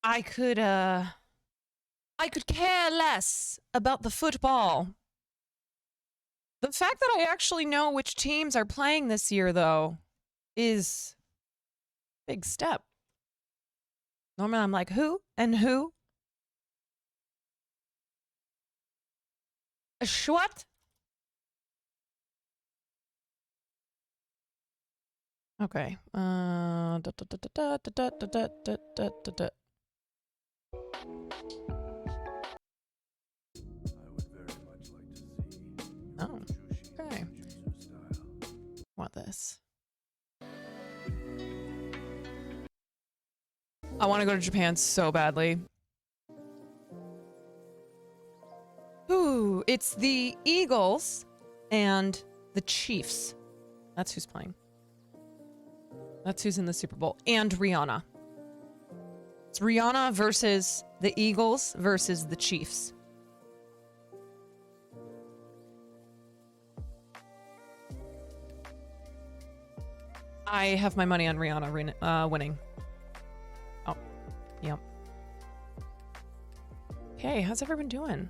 I could care less about the football. The fact that I actually know which teams are playing this year, though, is a big step. Normally I'm like, who and who? A what? Okay. Oh, okay. Want this. I want to go to Japan so badly. Ooh, it's the Eagles and the Chiefs. That's who's playing. That's who's in the Super Bowl. And Rihanna. It's Rihanna versus the Eagles versus the Chiefs. I have my money on Rihanna winning. Oh, yep. Okay, how's everyone doing?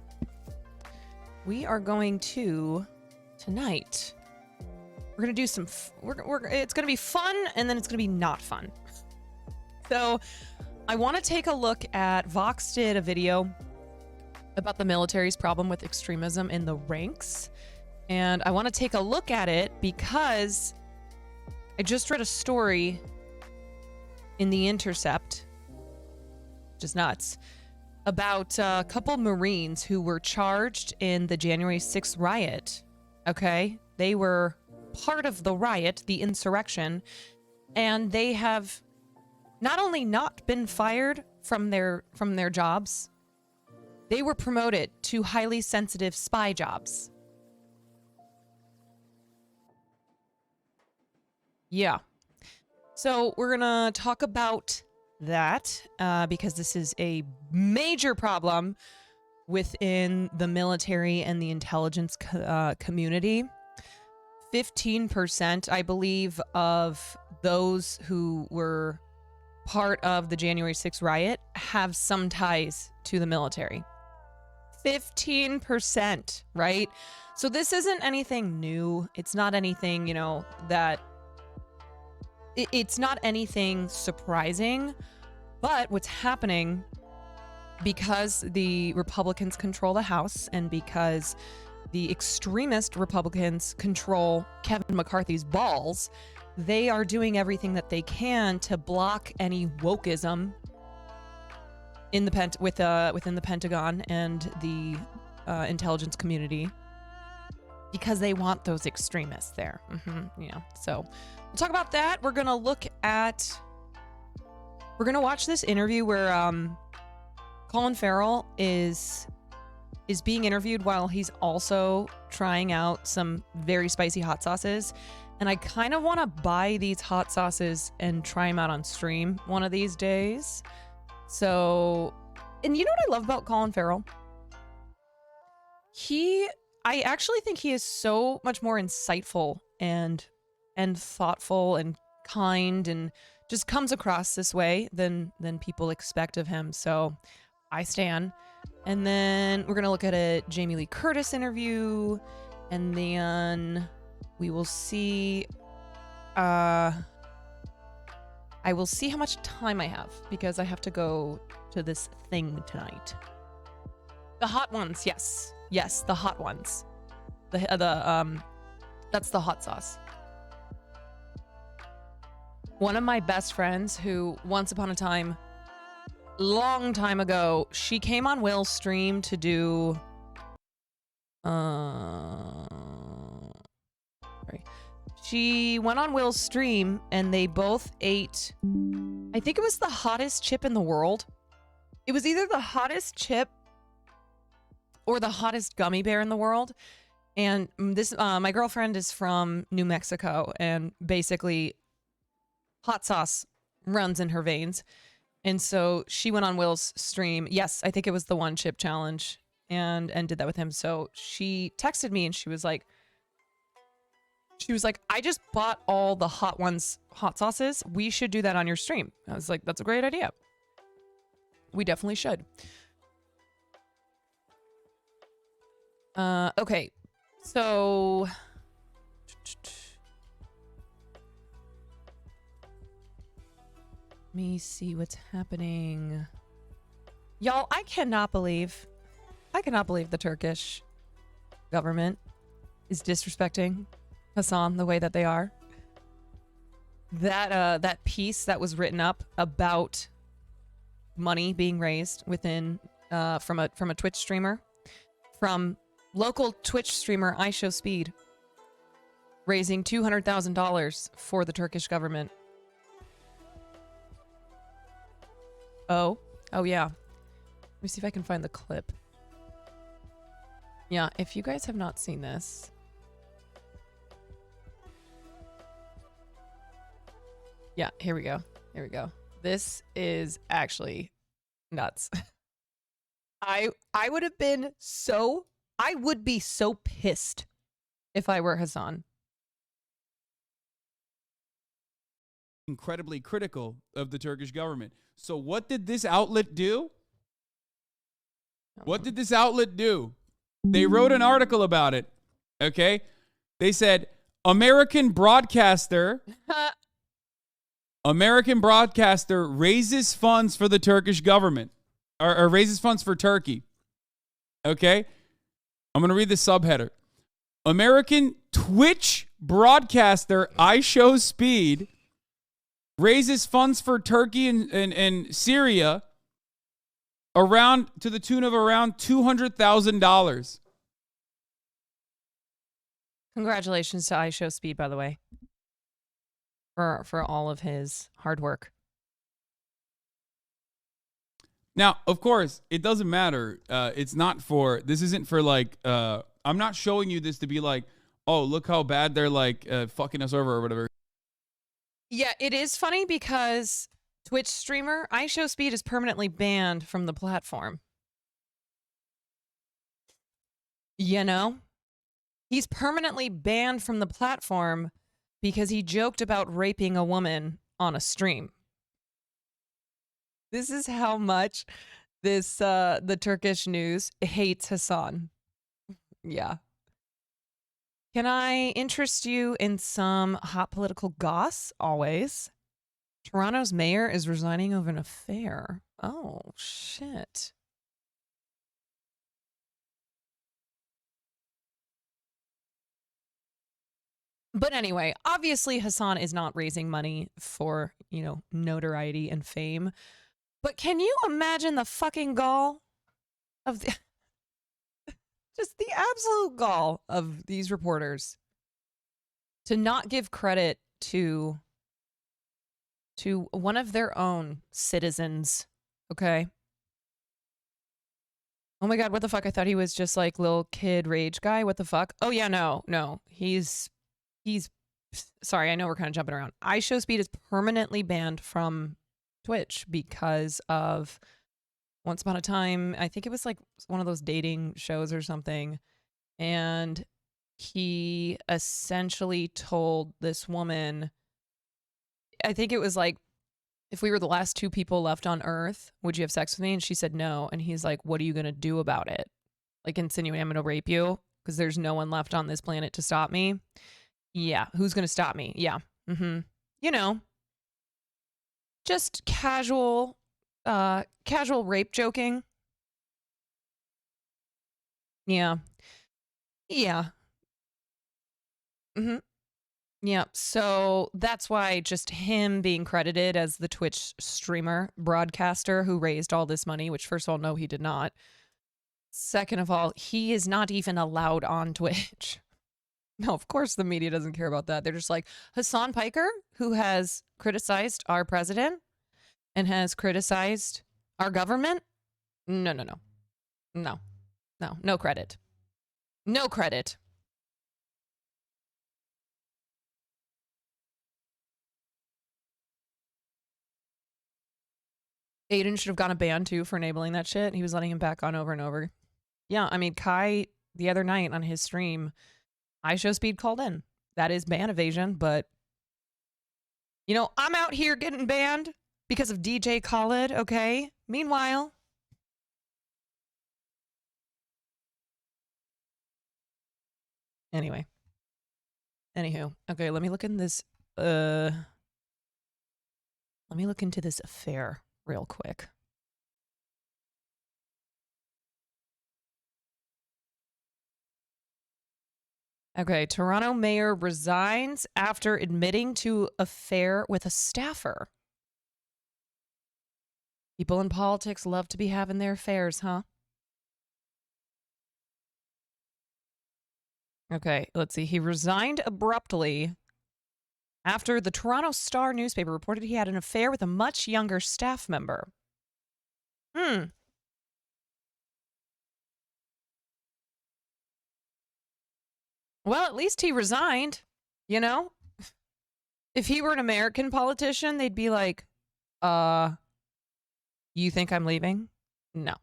We are going to tonight. We're gonna do some. It's gonna be fun, and then it's gonna be not fun. So, I want to take a look at Vox did a video about the military's problem with extremism in the ranks, and I want to take a look at it because I just read a story in The Intercept, which is nuts, about a couple Marines who were charged in the January 6th riot. Okay? They were part of the riot, the insurrection, and they have not only not been fired from their jobs, they were promoted to highly sensitive spy jobs. Yeah. So we're gonna talk about that because this is a major problem within the military and the intelligence community. 15%, I believe, of those who were part of the January 6th riot have some ties to the military. 15%, right? So this isn't anything new. It's not anything, that... It's not anything surprising, but what's happening, because the Republicans control the House and because the extremist Republicans control Kevin McCarthy's balls, they are doing everything that they can to block any wokeism in the within the Pentagon and the intelligence community, because they want those extremists there. So we'll talk about that. We're gonna watch this interview where Colin Farrell is being interviewed while he's also trying out some very spicy hot sauces. And I kind of want to buy these hot sauces and try them out on stream one of these days. So, and you know what I love about Colin Farrell? I actually think he is so much more insightful and thoughtful and kind, and just comes across this way than people expect of him. So I stan. And then we're gonna look at a Jamie Lee Curtis interview, and then we will see. I will see how much time I have because I have to go to this thing tonight. The hot ones, yes, the hot ones. That's the hot sauce. One of my best friends, who once upon a time, long time ago, she came on Will's stream to do she went on Will's stream and they both ate, I think it was the hottest chip in the world. It was either the hottest chip or the hottest gummy bear in the world. And this my girlfriend is from New Mexico, and basically hot sauce runs in her veins. And so she went on Will's stream. Yes, I think it was the one chip challenge, and did that with him. So she texted me and she was like, I just bought all the hot sauces. We should do that on your stream. I was like, that's a great idea. We definitely should. Okay. So let me see what's happening. Y'all, I cannot believe the Turkish government is disrespecting Hassan the way that they are. That piece that was written up about money being raised within from a Twitch streamer, from local Twitch streamer iShowSpeed, raising $200,000 for the Turkish government. Oh yeah. Let me see if I can find the clip. Yeah, if you guys have not seen this. Yeah, here we go. Here we go. This is actually nuts. I would have been so... I would be so pissed if I were Hassan. Incredibly critical of the Turkish government. So what did this outlet do? What did this outlet do? They wrote an article about it. Okay? They said, American broadcaster raises funds for the Turkish government. Or raises funds for Turkey. Okay? I'm going to read the subheader. American Twitch broadcaster iShowSpeed raises funds for Turkey and Syria to the tune of around $200,000. Congratulations to iShowSpeed, by the way, for all of his hard work. Now, of course, it doesn't matter. This isn't for like, I'm not showing you this to be like, oh, look how bad they're like fucking us over or whatever. Yeah, it is funny because Twitch streamer iShowSpeed is permanently banned from the platform. You know? He's permanently banned from the platform because he joked about raping a woman on a stream. This is how much the Turkish news hates Hassan. Yeah. Can I interest you in some hot political goss? Always. Toronto's mayor is resigning over an affair. Oh, shit. But anyway, obviously Hassan is not raising money for, notoriety and fame. But can you imagine the fucking gall of the... just the absolute gall of these reporters to not give credit to one of their own citizens, okay? Oh my God, what the fuck? I thought he was just like little kid rage guy. What the fuck? Oh yeah, no. He's sorry, I know we're kind of jumping around. iShowSpeed is permanently banned from Twitch because of once upon a time, I think it was like one of those dating shows or something, and he essentially told this woman, I think it was like, if we were the last two people left on Earth, would you have sex with me? And she said no. And he's like, what are you going to do about it? Like insinuating I'm going to rape you because there's no one left on this planet to stop me. Yeah. Who's going to stop me? Yeah. Just casual rape joking. Yeah. Yeah. Yeah, so that's why just him being credited as the Twitch streamer broadcaster who raised all this money, which first of all, no, he did not. Second of all, he is not even allowed on Twitch. No, of course the media doesn't care about that. They're just like, Hassan Piker, who has criticized our president and has criticized our government? No credit. No credit. Aiden should have gotten a ban too for enabling that shit. He was letting him back on over and over. Yeah, I mean, Kai, the other night on his stream, iShowSpeed called in. That is ban evasion, but, I'm out here getting banned because of DJ Khaled, okay? Meanwhile, anyway. Anywho, okay, let me look in this. Let me look into this affair real quick. Okay, Toronto mayor resigns after admitting to affair with a staffer. People in politics love to be having their affairs, huh? Okay, let's see. He resigned abruptly after the Toronto Star newspaper reported he had an affair with a much younger staff member. Well, at least he resigned, you know? If he were an American politician, they'd be like, you think I'm leaving? No.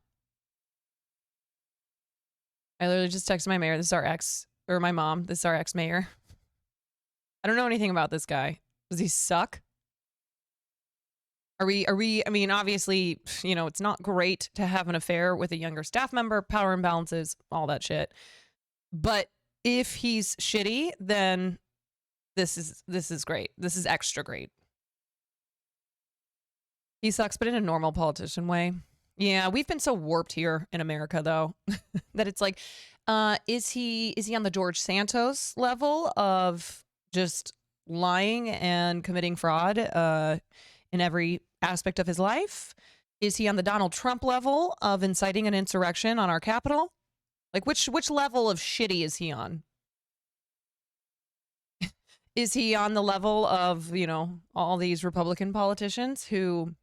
I literally just texted my mayor, this is our ex, or my mom, this is our ex-mayor. I don't know anything about this guy. Does he suck? Are we, I mean, obviously, you know, it's not great to have an affair with a younger staff member, power imbalances, all that shit. But if he's shitty, then this is great. This is extra great. He sucks, but in a normal politician way. Yeah, we've been so warped here in America, though, that it's like, is he on the George Santos level of just lying and committing fraud in every aspect of his life? Is he on the Donald Trump level of inciting an insurrection on our Capitol? Like, which level of shitty is he on? Is he on the level of, you know, all these Republican politicians who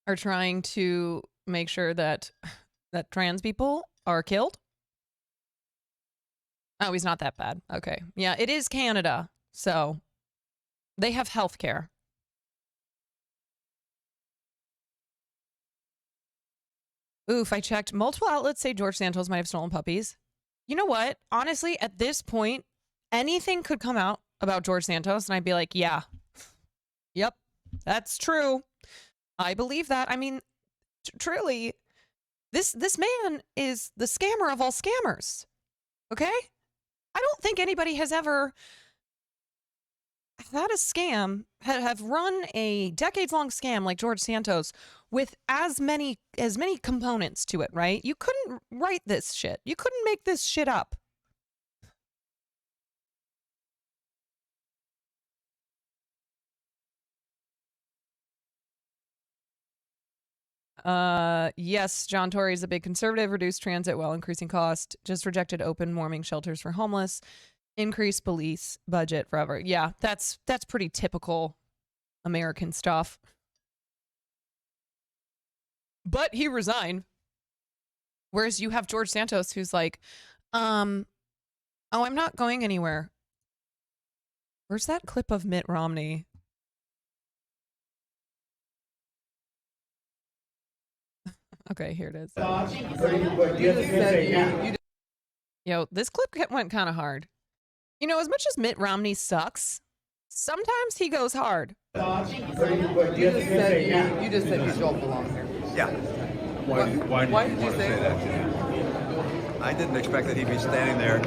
are trying to make sure that trans people are killed? Oh, he's not that bad. Okay. Yeah, it is Canada, so they have health care. Oof, I checked. Multiple outlets say George Santos might have stolen puppies. You know what? Honestly, at this point, anything could come out about George Santos, and I'd be like, yeah. Yep, that's true. I believe that. I mean, truly, this man is the scammer of all scammers. Okay? I don't think anybody has ever had a scam, have run a decades-long scam like George Santos with as many components to it, right? You couldn't write this shit. You couldn't make this shit up. Yes, John Tory is a big conservative, reduced transit while increasing cost, just rejected open warming shelters for homeless, increased police budget forever. Yeah, that's pretty typical American stuff. But he resigned. Whereas you have George Santos who's like, oh, I'm not going anywhere. Where's that clip of Mitt Romney? Okay, here it is. Yo, this clip went kind of hard. You know, as much as Mitt Romney sucks, sometimes he goes hard. You just said you don't belong here. Yeah. Why did you say that? I didn't expect that he'd be standing there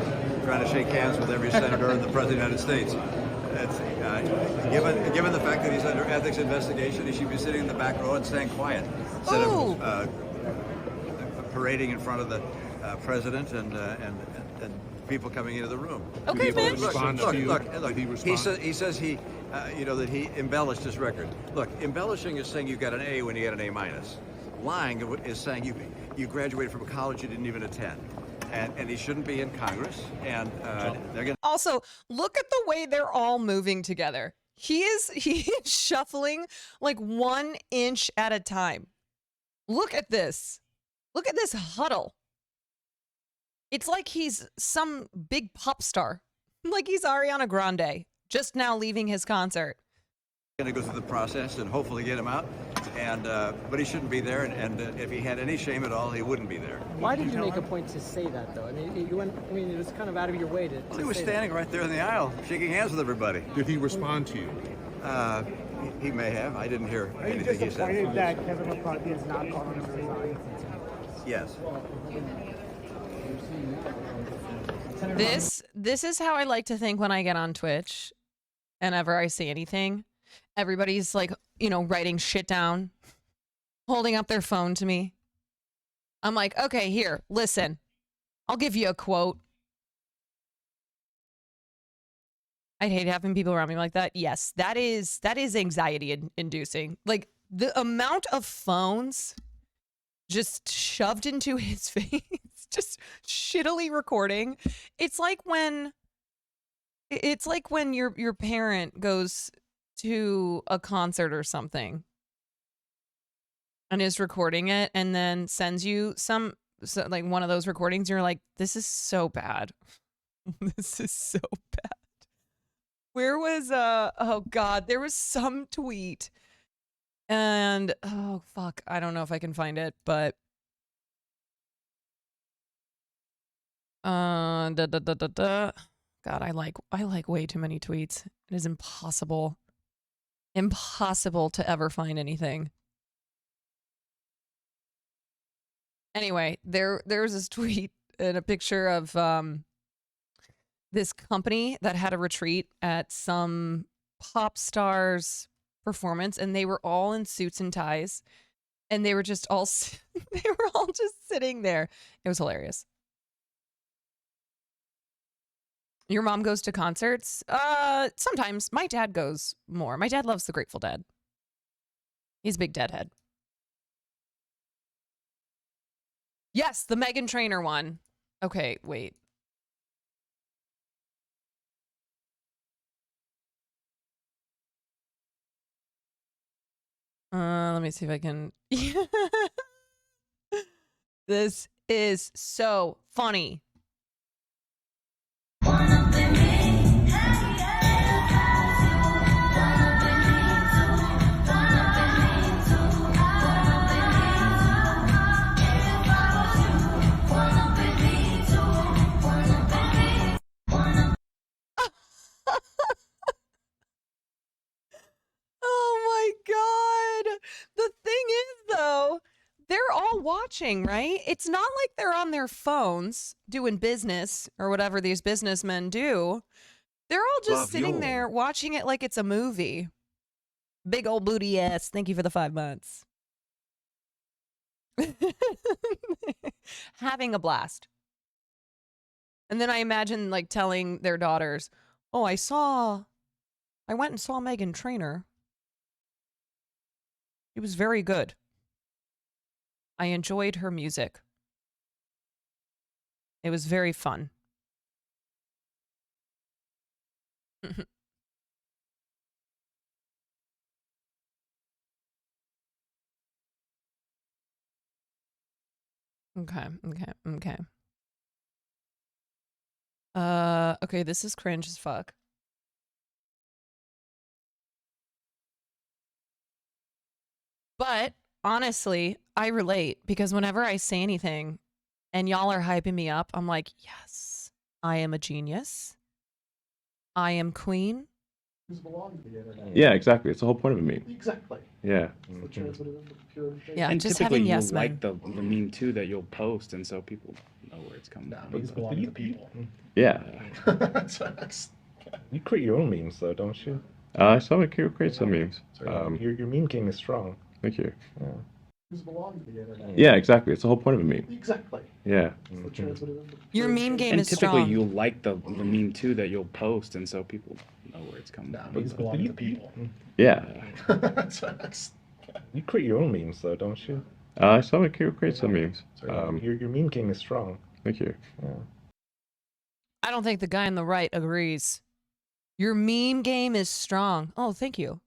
trying to shake hands with every senator and the President of the United States. Given the fact that he's under ethics investigation, he should be sitting in the back row and staying quiet instead of parading in front of the president and people coming into the room. Okay, Mitch. Look. He says he that he embellished his record. Look, embellishing is saying you got an A when you get an A-. Lying is saying you graduated from a college you didn't even attend. And he shouldn't be in Congress. And they're going. Also, look at the way they're all moving together. He is shuffling like 1 inch at a time. Look at this. Look at this huddle. It's like he's some big pop star. Like he's Ariana Grande, just now leaving his concert. Going to go through the process and hopefully get him out. And but he shouldn't be there. And if he had any shame at all, he wouldn't be there. Why did you make a point to say that, though? I mean, it was kind of out of your way to. Well, he was standing right there in the aisle, shaking hands with everybody. Did he respond to you? He may have. I didn't hear Are you anything he disappointed said. that Kevin McCarthy is not calling him to resign? Yes. This is how I like to think when I get on Twitch. And ever I see anything, everybody's like, you know, writing shit down, holding up their phone to me. I'm like, okay, here, listen. I'll give you a quote. I'd hate having people around me like that. Yes, that is anxiety inducing. Like the amount of phones just shoved into his face, just shittily recording. It's like when your parent goes to a concert or something and is recording it and then sends you like one of those recordings. You're like, this is so bad. This is so bad. Where was oh god, there was some tweet and oh fuck, I don't know if I can find it, but God, I like way too many tweets. It is impossible to ever find anything. Anyway, there's this tweet and a picture of this company that had a retreat at some pop star's performance, and they were all in suits and ties, and they were just all they were all just sitting there. It was hilarious. Your mom goes to concerts? Sometimes. My dad goes more. My dad loves the Grateful Dead. He's a big Deadhead. Yes, the Meghan Trainor one. Okay, wait. Let me see if I can. This is so funny. Oh my god. The thing is though, they're all watching, right? It's not like they're on their phones doing business or whatever these businessmen do. They're all just sitting there watching it like it's a movie. Big old booty ass. Thank you for the 5 months. Having a blast. And then I imagine like telling their daughters, oh, I went and saw Meghan Trainor. It was very good. I enjoyed her music. It was very fun. Okay. Okay, this is cringe as fuck. But honestly, I relate because whenever I say anything and y'all are hyping me up, I'm like, yes, I am a genius. I am queen. Yeah, exactly. It's the whole point of a meme. Exactly. Yeah. Yeah, And just typically having you yes men. like the meme too that you'll post, and so people know where it's coming from. These belong to people. Yeah. You create your own memes, though, don't you? I saw it create some memes. Your meme game is strong. Thank you. Yeah. Yeah, exactly. It's the whole point of a meme. Exactly. Yeah. Your meme game And is typically strong. you'll like the meme too that you'll post, and so people know where it's coming from. These belong to people. Yeah. You create your own memes, though, don't you? I saw it create some memes. Your meme game is strong. Thank you. Yeah. I don't think the guy on the right agrees. Your meme game is strong. Oh, thank you.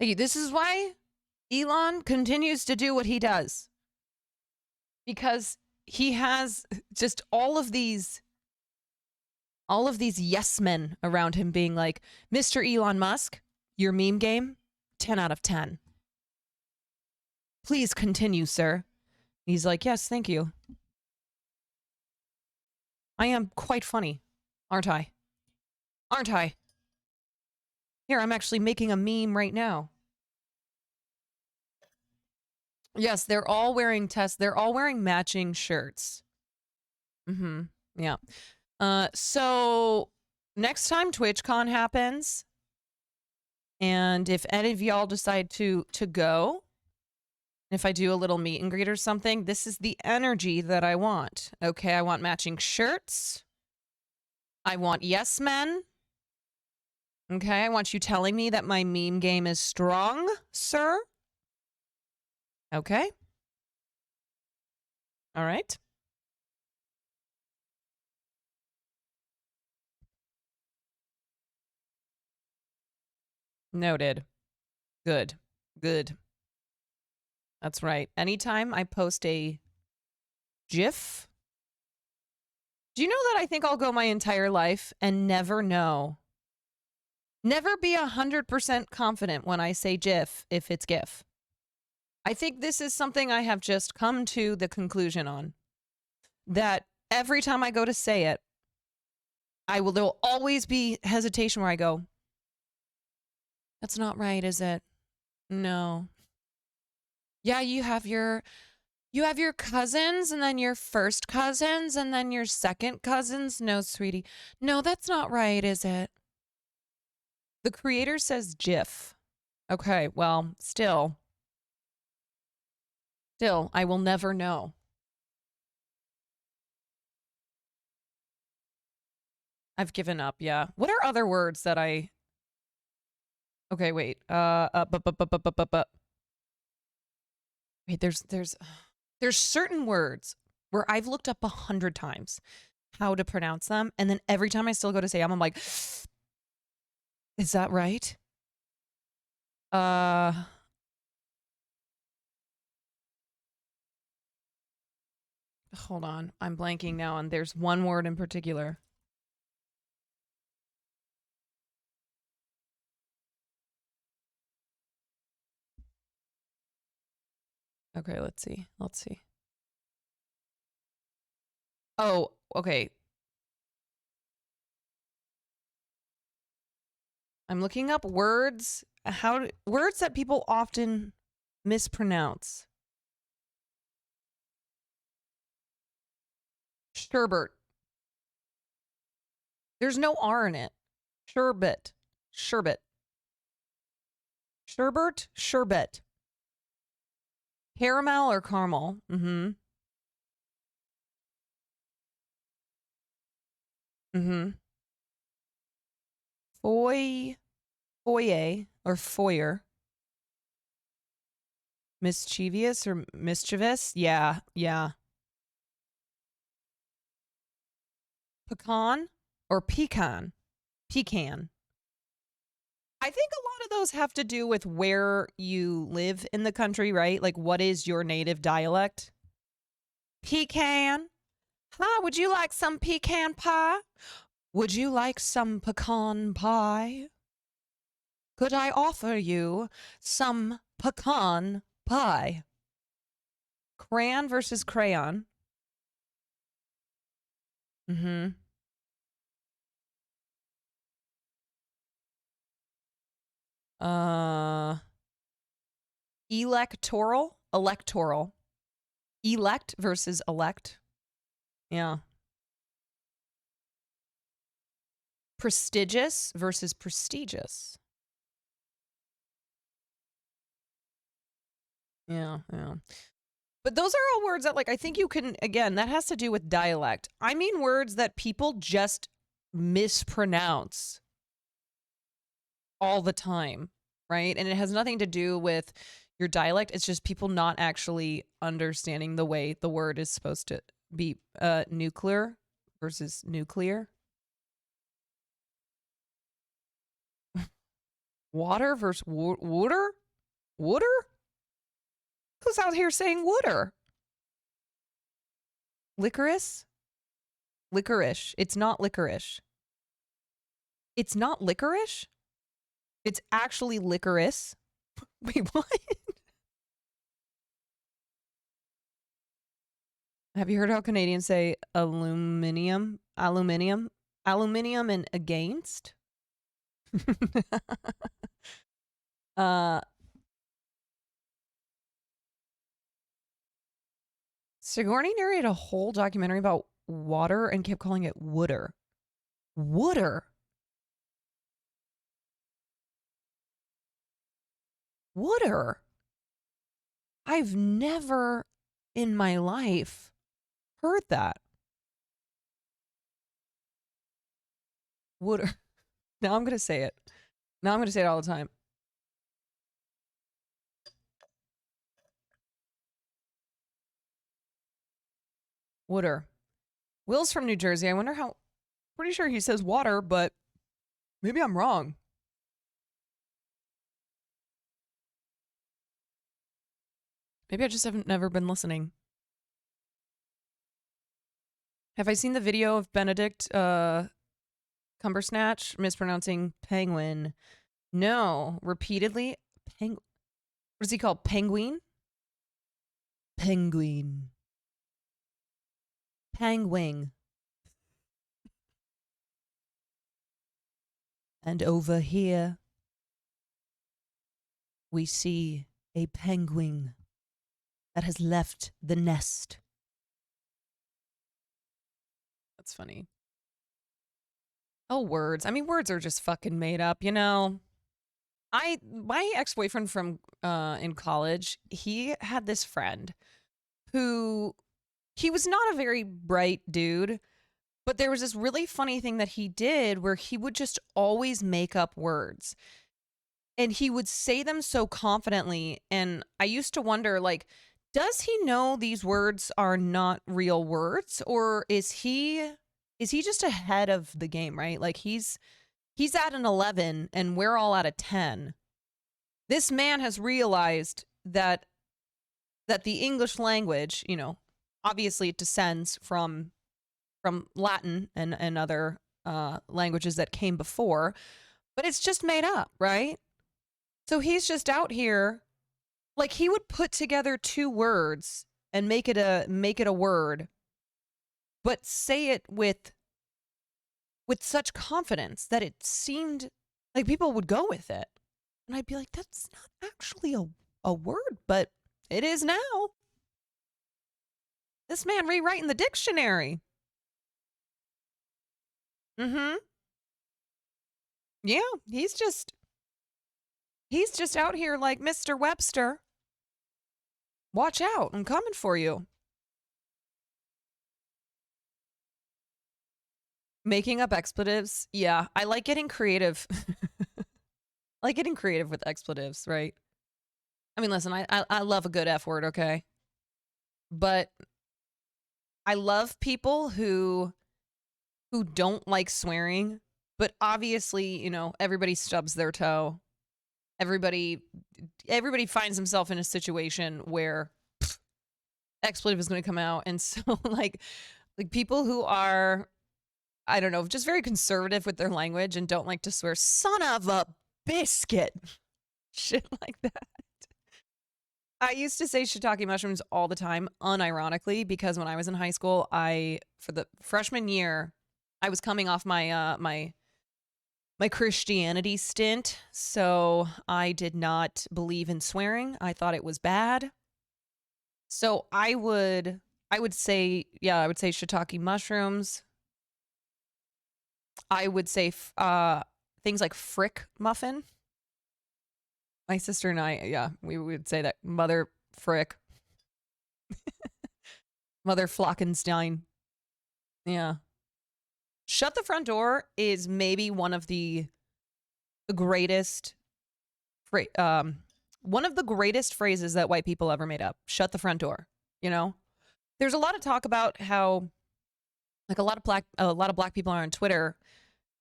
Thank you. This is why Elon continues to do what he does. Because he has just all of these yes men around him being like, Mr. Elon Musk, your meme game, 10 out of 10. Please continue, sir. He's like, yes, thank you. I am quite funny, aren't I? Aren't I? Here, I'm actually making a meme right now. Yes, they're all wearing they're all wearing matching shirts. Mm-hmm. Yeah. So next time TwitchCon happens, and if any of y'all decide to go, if I do a little meet and greet or something, this is the energy that I want. Okay, I want matching shirts. I want yes men. Okay, I want you telling me that my meme game is strong, sir. Okay. All right. Noted. Good. Good. That's right. Anytime I post a GIF, do you know that I think I'll go my entire life and never know? Never be 100% confident when I say GIF if it's GIF. I think this is something I have just come to the conclusion on. That every time I go to say it, there'll always be hesitation where I go, that's not right, is it? No. Yeah, you have your cousins and then your first cousins and then your second cousins. No, sweetie. No, that's not right, is it? The creator says GIF. Okay, well, still, I will never know. I've given up, yeah. What are other words that I... Okay, wait. Wait, there's certain words where I've looked up 100 times how to pronounce them, and then every time I still go to say them, I'm like, is that right? Hold on. I'm blanking now, and there's one word in particular. Okay, let's see. Oh, okay. I'm looking up words that people often mispronounce. Sherbet. There's no R in it. Sherbet. Sherbet. Caramel or caramel. Mm-hmm. Foyer or foyer. Mischievous or mischievous? Yeah. Pecan or pecan? Pecan. I think a lot of those have to do with where you live in the country, right? Like, what is your native dialect? Pecan. Hi, would you like some pecan pie? Would you like some pecan pie? Could I offer you some pecan pie? Crayon versus crayon. Mm-hmm. Electoral. Elect versus elect. Yeah. Prestigious versus prestigious. Yeah. But those are all words that, like, I think you can, again, that has to do with dialect. I mean words that people just mispronounce all the time, right? And it has nothing to do with your dialect. It's just people not actually understanding the way the word is supposed to be. Nuclear versus nuclear. Water versus water? Wooder? Who's out here saying wooder? Licorice? Licorice. It's not licorice. It's not licorice? It's actually licorice. Wait, what? Have you heard how Canadians say aluminium and against? Uh, Sigourney narrated a whole documentary about water and kept calling it wooder. Wooder. Wooder. I've never in my life heard that. Wooder. Now I'm going to say it. Now I'm going to say it all the time. Wooder. Will's from New Jersey. I wonder how. Pretty sure he says water, but maybe I'm wrong. Maybe I just haven't never been listening. Have I seen the video of Benedict Cumbersnatch mispronouncing penguin? No, repeatedly. What is he called? Penguin? Penguin. Penguin. And over here, we see a penguin that has left the nest. That's funny. Oh, words. I mean, words are just fucking made up, you know? My ex-boyfriend from in college, he had this friend who, he was not a very bright dude, but there was this really funny thing that he did where he would just always make up words. And he would say them so confidently. And I used to wonder, like, does he know these words are not real words? Or is he just ahead of the game, right? Like he's at an 11 and we're all at a 10. This man has realized that the English language, you know, obviously it descends from Latin and other languages that came before, but it's just made up, right? So he's just out here, like he would put together two words and make it a word, but say it with such confidence that it seemed like people would go with it. And I'd be like, that's not actually a word, but it is now. This man rewriting the dictionary. Mm-hmm. Yeah, he's just out here like Mr. Webster. Watch out, I'm coming for you. Making up expletives. Yeah, I like getting creative. I like getting creative with expletives, right? I mean, listen, I love a good F word, okay? But I love people who don't like swearing, but obviously, you know, everybody stubs their toe. Everybody finds himself in a situation where expletive is going to come out. And so like people who are, I don't know, just very conservative with their language and don't like to swear, son of a biscuit. Shit like that. I used to say shiitake mushrooms all the time, unironically, because when I was in high school, for the freshman year, I was coming off my my Christianity stint, so I did not believe in swearing. I thought it was bad. So I would say shiitake mushrooms. I would say things like frick muffin. My sister and I, yeah, we would say that. Mother frick. Mother Flockenstein. Yeah. Shut the front door is maybe one of the greatest phrases that white people ever made up. Shut the front door, you know? There's a lot of talk about how like a lot of black people are on Twitter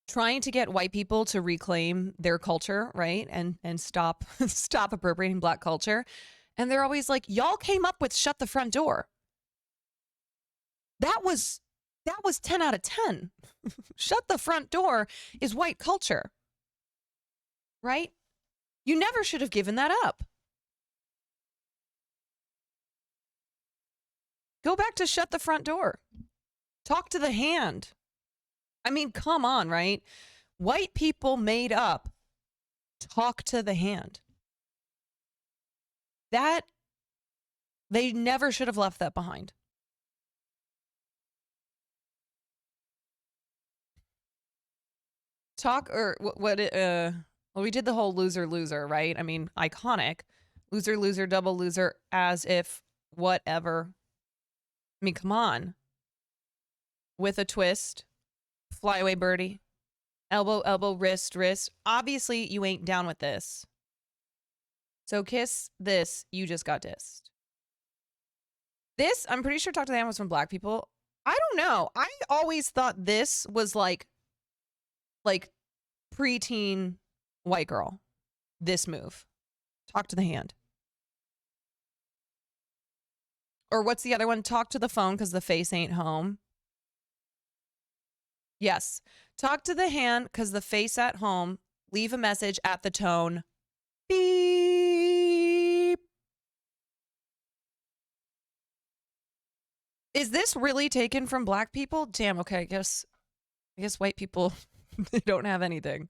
trying to get white people to reclaim their culture, right? And stop appropriating black culture. And they're always like, y'all came up with shut the front door. That was 10 out of 10. Shut the front door is white culture. Right? You never should have given that up. Go back to shut the front door. Talk to the hand. I mean, come on, right? White people made up talk to the hand. That, they never should have left that behind. Well, we did the whole loser, right? I mean, iconic. Loser, double loser, as if, whatever. I mean, come on. With a twist. Flyaway birdie. Elbow, wrist. Obviously, you ain't down with this. So kiss this, you just got dissed. This, I'm pretty sure Talk to the Hand was from black people. I don't know. I always thought this was like preteen white girl. This move. Talk to the hand. Or what's the other one? Talk to the phone because the face ain't home. Yes. Talk to the hand because the face at home. Leave a message at the tone. Beep. Is this really taken from black people? Damn, okay, I guess white people they don't have anything.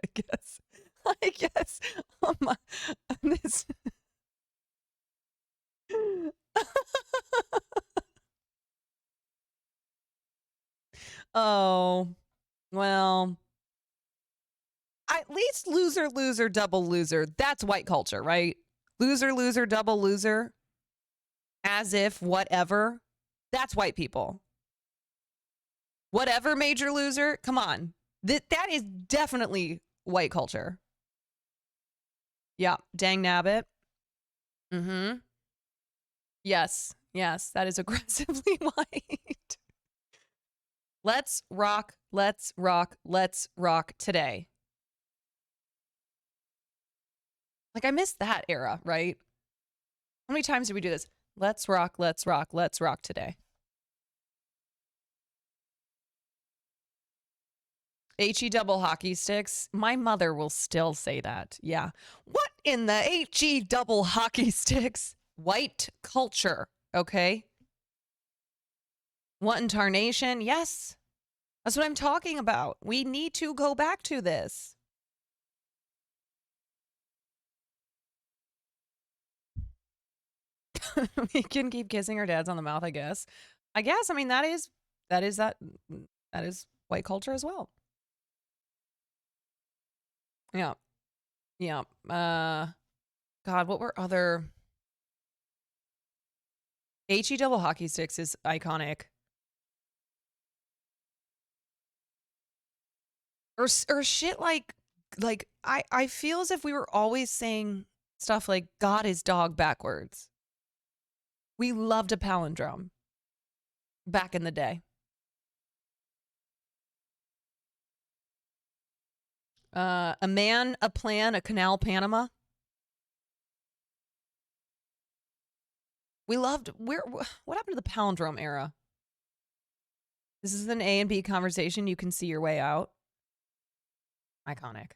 I guess. Oh my, this. Oh, well. At least loser, double loser. That's white culture, right? Loser, double loser. As if, whatever. That's white people. Whatever, major loser. Come on. That is definitely white culture. Yeah. Dang nabbit. Mm-hmm. Yes. That is aggressively white. Let's rock today. Like, I missed that era, right? How many times did we do this? Let's rock today. HE double hockey sticks. My mother will still say that. Yeah. What in the HE double hockey sticks? White culture. Okay. What in tarnation? Yes. That's what I'm talking about. We need to go back to this. We can keep kissing our dads on the mouth, I guess. I mean, that is white culture as well. Yeah. God, what were other? HE double hockey sticks is iconic. Or shit like I feel as if we were always saying stuff like God is dog backwards. We loved a palindrome back in the day. A man, a plan, a canal, Panama. We loved, what happened to the palindrome era? This is an A and B conversation. You can see your way out. Iconic.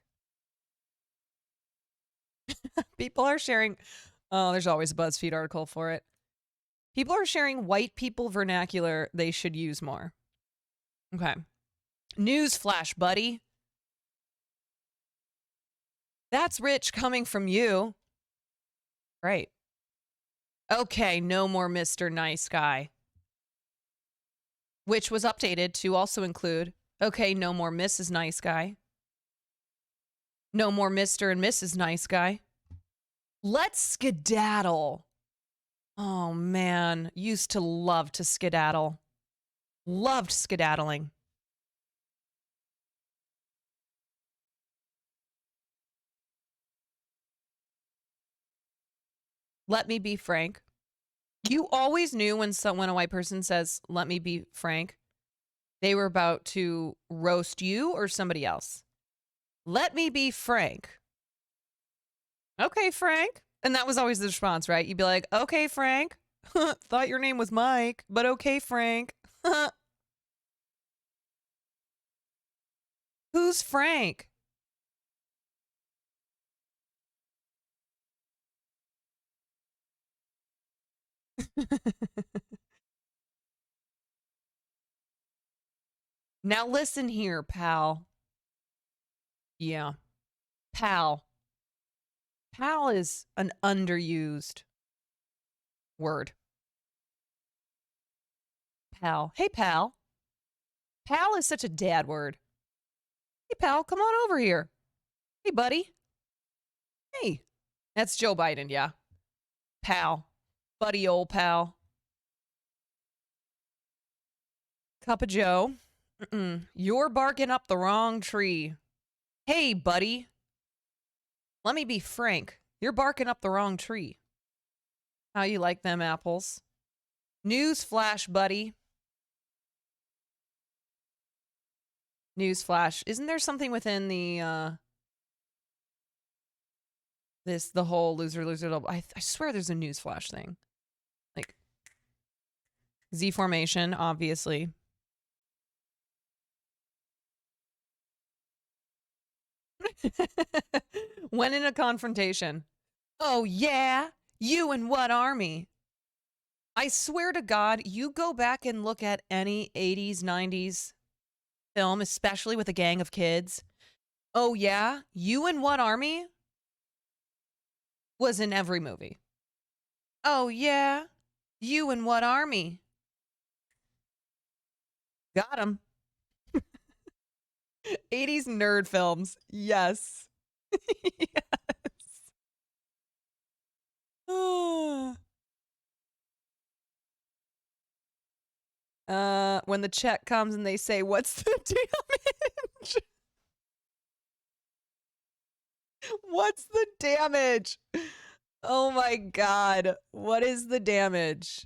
People are sharing, oh, there's always a BuzzFeed article for it. People are sharing white people vernacular they should use more. Okay. News flash, buddy. That's rich coming from you. Right. Okay, no more Mr. Nice Guy. Which was updated to also include, okay, no more Mrs. Nice Guy. No more Mr. and Mrs. Nice Guy. Let's skedaddle. Oh, man. Used to love to skedaddle. Loved skedaddling. Let me be frank. You always knew when a white person says, let me be frank, they were about to roast you or somebody else. Let me be frank. Okay, Frank. And that was always the response, right? You'd be like, okay, Frank. Thought your name was Mike, but okay, Frank. Who's Frank? Now listen here, pal. Yeah. Pal. Pal is an underused word. Pal. Hey, pal. Pal is such a dad word. Hey, pal, come on over here. Hey, buddy. Hey. That's Joe Biden, yeah. Pal. Buddy, old pal. Cup of Joe. You're barking up the wrong tree. Hey, buddy. Let me be frank. You're barking up the wrong tree. How you like them apples? Newsflash, buddy. Newsflash. Isn't there something within the the whole loser double? I swear there's a newsflash thing. Like Z formation, obviously. When in a confrontation. Oh yeah? You and what army? I swear to God, you go back and look at any 80s, 90s film, especially with a gang of kids. Oh yeah? You and what army? Was in every movie. Oh yeah? You and what army? Got him. 80s nerd films. Yes. Yes. When the check comes and they say, what's the damage? What's the damage? Oh my God. What is the damage?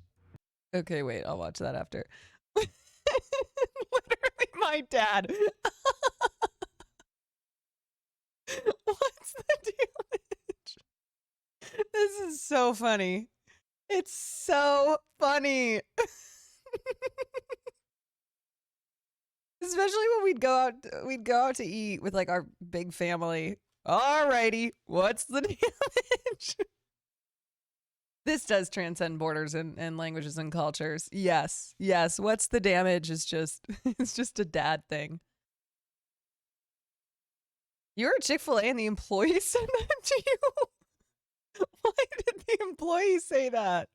Okay, wait, I'll watch that after. Literally my dad. What's the damage? This is so funny. It's so funny. Especially when we'd go out to eat with like our big family. Alrighty, what's the damage? This does transcend borders and languages and cultures. Yes, yes. What's the damage is just it's just a dad thing. You're a Chick-fil-A and the employee said that to you? Why did the employee say that?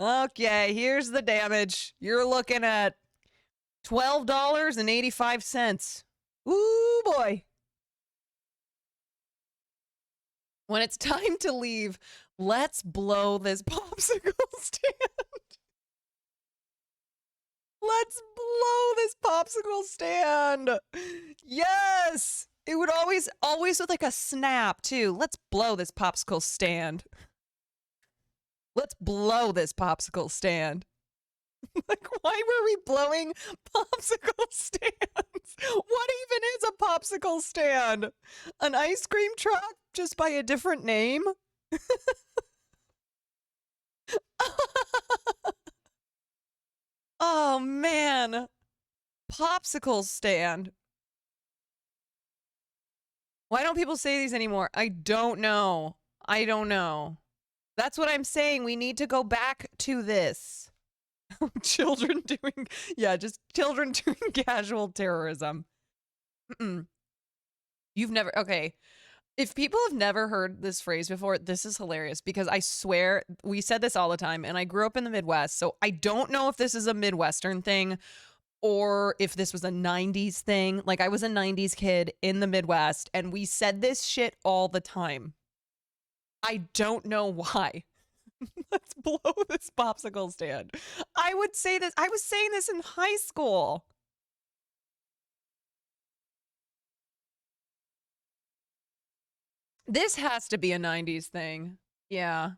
Okay, here's the damage. You're looking at $12.85. Ooh, boy. When it's time to leave, let's blow this popsicle stand. Let's blow this popsicle stand. Yes. It would always with like a snap too. Let's blow this popsicle stand. Let's blow this popsicle stand. Like, why were we blowing popsicle stands? What even is a popsicle stand? An ice cream truck just by a different name? Oh, man. Popsicle stand. Why don't people say these anymore? I don't know. I don't know. That's what I'm saying. We need to go back to this. Children doing, yeah, just children doing casual terrorism. You've never, okay. If people have never heard this phrase before, this is hilarious because I swear we said this all the time and I grew up in the Midwest. So I don't know if this is a Midwestern thing or if this was a 90s thing. Like I was a 90s kid in the Midwest and we said this shit all the time. I don't know why. Let's blow this popsicle stand. I would say this. I was saying this in high school. This has to be a 90s thing. Yeah.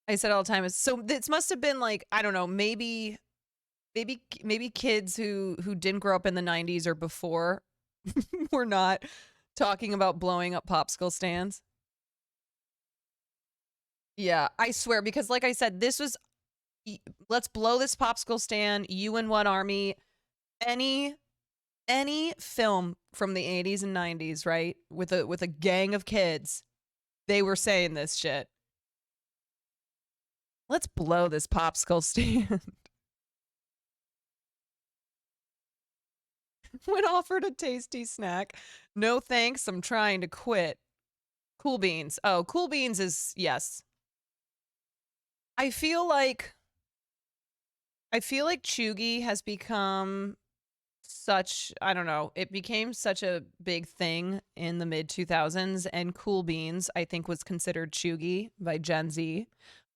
I said all the time. So this must have been like, I don't know, maybe kids who didn't grow up in the 90s or before were not talking about blowing up popsicle stands. Yeah, I swear, because like I said, this was, let's blow this popsicle stand, you and what army, any film from the 80s and 90s, right? With a gang of kids, they were saying this shit. Let's blow this popsicle stand. When offered a tasty snack, no thanks, I'm trying to quit. Cool Beans. Oh, Cool Beans is, yes. I feel like Chugi has become such, I don't know, it became such a big thing in the mid 2000s, and Cool Beans, I think, was considered Chugi by Gen Z.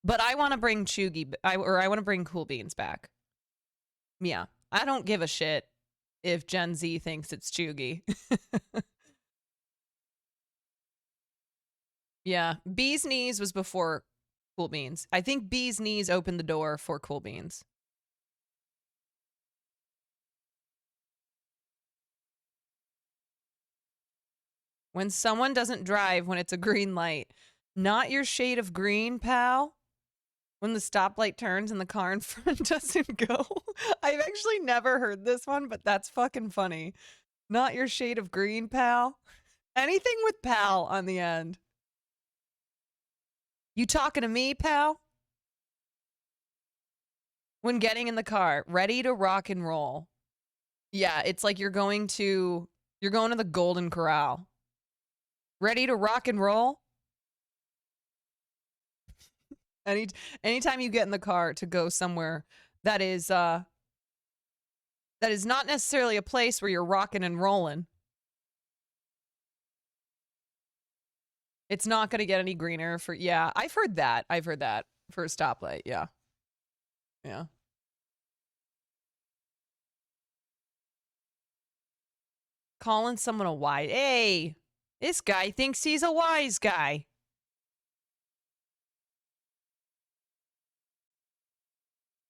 But I want to bring Chugi, I want to bring Cool Beans back. Yeah, I don't give a shit if Gen Z thinks it's Chugi. Yeah, Bee's Knees was before Cool Beans. I think Bee's Knees opened the door for Cool Beans. When someone doesn't drive when it's a green light, not your shade of green, pal. When the stoplight turns and the car in front doesn't go. I've actually never heard this one, but that's fucking funny. Not your shade of green, pal. Anything with pal on the end. You talking to me, pal? When getting in the car, ready to rock and roll. Yeah, it's like you're going to the Golden Corral. Ready to rock and roll? Anytime you get in the car to go somewhere that is not necessarily a place where you're rocking and rolling. It's not going to get any greener for, yeah, I've heard that for a stoplight, yeah. Yeah. Calling someone a wise, hey, this guy thinks he's a wise guy.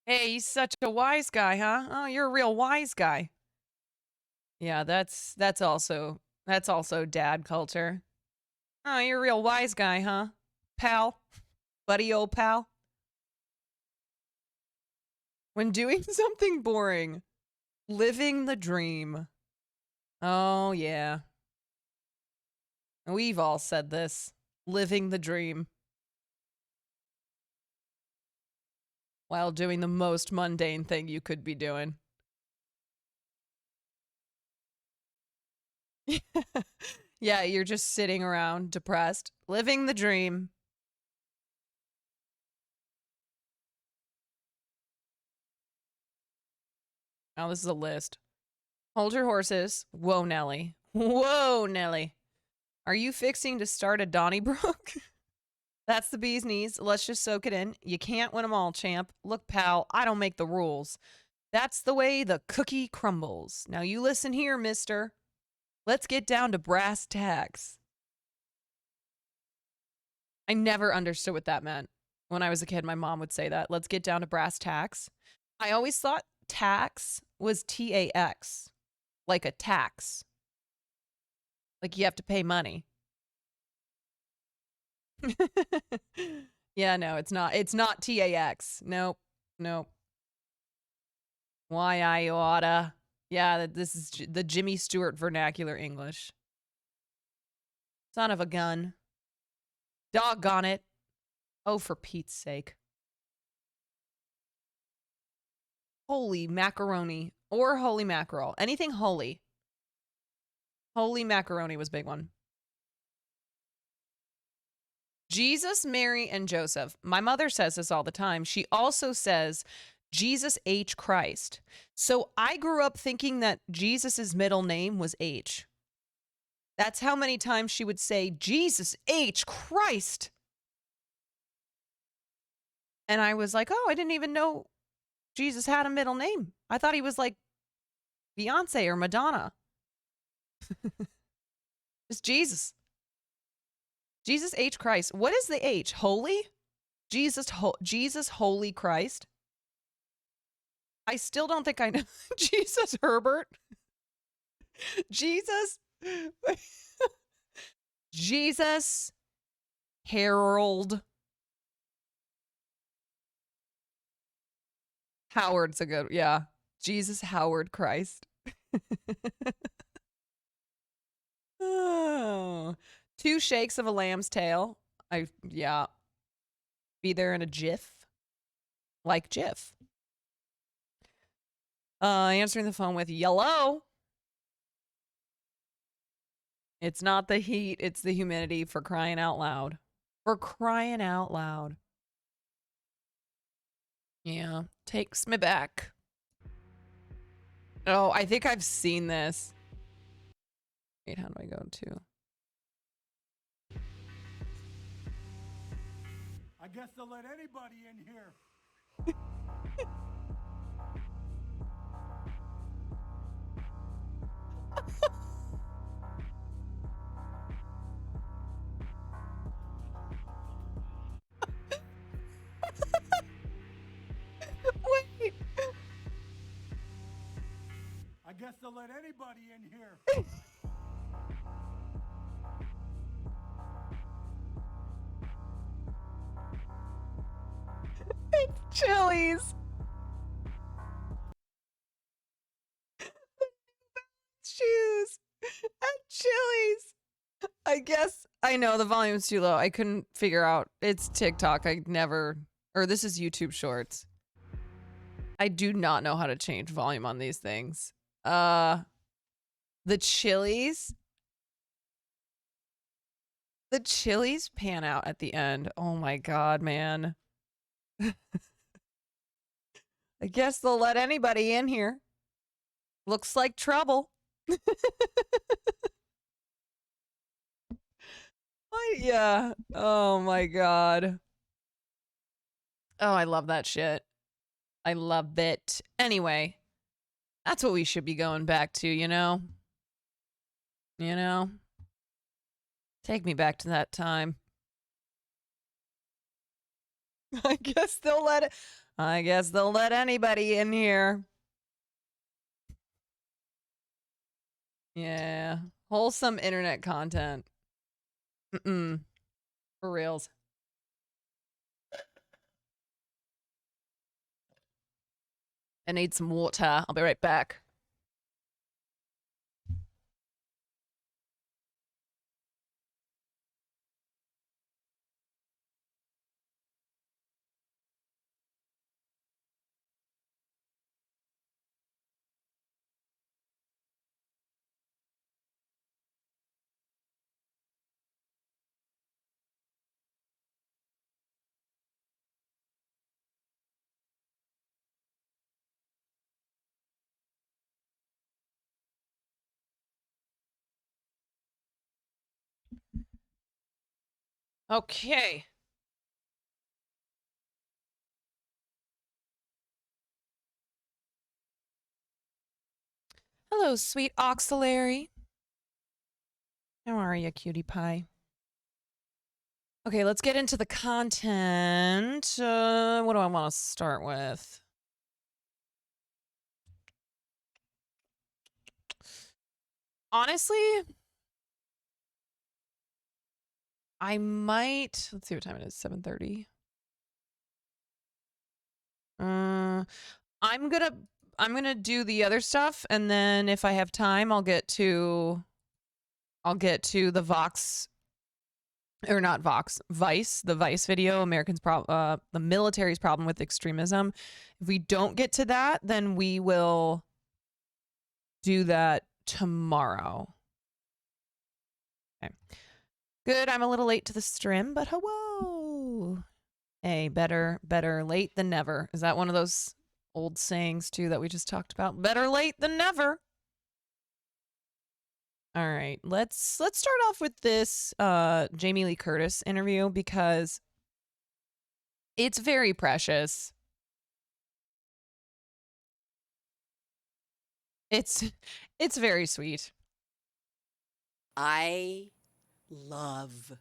Hey, he's such a wise guy, huh? Oh, you're a real wise guy. Yeah, that's also dad culture. Oh, you're a real wise guy, huh? Pal. Buddy old pal. When doing something boring, living the dream. Oh, yeah. We've all said this. Living the dream. While doing the most mundane thing you could be doing. Yeah, you're just sitting around depressed. Living the dream. Oh, this is a list. Hold your horses. Whoa, Nelly. Whoa, Nelly. Are you fixing to start a Donnybrook? That's the bee's knees. Let's just soak it in. You can't win them all, champ. Look, pal, I don't make the rules. That's the way the cookie crumbles. Now you listen here, mister. Let's get down to brass tacks. I never understood what that meant. When I was a kid, my mom would say that. Let's get down to brass tacks. I always thought tax was T-A-X. Like a tax. Like you have to pay money. Yeah, no, it's not. It's not TAX. Nope. Nope. Why I oughta. Yeah, this is the Jimmy Stewart vernacular English. Son of a gun. Doggone it. Oh, for Pete's sake. Holy macaroni or holy mackerel. Anything holy. Holy macaroni was a big one. Jesus, Mary, and Joseph. My mother says this all the time. She also says Jesus H. Christ. So I grew up thinking that Jesus's middle name was H. That's how many times she would say Jesus H. Christ. And I was like, oh, I didn't even know Jesus had a middle name. I thought he was like Beyonce or Madonna. Just Jesus. Jesus H. Christ. What is the H? Holy? Jesus Holy Christ? I still don't think I know. Jesus Herbert? Jesus? Jesus Harold? Howard's a good, yeah. Jesus Howard Christ. Oh. 2 shakes of a lamb's tail. Yeah. Be there in a jiff. Like jiff. Answering the phone with yellow. It's not the heat, it's the humidity, for crying out loud. For crying out loud. Yeah, takes me back. Oh, I think I've seen this. Wait, how do I go to? I guess they'll let anybody in here. Wait. I guess they'll let anybody in here. It's Chili's. Shoes at Chili's. I guess I know the volume's too low. I couldn't figure out. It's TikTok. I never, or this is YouTube Shorts. I do not know how to change volume on these things. The Chili's. The Chili's pan out at the end. Oh my God, man. I guess they'll let anybody in here. Looks like trouble. Yeah. Oh my God. Oh, I love that shit. I love it. Anyway, that's what we should be going back to, you know? You know? Take me back to that time. I guess they'll let anybody in here. Yeah. Wholesome internet content. For reals. I need some water. I'll be right back. Okay. Hello, sweet auxiliary. How are you, cutie pie? Okay, let's get into the content. What do I want to start with? Honestly, I might. Let's see what time it is. 7:30. I'm gonna do the other stuff, and then if I have time, I'll get to the Vox, or not Vox, Vice, the Vice video, the military's problem with extremism. If we don't get to that, then we will do that tomorrow. Okay. Good. I'm a little late to the stream, but hello. Hey, better late than never. Is that one of those old sayings too that we just talked about? Better late than never. All right, let's start off with this Jamie Lee Curtis interview because it's very precious. It's very sweet. I love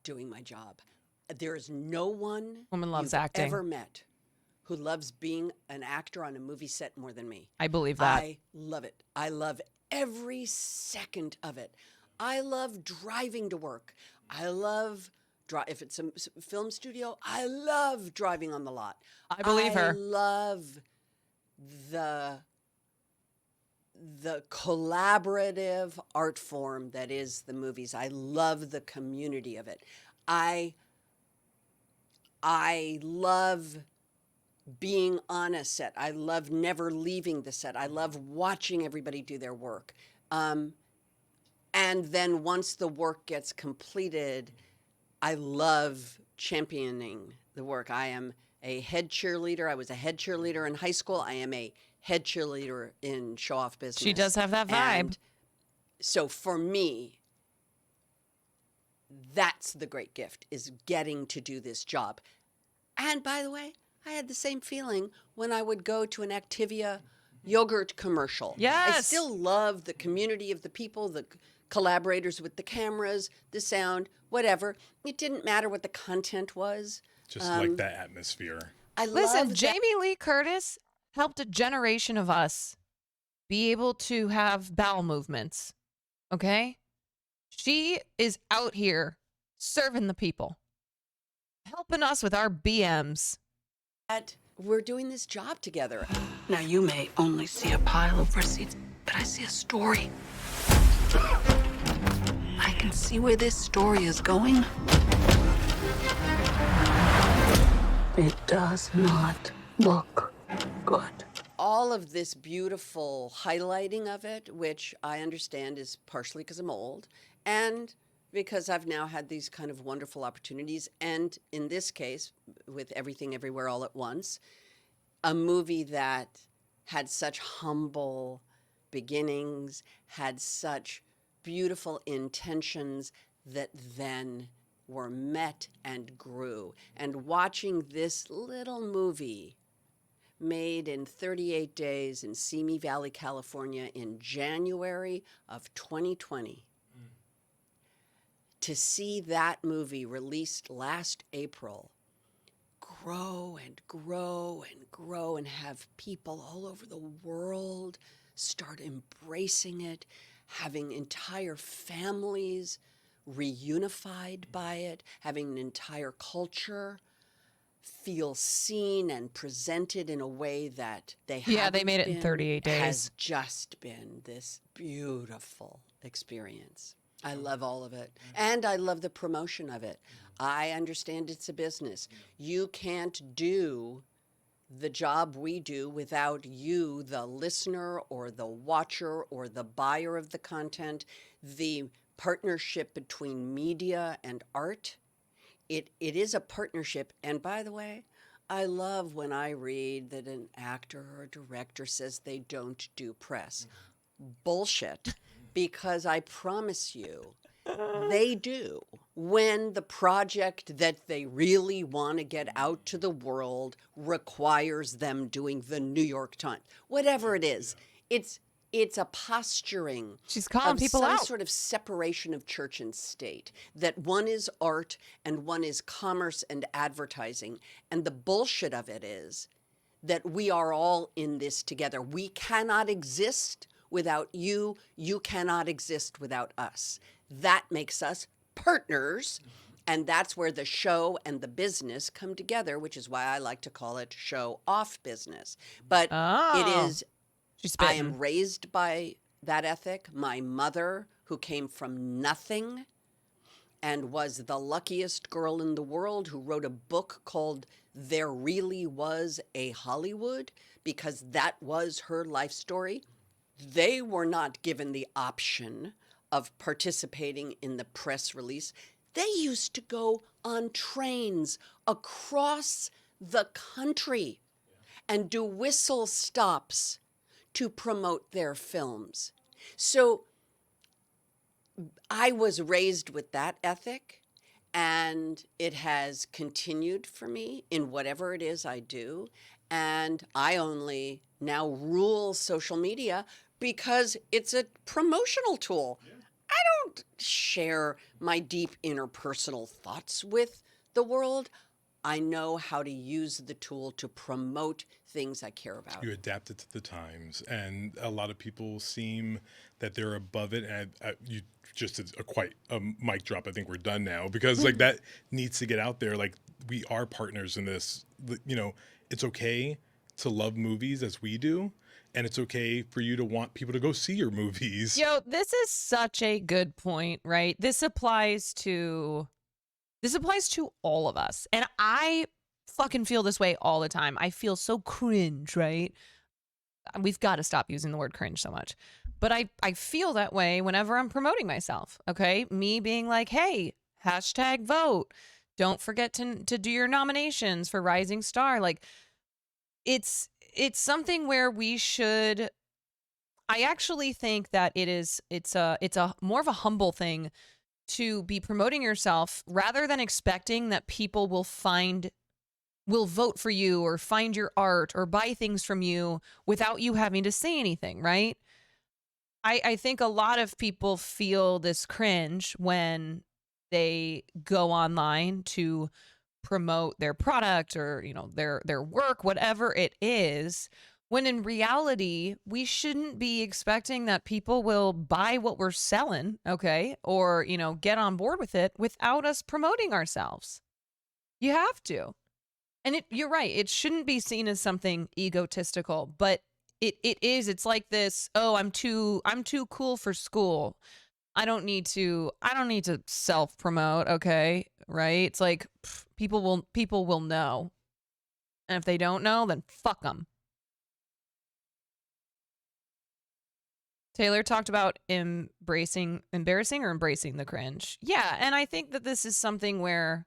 doing my job. There is no one Woman loves you've acting. ever met who loves being an actor on a movie set more than me. I believe that. I love it. I love every second of it. I love driving to work. I love if it's a film studio, I love driving on the lot. I believe her. I love the collaborative art form that is the movies. I love the community of it. I love being on a set. I love never leaving the set. I love watching everybody do their work. And then once the work gets completed, I love championing the work. I am a head cheerleader. I was a head cheerleader in high school. I am a head cheerleader in show off business. She does have that vibe. And so for me, that's the great gift, is getting to do this job. And by the way, I had the same feeling when I would go to an Activia yogurt commercial. Yes. I still love the community of the people, the collaborators with the cameras, the sound, whatever. It didn't matter what the content was. Just like that atmosphere. Listen, Jamie Lee Curtis helped a generation of us be able to have bowel movements. Okay? She is out here serving the people, helping us with our BMs. We're doing this job together. Now, you may only see a pile of receipts, but I see a story. I can see where this story is going. It does not look good. All of this beautiful highlighting of it, which I understand is partially because I'm old and because I've now had these kind of wonderful opportunities. And in this case, with Everything Everywhere All at Once, a movie that had such humble beginnings, had such beautiful intentions that then were met and grew. And watching this little movie made in 38 days in Simi Valley, California in January of 2020, to see that movie released last April grow and grow and grow and have people all over the world start embracing it, having entire families reunified by it, having an entire culture feel seen and presented in a way that they they made it in 38 days. Has just been this beautiful experience. I love all of it. And I love the promotion of it. I understand it's a business. You can't do the job we do without you, the listener or the watcher or the buyer of the content, the partnership between media and art. It is a partnership. And by the way, I love when I read that an actor or a director says they don't do press. Bullshit. Because I promise you, they do. When the project that they really want to get out to the world requires them doing the New York Times, whatever it is, it's a posturing. She's calling of people some out. sort of separation of church and state, that one is art and one is commerce and advertising. And the bullshit of it is that we are all in this together. We cannot exist without you. You cannot exist without us. That makes us partners. And that's where the show and the business come together, which is why I like to call it show off business. But it is, I am raised by that ethic. My mother, who came from nothing and was the luckiest girl in the world, who wrote a book called There Really Was a Hollywood, because that was her life story. They were not given the option of participating in the press release. They used to go on trains across the country and do whistle stops to promote their films. So I was raised with that ethic, and it has continued for me in whatever it is I do. And I only now rule social media because it's a promotional tool. I don't share my deep interpersonal thoughts with the world. I know how to use the tool to promote things I care about. You adapt it to the times, and a lot of people seem that they're above it. And you just did a mic drop. I think we're done now, because like that needs to get out there. Like, we are partners in this. You know, it's okay to love movies as we do, and it's okay for you to want people to go see your movies. Yo, this is such a good point, right? This applies to all of us. And I fucking feel this way all the time. I feel so cringe, right? We've got to stop using the word cringe so much. But I feel that way whenever I'm promoting myself, okay? Me being like, hey, hashtag vote. Don't forget to do your nominations for Rising Star. Like, it's something where we should, I actually think that it's a more of a humble thing to be promoting yourself rather than expecting that people will vote for you or find your art or buy things from you without you having to say anything, right? I think a lot of people feel this cringe when they go online to promote their product or, you know, their work, whatever it is, when in reality, we shouldn't be expecting that people will buy what we're selling, okay? Or, you know, get on board with it without us promoting ourselves. You have to. And you're right, it shouldn't be seen as something egotistical, but it is. It's like this, oh, I'm too cool for school. I don't need to self-promote, okay? Right? It's like people will know. And if they don't know, then fuck them. Taylor talked about embracing the cringe. Yeah, and I think that this is something where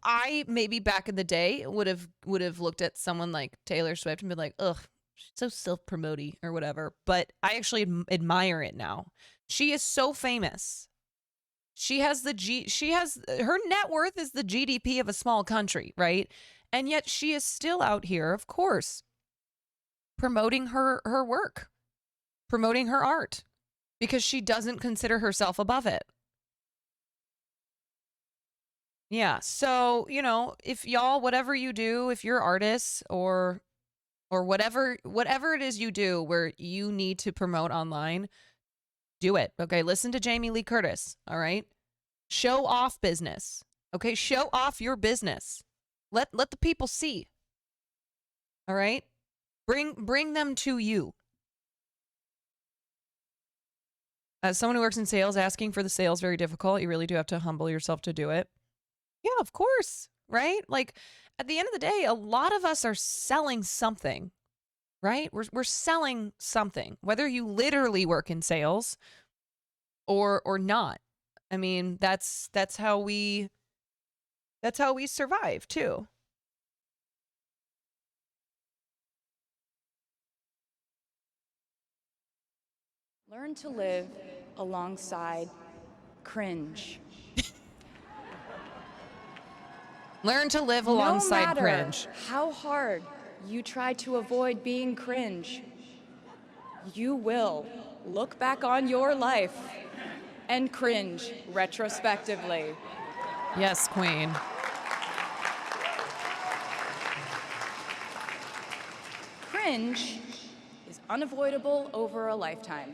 I maybe back in the day would have looked at someone like Taylor Swift and been like, ugh, she's so self-promoty or whatever. But I actually admire it now. She is so famous. Her net worth is the GDP of a small country, right? And yet she is still out here, of course, promoting her work, promoting her art, because she doesn't consider herself above it. Yeah, so, you know, if y'all, whatever you do, if you're artists or whatever it is you do where you need to promote online, do it. Okay, listen to Jamie Lee Curtis, all right? Show off business. Okay, show off your business. Let the people see. All right? Bring them to you. As someone who works in sales, asking for the sale is very difficult. You really do have to humble yourself to do it. Yeah, of course, right? Like, at the end of the day, a lot of us are selling something, right? We're selling something, whether you literally work in sales or not. I mean, that's how we survive too. Learn to live alongside cringe. Learn to live alongside cringe. No matter how hard you try to avoid being cringe, you will look back on your life and cringe retrospectively. Yes, Queen. Cringe is unavoidable over a lifetime.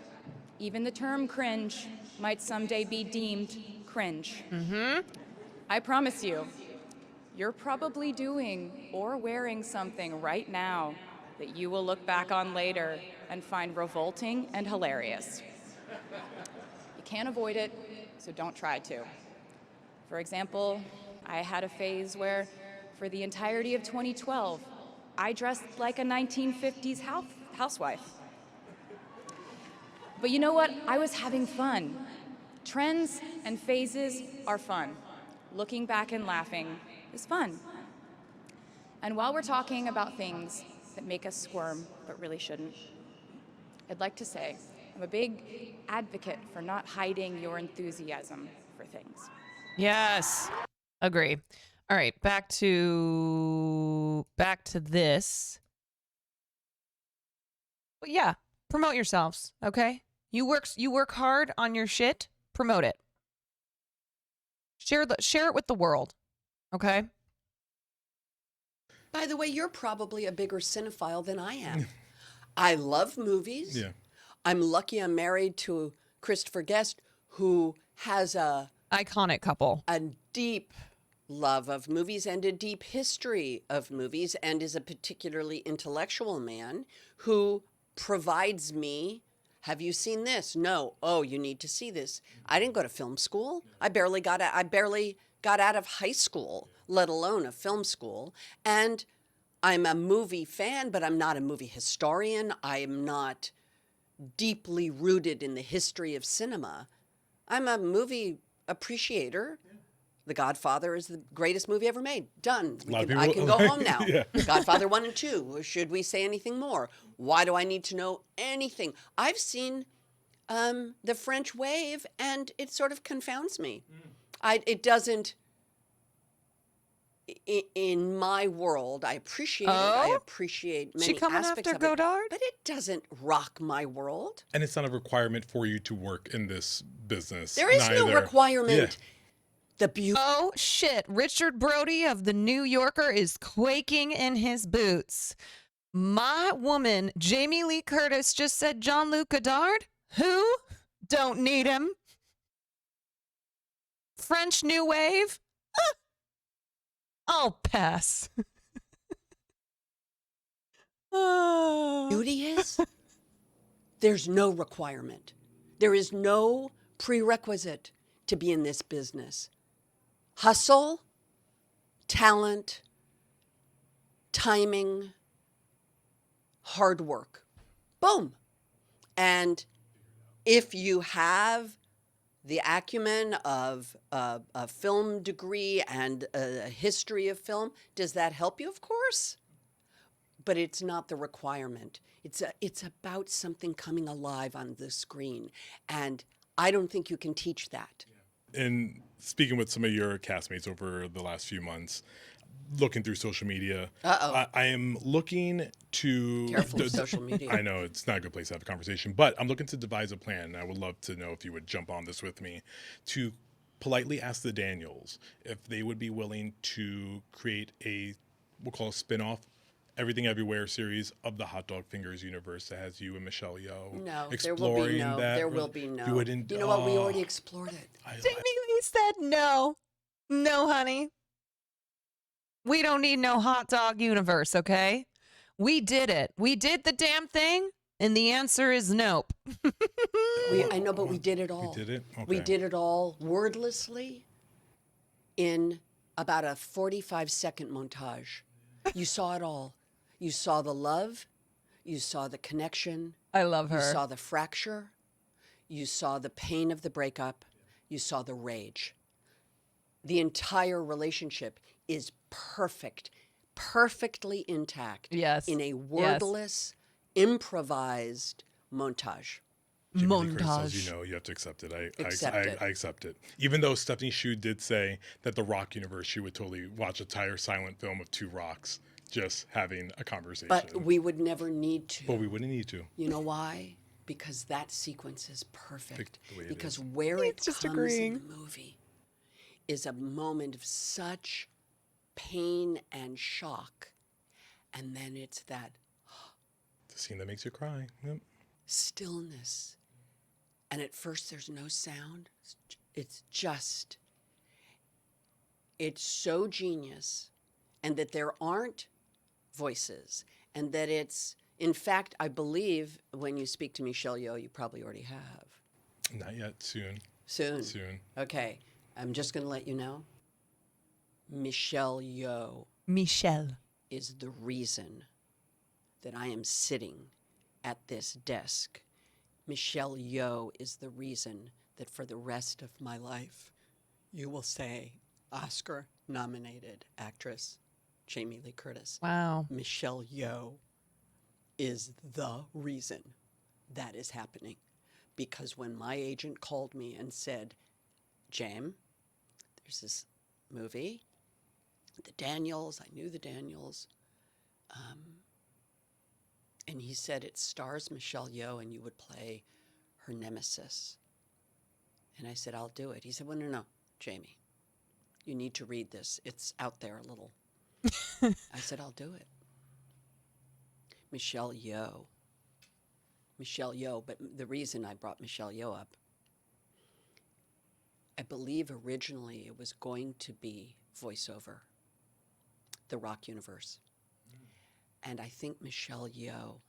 Even the term cringe might someday be deemed cringe. I promise you, you're probably doing or wearing something right now that you will look back on later and find revolting and hilarious. You can't avoid it, so don't try to. For example, I had a phase where, for the entirety of 2012, I dressed like a 1950s housewife. But you know what? I was having fun. Trends and phases are fun. Looking back and laughing is fun. And while we're talking about things that make us squirm, but really shouldn't, I'd like to say I'm a big advocate for not hiding your enthusiasm for things. Yes. Agree. All right, back to this. But yeah, promote yourselves, okay? You work hard on your shit, promote it. Share it with the world. Okay? By the way, you're probably a bigger cinephile than I am. I love movies. Yeah. I'm lucky I'm married to Christopher Guest, who has a iconic couple. A deep love of movies and a deep history of movies, and is a particularly intellectual man who provides me, have you seen this? No. Oh, you need to see this. I didn't go to film school. I barely got out of high school, let alone a film school. And I'm a movie fan, but I'm not a movie historian. I am not deeply rooted in the history of cinema. I'm a movie appreciator. The Godfather is the greatest movie ever made. Done. I can go home now. Yeah. Godfather 1 and 2. Should we say anything more? Why do I need to know anything? I've seen The French Wave, and it sort of confounds me. It doesn't. In my world, I appreciate it. I appreciate many She coming aspects after of it, Godard? but it doesn't rock my world. And it's not a requirement for you to work in this business. There is no requirement. The beauty. Oh shit! Richard Brody of the New Yorker is quaking in his boots. My woman, Jamie Lee Curtis, just said Jean-Luc Godard. Who? Don't need him. French New Wave? I'll pass. Beauty is there's no requirement. There is no prerequisite to be in this business. Hustle, talent, timing, hard work. Boom. And if you have the acumen of a film degree and a history of film, does that help you? Of course. But it's not the requirement. It's about something coming alive on the screen. And I don't think you can teach that. In speaking with some of your castmates over the last few months, looking through social media, I am looking to... Careful with social media. I know, it's not a good place to have a conversation, but I'm looking to devise a plan, and I would love to know if you would jump on this with me, to politely ask the Daniels if they would be willing to create we'll call a spin-off, Everything Everywhere series of the Hot Dog Fingers universe that has you and Michelle Yeoh exploring that. There will be no. You know what? We already explored it. Jamie Lee said no. No, honey. We don't need no hot dog universe, okay? We did it. We did the damn thing, and the answer is nope. I know, but we did it all. We did it? Okay. We did it all wordlessly in about a 45-second montage. You saw it all. You saw the love. You saw the connection. I love her. You saw the fracture. You saw the pain of the breakup. You saw the rage. The entire relationship is perfect, perfectly intact. Yes. In a wordless, improvised montage. Jamie Lee Curtis, as you know, you have to accept it. I accept it. Even though Stephanie Hsu did say that the Rock universe, she would totally watch a entire silent film of two rocks just having a conversation. But we would never need to. But we wouldn't need to. You know why? Because that sequence is perfect. Because is. where it comes in the movie is a moment of such pain and shock. And then it's that the scene that makes you cry. Yep. Stillness. And at first there's no sound. It's so genius. And that there aren't voices. And that it's, in fact, I believe when you speak to Michelle Yeoh, you probably already have. Not yet. Soon. Soon. Okay. I'm just going to let you know. Michelle Yeoh. Is the reason that I am sitting at this desk. Michelle Yeoh is the reason that for the rest of my life, you will say Oscar-nominated actress Jamie Lee Curtis. Wow. Michelle Yeoh is the reason that is happening. Because when my agent called me and said, Jam, there's this movie, the Daniels, I knew the Daniels, and he said it stars Michelle Yeoh and you would play her nemesis. And I said, I'll do it. He said, well, no, Jamie, you need to read this. It's out there a little. I said, I'll do it. Michelle Yeoh, but the reason I brought Michelle Yeoh up, I believe originally it was going to be voiceover, the Rock universe. And I think Michelle Yeoh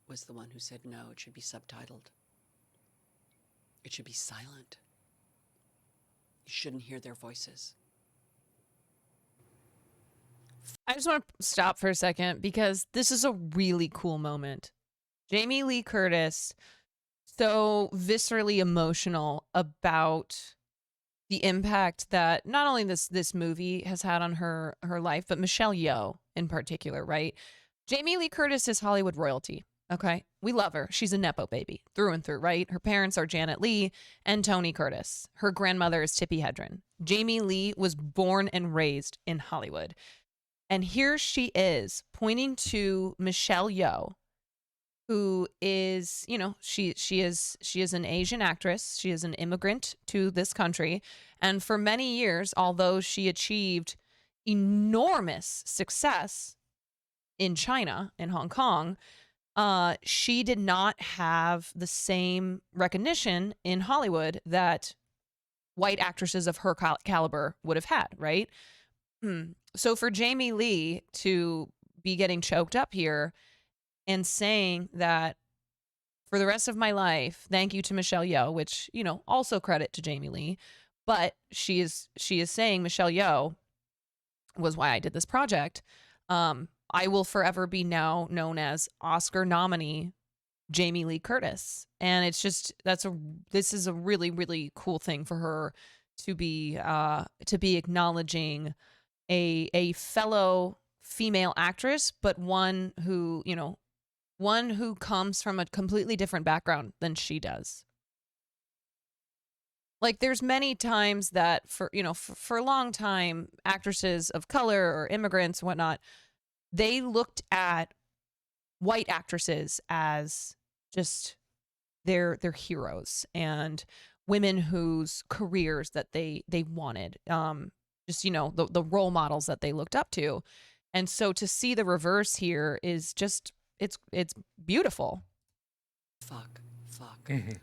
was the one who said, no, it should be subtitled. It should be silent. You shouldn't hear their voices. I just want to stop for a second because this is a really cool moment. Jamie Lee Curtis so viscerally emotional about the impact that not only this movie has had on her life, but Michelle Yeoh in particular, right? Jamie Lee Curtis is Hollywood royalty. Okay. We love her. She's a Nepo baby through and through, right? Her parents are Janet Leigh and Tony Curtis. Her grandmother is Tippi Hedren. Jamie Lee was born and raised in Hollywood. And here she is pointing to Michelle Yeoh, who is, she is an Asian actress. She is an immigrant to this country. And for many years, although she achieved enormous success in China, in Hong Kong, she did not have the same recognition in Hollywood that white actresses of her caliber would have had, right? So for Jamie Lee to be getting choked up here and saying that for the rest of my life, thank you to Michelle Yeoh, which, also credit to Jamie Lee, but she is saying Michelle Yeoh was why I did this project. I will forever be now known as Oscar nominee Jamie Lee Curtis. And it's just, this is a really, really cool thing for her to be acknowledging a fellow female actress, but one who comes from a completely different background than she does. Like, there's many times that for a long time, actresses of color or immigrants and whatnot, they looked at white actresses as just their heroes and women whose careers that they wanted, the role models that they looked up to. And so to see the reverse here is just, it's beautiful. Fuck.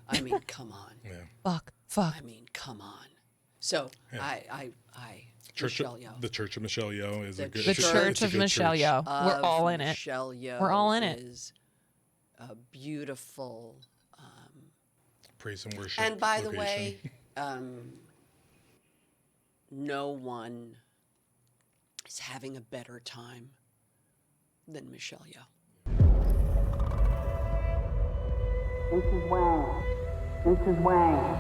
I mean, come on. Yeah. Fuck. I mean, come on. So I Michelle Yeoh. The Church of Michelle Yeoh is a good. The Church of Michelle Yeoh. We're all in it. Michelle Yeoh. We're all in it. Is a beautiful. Praise and worship. And by location. the way, no one is having a better time than Michelle Yeoh. Mrs. Wang. Mrs. Wang.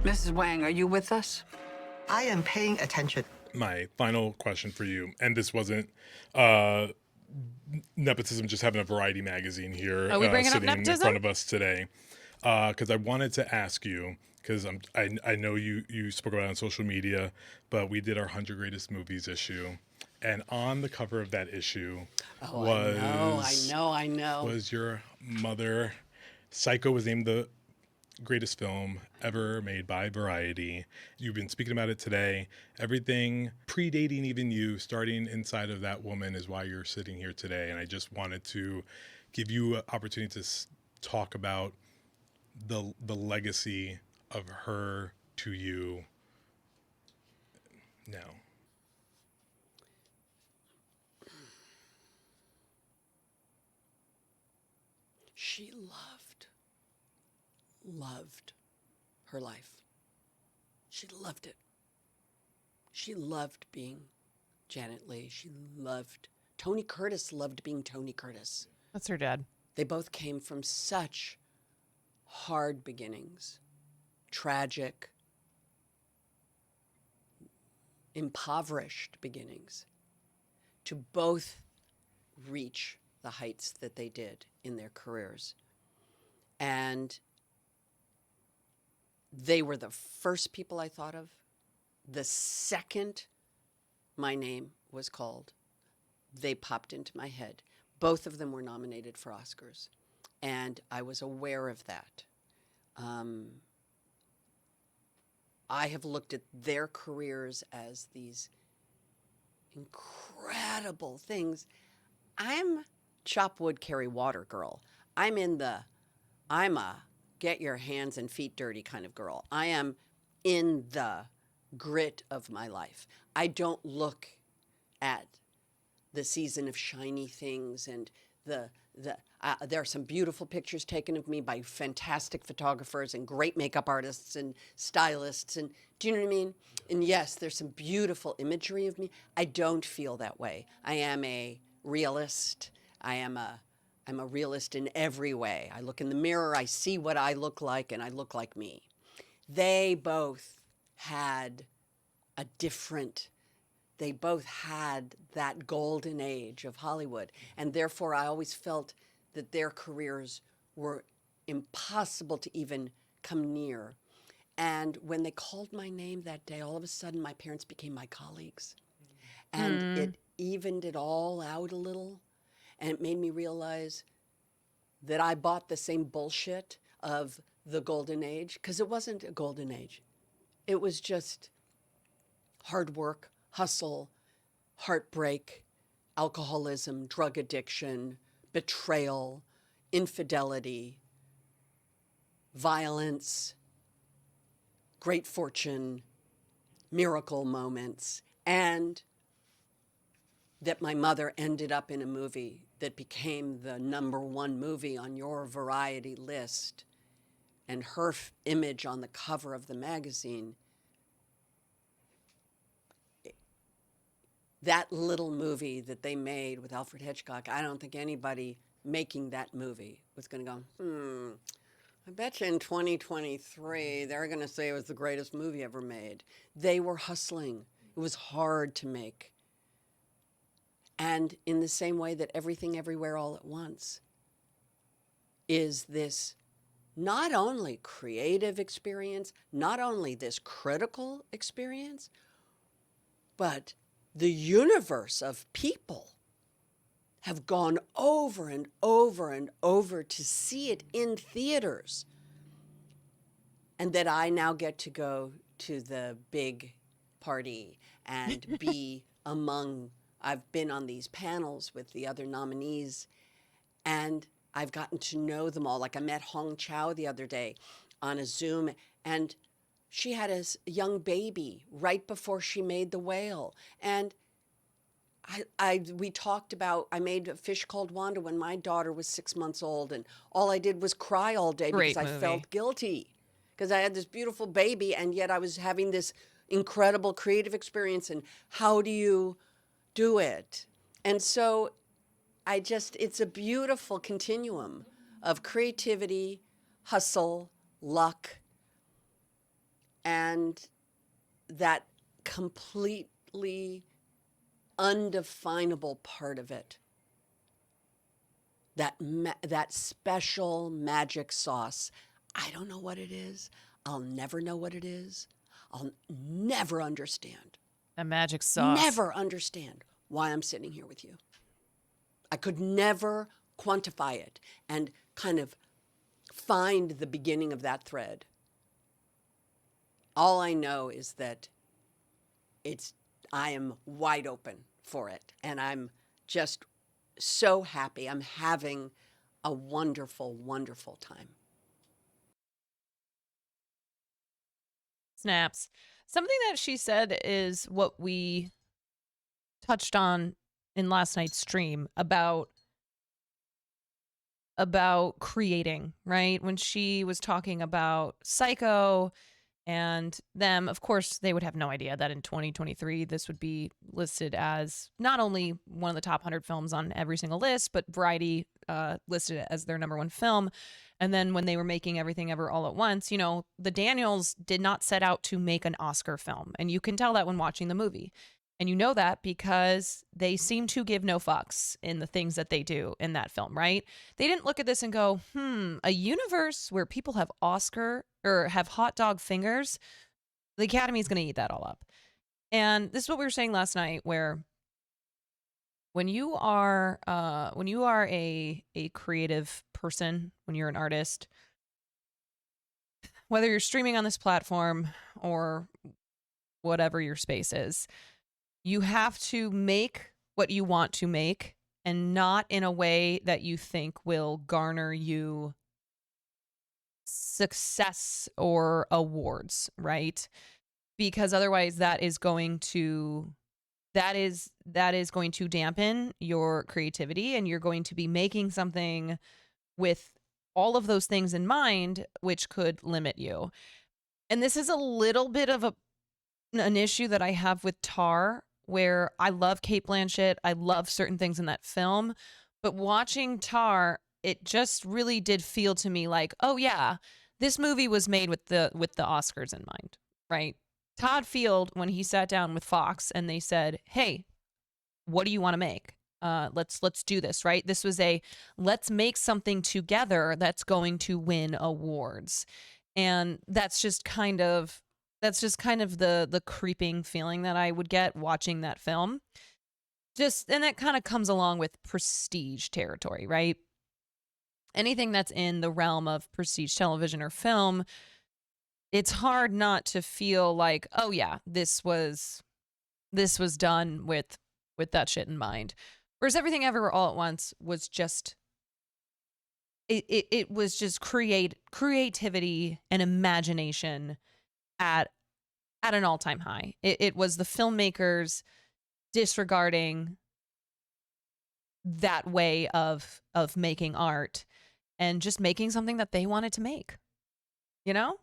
Mrs. Wang, are you with us? I am paying attention. My final question for you, and this wasn't nepotism, just having a Variety magazine here Are we bringing up sitting in nepotism? front of us today, because I wanted to ask you, because I know you spoke about it on social media, but we did our 100 Greatest Movies issue, and on the cover of that issue I know. was your mother. Psycho was named the greatest film ever made by Variety. You've been speaking about it today. Everything predating even you, starting inside of that woman, is why you're sitting here today. And I just wanted to give you an opportunity to talk about the legacy of her to you now. She loved her life. She loved it. She loved being Janet Leigh. Tony Curtis loved being Tony Curtis. That's her dad. They both came from such hard beginnings, tragic, impoverished beginnings, to both reach the heights that they did in their careers. And they were the first people I thought of. The second my name was called, they popped into my head. Both of them were nominated for Oscars, and I was aware of that. I have looked at their careers as these incredible things. I'm chop wood, carry water girl. I'm a get your hands and feet dirty kind of girl. I am in the grit of my life. I don't look at the season of shiny things and there are some beautiful pictures taken of me by fantastic photographers and great makeup artists and stylists, and do you know what I mean? And yes, there's some beautiful imagery of me. I don't feel that way. I am a realist. I am a I'm a realist in every way. I look in the mirror, I see what I look like, and I look like me. They both had they both had that golden age of Hollywood. And therefore, I always felt that their careers were impossible to even come near. And when they called my name that day, all of a sudden, my parents became my colleagues. And it evened it all out a little. And it made me realize that I bought the same bullshit of the golden age, because it wasn't a golden age. It was just hard work, hustle, heartbreak, alcoholism, drug addiction, betrayal, infidelity, violence, great fortune, miracle moments, and that my mother ended up in a movie that became the #1 movie on your variety list, and her image on the cover of the magazine. That little movie that they made with Alfred Hitchcock, I don't think anybody making that movie was going to go, I bet you in 2023, they're going to say it was the greatest movie ever made. They were hustling. It was hard to make. And in the same way that Everything Everywhere All at Once is this not only creative experience, not only this critical experience, but the universe of people have gone over and over and over to see it in theaters. And that I now get to go to the big party and be among, I've been on these panels with the other nominees, and I've gotten to know them all. Like I met Hong Chow the other day on a Zoom, and she had a young baby right before she made The Whale. And we talked about, I made A Fish Called Wanda when my daughter was 6 months old, and all I did was cry all day because I felt guilty because I had this beautiful baby, and yet I was having this incredible creative experience. And how do you do it? And so it's a beautiful continuum of creativity, hustle, luck, and that completely undefinable part of it, that special magic sauce. I don't know what it is. I'll never know what it is. I'll never understand. A magic sauce. Never understand why I'm sitting here with you. I could never quantify it and kind of find the beginning of that thread. All I know is that I am wide open for it, and I'm just so happy. I'm having a wonderful, wonderful time. Snaps. Something that she said is what we touched on in last night's stream about creating, right? When she was talking about Psycho and them, of course, they would have no idea that in 2023, this would be listed as not only one of the top 100 films on every single list, but Variety listed it as their #1 film. And then when they were making Everything Ever All at Once, you know, the Daniels did not set out to make an Oscar film. And you can tell that when watching the movie. And you know that because they seem to give no fucks in the things that they do in that film, right? They didn't look at this and go, a universe where people have Oscar or have hot dog fingers, the Academy is going to eat that all up. And this is what we were saying last night, where when you are a creative person, when you're an artist, whether you're streaming on this platform or whatever your space is, you have to make what you want to make, and not in a way that you think will garner you success or awards, right? Because otherwise that is going to dampen your creativity, and you're going to be making something with all of those things in mind, which could limit you. And this is a little bit of an issue that I have with Tar, where I love Cate Blanchett. I love certain things in that film, But watching Tar, it just really did feel to me like, oh yeah, this movie was made with the Oscars in mind, right? Todd Field, when he sat down with Fox and they said, "Hey, what do you want to make? Let's do this," right? This was a let's make something together that's going to win awards. And that's just kind of the creeping feeling that I would get watching that film. And that kind of comes along with prestige territory, right? Anything that's in the realm of prestige television or film, it's hard not to feel like, oh yeah, this was done with that shit in mind. Whereas Everything Everywhere All at Once was just it was just creativity and imagination at an all-time high. It was the filmmakers disregarding that way of making art and just making something that they wanted to make, you know?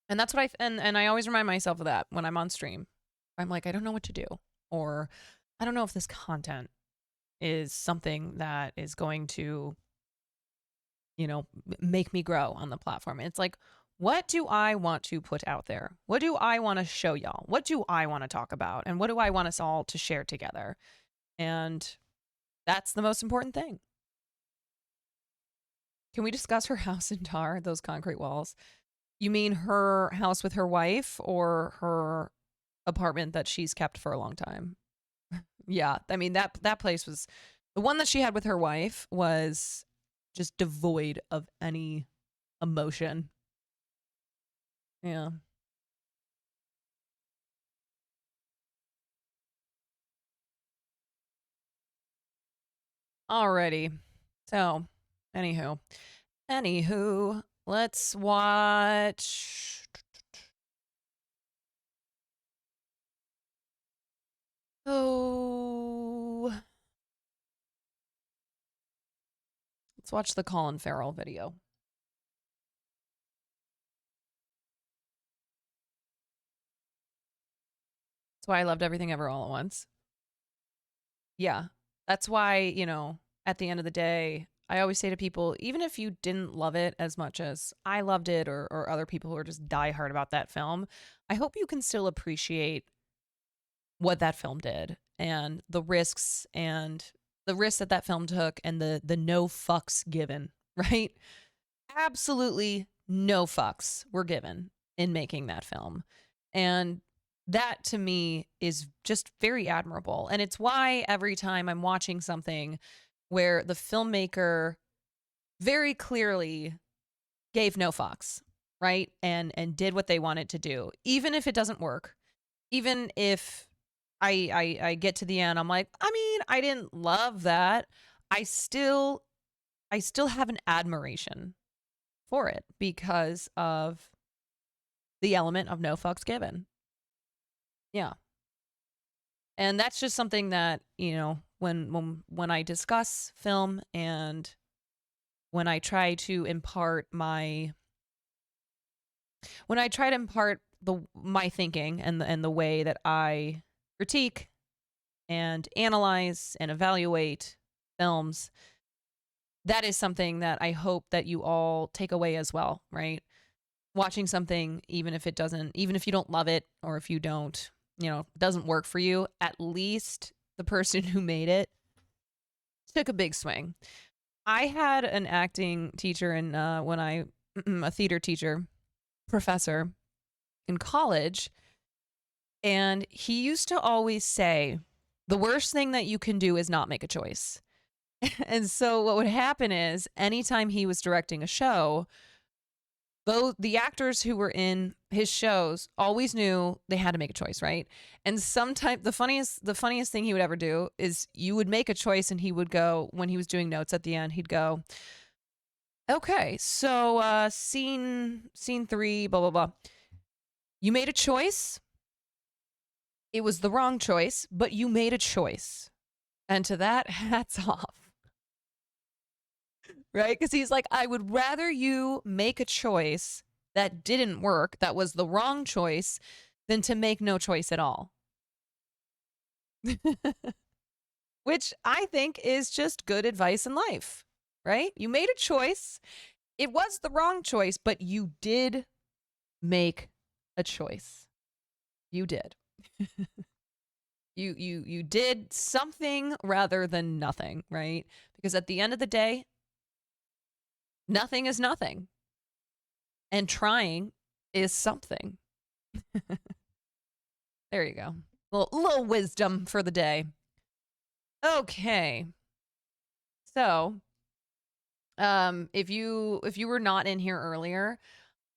And that's what and I always remind myself of that when I'm on stream. I'm like, I don't know what to do, or I don't know if this content is something that is going to, you know, make me grow on the platform. It's like, what do I want to put out there? What do I want to show y'all? What do I want to talk about? And what do I want us all to share together? And that's the most important thing. Can we discuss her house in Tar, those concrete walls? You mean her house with her wife, or her apartment that she's kept for a long time? Yeah, I mean, that place was, the one that she had with her wife was just devoid of any emotion. Yeah. Alrighty. So, anywho, let's watch. Oh, let's watch the Colin Farrell video. That's why I loved Everything Ever All at Once. Yeah. That's why, you know, at the end of the day, I always say to people, even if you didn't love it as much as I loved it, or other people who are just diehard about that film, I hope you can still appreciate what that film did and the risks that film took, and the no fucks given, right? Absolutely no fucks were given in making that film. And that to me is just very admirable. And it's why every time I'm watching something where the filmmaker very clearly gave no fucks, right? And did what they wanted to do, even if it doesn't work, even if I get to the end, I'm like, I mean, I didn't love that. I still have an admiration for it because of the element of no fucks given. Yeah. And that's just something that, you know, when I discuss film, and when I try to impart my my thinking and the way that I critique and analyze and evaluate films, that is something that I hope that you all take away as well, right? Watching something, even if you don't love it, or if you don't, you know, doesn't work for you, at least the person who made it took a big swing. I had an acting teacher a theater teacher, professor in college, and he used to always say, the worst thing that you can do is not make a choice. And so what would happen is, anytime he was directing a show, both the actors who were in his shows always knew they had to make a choice, right? And sometimes the funniest thing he would ever do is, you would make a choice and he would go, when he was doing notes at the end, he'd go, okay, so scene 3, blah, blah, blah. You made a choice. It was the wrong choice, but you made a choice. And to that, hats off. Right? Because he's like, I would rather you make a choice that didn't work, that was the wrong choice, than to make no choice at all. Which I think is just good advice in life, right? You made a choice. It was the wrong choice, but you did make a choice. You did. You did something rather than nothing, right? Because at the end of the day, nothing is nothing. And trying is something. There you go. Little wisdom for the day. Okay. So, if you were not in here earlier,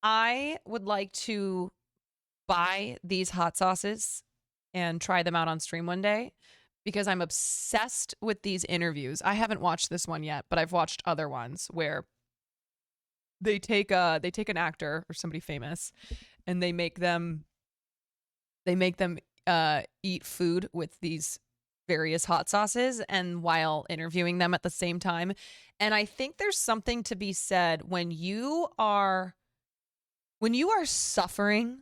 I would like to buy these hot sauces and try them out on stream one day because I'm obsessed with these interviews. I haven't watched this one yet, but I've watched other ones where they take an actor or somebody famous and they make them eat food with these various hot sauces and while interviewing them at the same time. And I think there's something to be said when you are suffering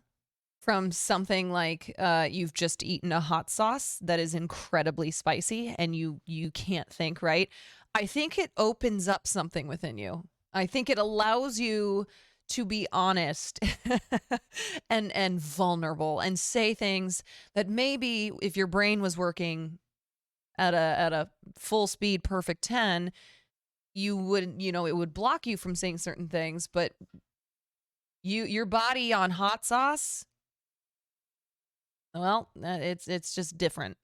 from something like you've just eaten a hot sauce that is incredibly spicy and you can't think right. I think it opens up something within you. I think it allows you to be honest and vulnerable and say things that maybe if your brain was working at a full speed perfect 10, you would, it would block you from saying certain things, but your body on hot sauce, well, it's just different.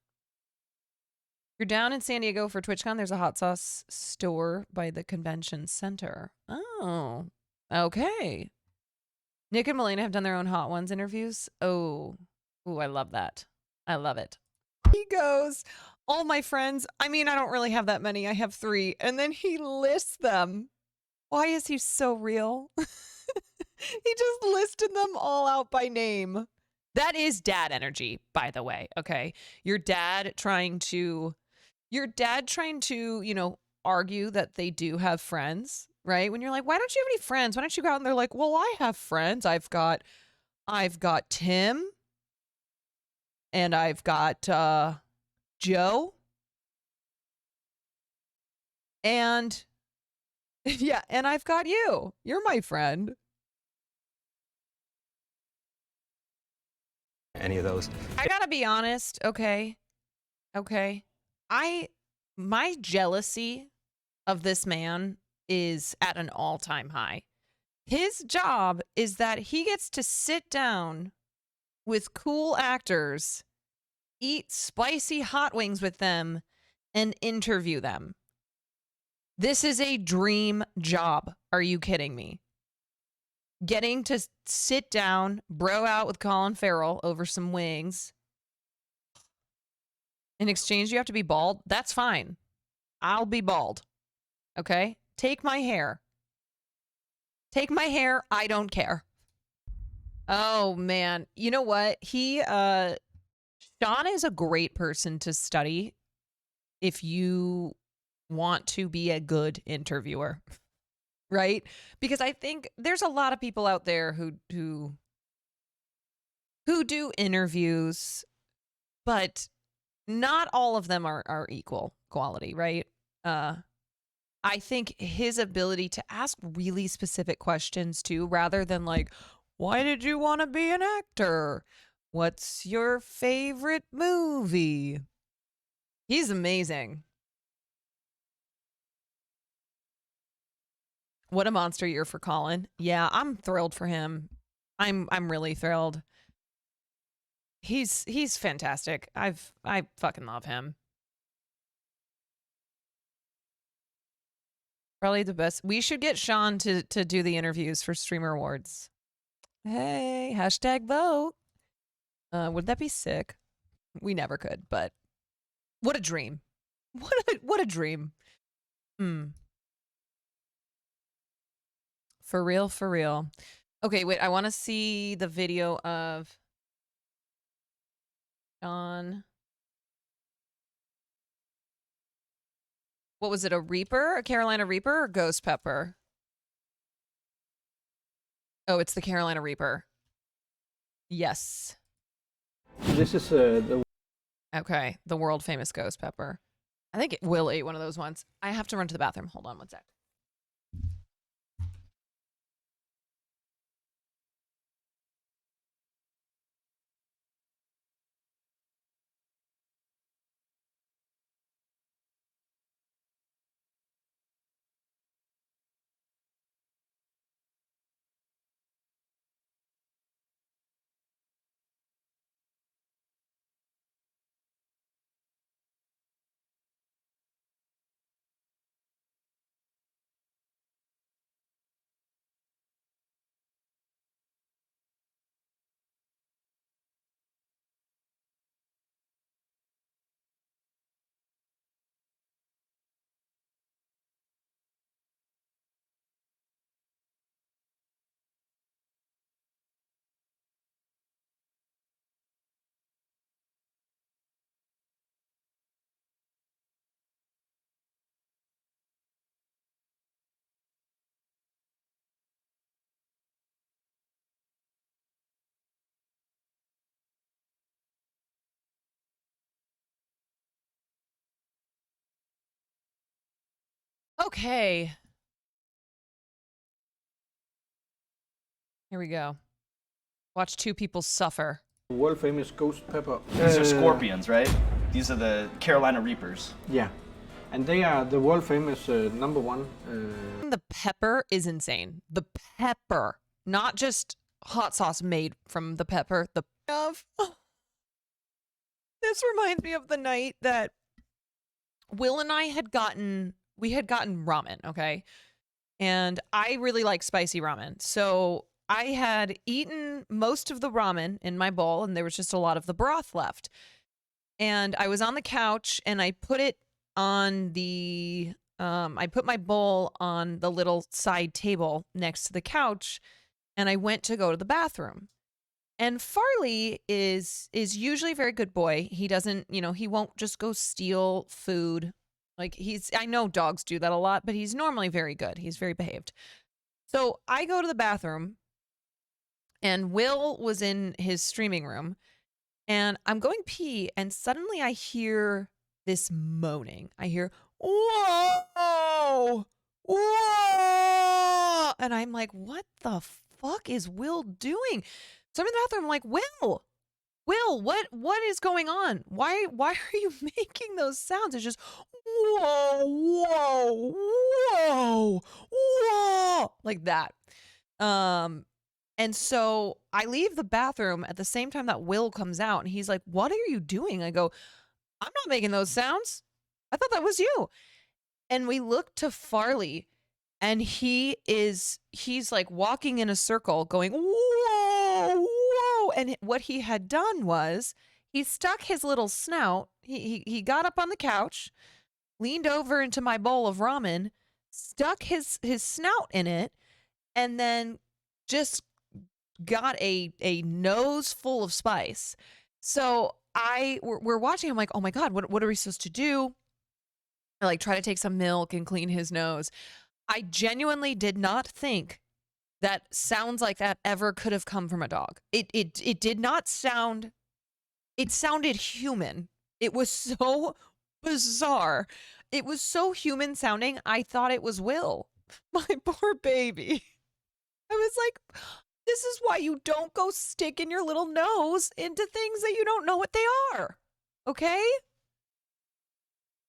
If you're down in San Diego for TwitchCon, there's a hot sauce store by the convention center. Oh, okay. Nick and Melina have done their own Hot Ones interviews. Oh, I love that. I love it. He goes, all my friends, I mean, I don't really have that many. I have 3. And then he lists them. Why is he so real? He just listed them all out by name. That is dad energy, by the way. Okay. Your dad trying to, argue that they do have friends, right? When you're like, why don't you have any friends? Why don't you go out? And they're like, well, I have friends. I've got Tim and I've got Joe. And yeah, and I've got you. You're my friend. Any of those. I gotta be honest, okay? My jealousy of this man is at an all-time high. His job is that he gets to sit down with cool actors, eat spicy hot wings with them, and interview them. This is a dream job. Are you kidding me? Getting to sit down, bro out with Colin Farrell over some wings. In exchange, you have to be bald. That's fine. I'll be bald. Okay? Take my hair. Take my hair. I don't care. Oh, man. You know what? Sean is a great person to study if you want to be a good interviewer. Right? Because I think there's a lot of people out there who do interviews, but not all of them are equal quality, right? I think his ability to ask really specific questions too, rather than like, why did you want to be an actor? What's your favorite movie? He's amazing. What a monster year for Colin. Yeah, I'm thrilled for him. I'm really thrilled. He's fantastic. I fucking love him. Probably the best. We should get Sean to do the interviews for Streamer Awards. Hey, hashtag vote. Would that be sick? We never could, but what a dream. What a dream. For real, for real. Okay, wait, I want to see the video of Sean. What was it, a Reaper? A Carolina Reaper or Ghost Pepper? Oh, it's the Carolina Reaper. Yes. This is the Okay, the world famous ghost pepper. I think Will ate one of those once. I have to run to the bathroom. Hold on one sec. Okay. Here we go. Watch two people suffer. World famous ghost pepper. These are scorpions, right? These are the Carolina Reapers. Yeah. And they are the world famous number one. The pepper is insane. The pepper, not just hot sauce made from the pepper. The of. This reminds me of the night that Will and I had gotten ramen, okay? And I really like spicy ramen. So I had eaten most of the ramen in my bowl and there was just a lot of the broth left. And I was on the couch and I put it on the I put my bowl on the little side table next to the couch and I went to go to the bathroom. And Farley is usually a very good boy. He doesn't, he won't just go steal food. Like I know dogs do that a lot, but he's normally very good. He's very behaved. So I go to the bathroom and Will was in his streaming room and I'm going pee and suddenly I hear this moaning. I hear, whoa, whoa. And I'm like, what the fuck is Will doing? So I'm in the bathroom, I'm like, Will, what is going on? Why are you making those sounds? It's just, whoa, whoa, whoa, whoa, like that. And so I leave the bathroom at the same time that Will comes out and he's like, what are you doing? I go, I'm not making those sounds. I thought that was you. And we look to Farley and he's like walking in a circle going, whoa, whoa. And what he had done was he stuck his little snout. He got up on the couch, leaned over into my bowl of ramen, stuck his snout in it, and then just got a nose full of spice. So we're watching. I'm like, oh my God, what are we supposed to do? I like try to take some milk and clean his nose. I genuinely did not think that sounds like that ever could have come from a dog. It did not sound, it sounded human. It was so bizarre. It was so human sounding. I thought it was Will. My poor baby. I was like, this is why you don't go sticking your little nose into things that you don't know what they are. Okay?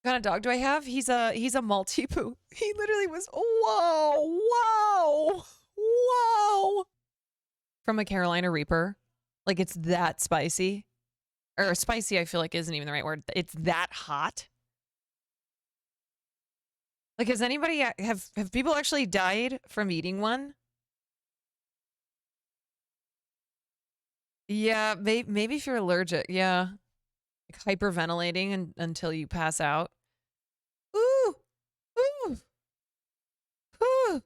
What kind of dog do I have? He's a Maltipoo. He literally was, whoa, whoa, whoa. From a Carolina Reaper. Like it's that spicy. Or spicy, I feel like isn't even the right word. It's that hot. Like, has anybody, have people actually died from eating one? Yeah, maybe if you're allergic, yeah. Like hyperventilating until you pass out. Ooh, ooh, ooh.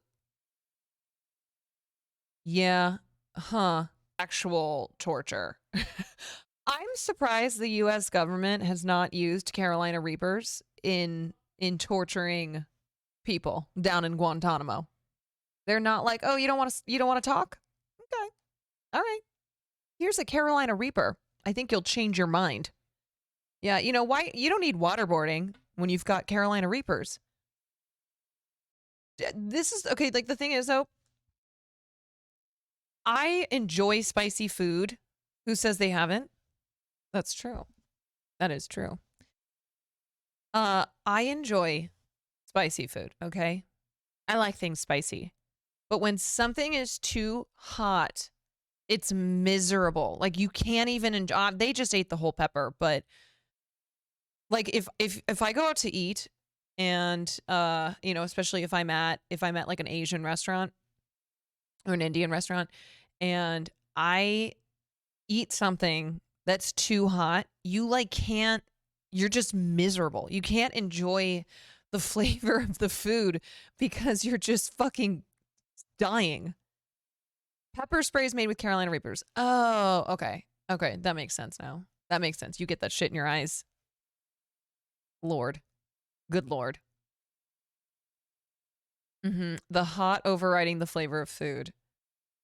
Yeah, huh. Actual torture. I'm surprised the U.S. government has not used Carolina Reapers in torturing people down in Guantanamo. They're not like, oh, you don't want to talk? Okay, all right. Here's a Carolina Reaper. I think you'll change your mind. Yeah, you know why? You don't need waterboarding when you've got Carolina Reapers. This is okay. Like the thing is though, I enjoy spicy food. Who says they haven't? That's true. That is true. I enjoy spicy food. Okay, I like things spicy, but when something is too hot, it's miserable. Like you can't even enjoy. They just ate the whole pepper, but like if I go out to eat and you know, especially if I'm at like an Asian restaurant or an Indian restaurant and I eat something that's too hot, you like can't, you're just miserable. You can't enjoy the flavor of the food because you're just fucking dying. Pepper spray is made with Carolina Reapers. Oh, okay. Okay, that makes sense now. That makes sense. You get that shit in your eyes. Lord. Good Lord. The hot overriding the flavor of food.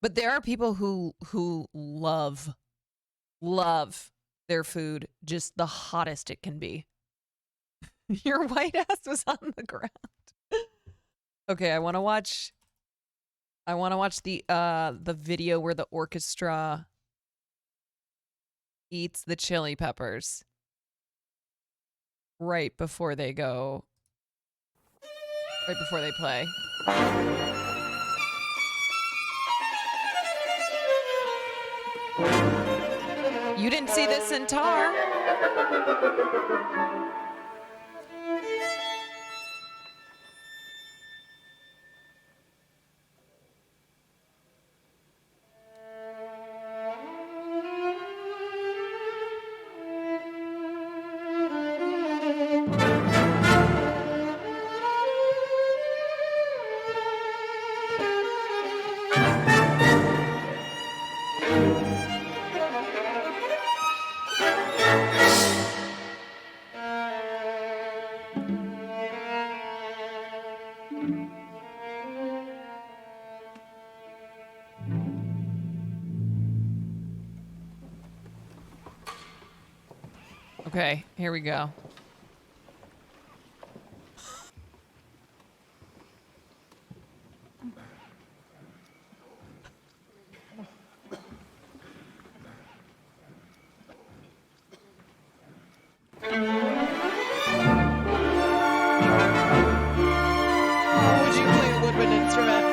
But there are people who love their food just the hottest it can be. Your white ass was on the ground. Okay, I want to watch the video where the orchestra eats the chili peppers right before they go, right before they play. You didn't see this in Tar. Okay, here we go. Would you play a woodwind instrument?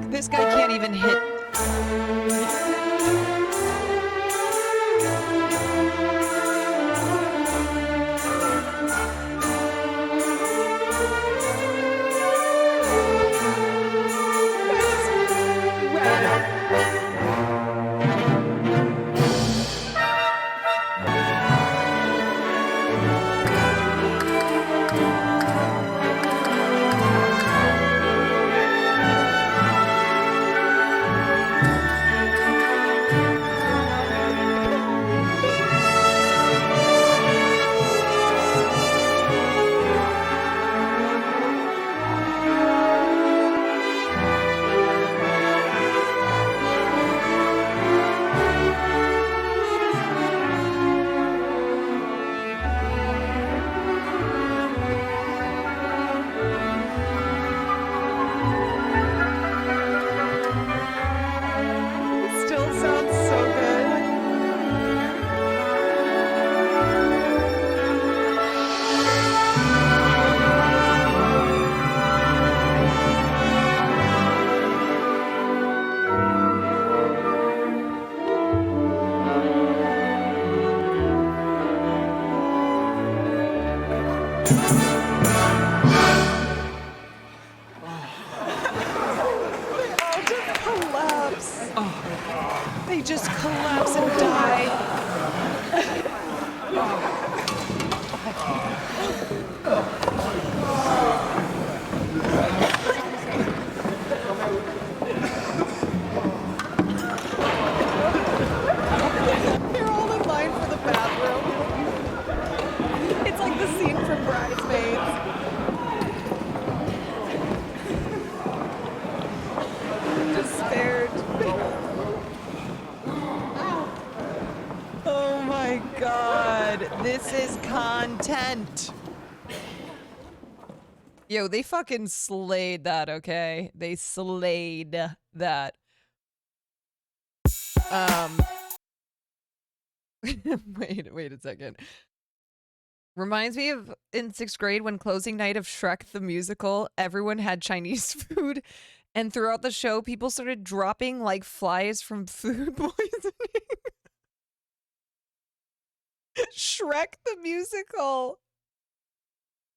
This guy can't even hit. Still sounds so good. Oh, just collapse. They just collapse and die. god. This is content. Yo, they fucking slayed that, okay? They slayed that. Wait a second. Reminds me of in 6th grade when closing night of Shrek the Musical, everyone had Chinese food, and throughout the show, people started dropping like flies from food poisoning. Shrek the Musical.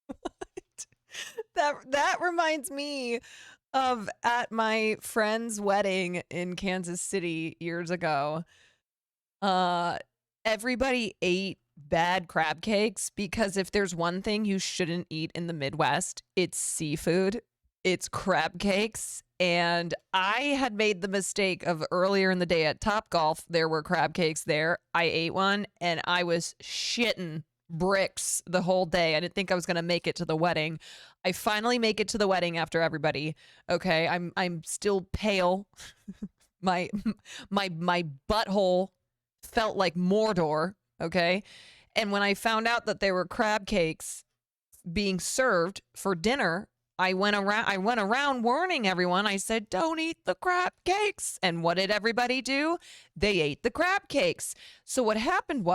What? That reminds me of at my friend's wedding in Kansas City years ago. Everybody ate bad crab cakes because if there's one thing you shouldn't eat in the Midwest, it's seafood. It's crab cakes. And I had made the mistake of earlier in the day at Topgolf, there were crab cakes there. I ate one and I was shitting bricks the whole day. I didn't think I was going to make it to the wedding. I finally make it to the wedding after everybody. Okay, I'm still pale. my butthole felt like Mordor, okay? And when I found out that there were crab cakes being served for dinner, I went around warning everyone. I said, "Don't eat the crab cakes." And what did everybody do? They ate the crab cakes. So what happened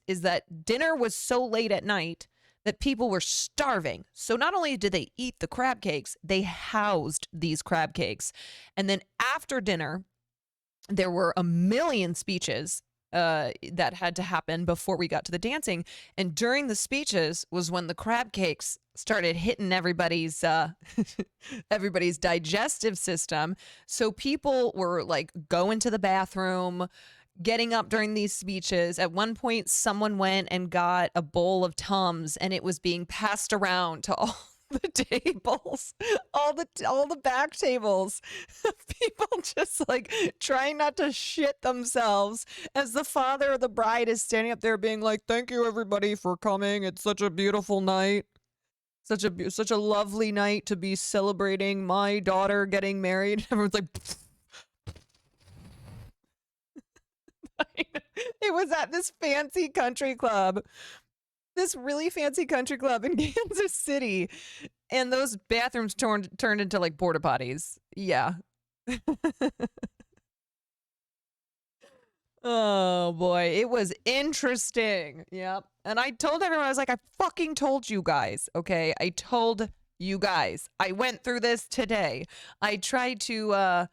is that dinner was so late at night that people were starving. So not only did they eat the crab cakes, they housed these crab cakes. And then after dinner, there were a million speeches that had to happen before we got to the dancing. And during the speeches was when the crab cakes started hitting everybody's everybody's digestive system. So people were like going to the bathroom, getting up during these speeches. At one point, someone went and got a bowl of Tums and it was being passed around to all the tables, all the back tables. People just like trying not to shit themselves as the father of the bride is standing up there being like, "Thank you everybody for coming. It's such a beautiful night. Such a lovely night to be celebrating my daughter getting married." Everyone's like it was at this fancy country club. This really fancy country club in Kansas City, and those bathrooms turned into like porta potties. Yeah. Oh boy, it was interesting. Yep. And I told everyone, I was like, I fucking told you guys. Okay, I told you guys. I went through this today. I tried to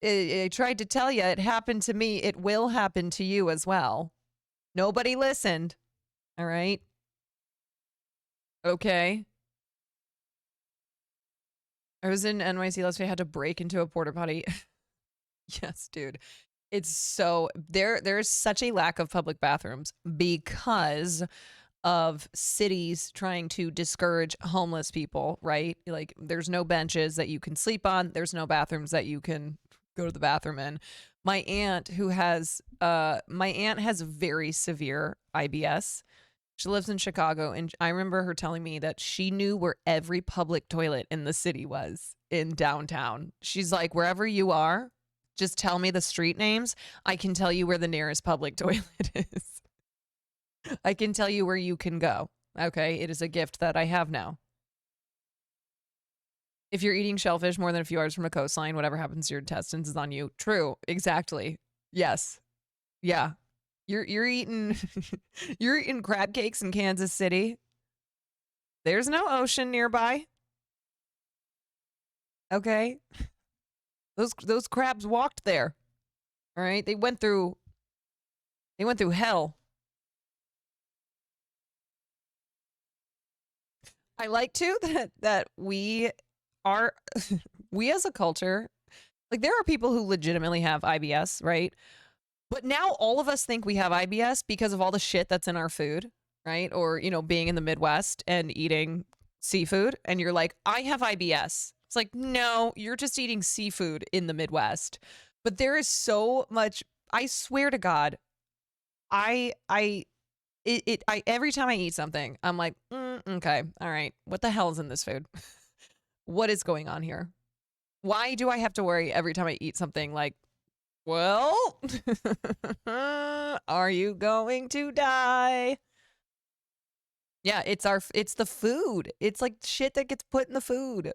tell you it happened to me. It will happen to you as well. Nobody listened. All right. Okay. I was in NYC last week. I had to break into a porta potty. Yes, dude. It's so there's such a lack of public bathrooms because of cities trying to discourage homeless people, right? Like there's no benches that you can sleep on. There's no bathrooms that you can go to the bathroom in. My aunt has very severe IBS. She lives in Chicago, and I remember her telling me that she knew where every public toilet in the city was in downtown. She's like, wherever you are, just tell me the street names. I can tell you where the nearest public toilet is. I can tell you where you can go. Okay, it is a gift that I have now. If you're eating shellfish more than a few hours from a coastline, whatever happens to your intestines is on you. True, exactly. Yes. Yeah. You're eating you're eating crab cakes in Kansas City. There's no ocean nearby. Okay? Those crabs walked there. All right? They went through hell. I like too that we are we as a culture, like there are people who legitimately have IBS, right? But now all of us think we have IBS because of all the shit that's in our food, right? Or, you know, being in the Midwest and eating seafood. And you're like, I have IBS. It's like, no, you're just eating seafood in the Midwest. But there is so much, I swear to God, every time I eat something, I'm like, okay, all right. What the hell is in this food? What is going on here? Why do I have to worry every time I eat something like, well, are you going to die? Yeah, it's the food. It's like shit that gets put in the food.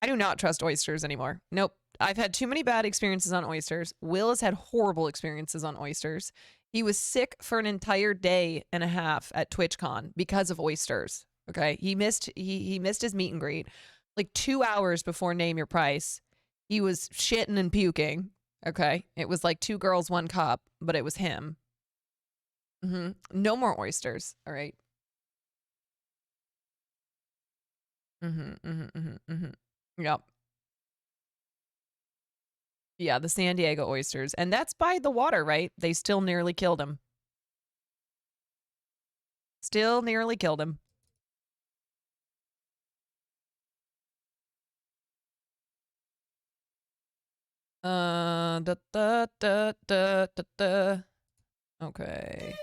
I do not trust oysters anymore. Nope. I've had too many bad experiences on oysters. Will has had horrible experiences on oysters. He was sick for an entire day and a half at TwitchCon because of oysters. Okay. He missed his meet and greet like 2 hours before Name Your Price. He was shitting and puking. Okay. It was like 2 girls, 1 cup, but it was him. No more oysters. All right. Yep. Yeah, the San Diego oysters. And that's by the water, right? They still nearly killed him. Still nearly killed him. Okay.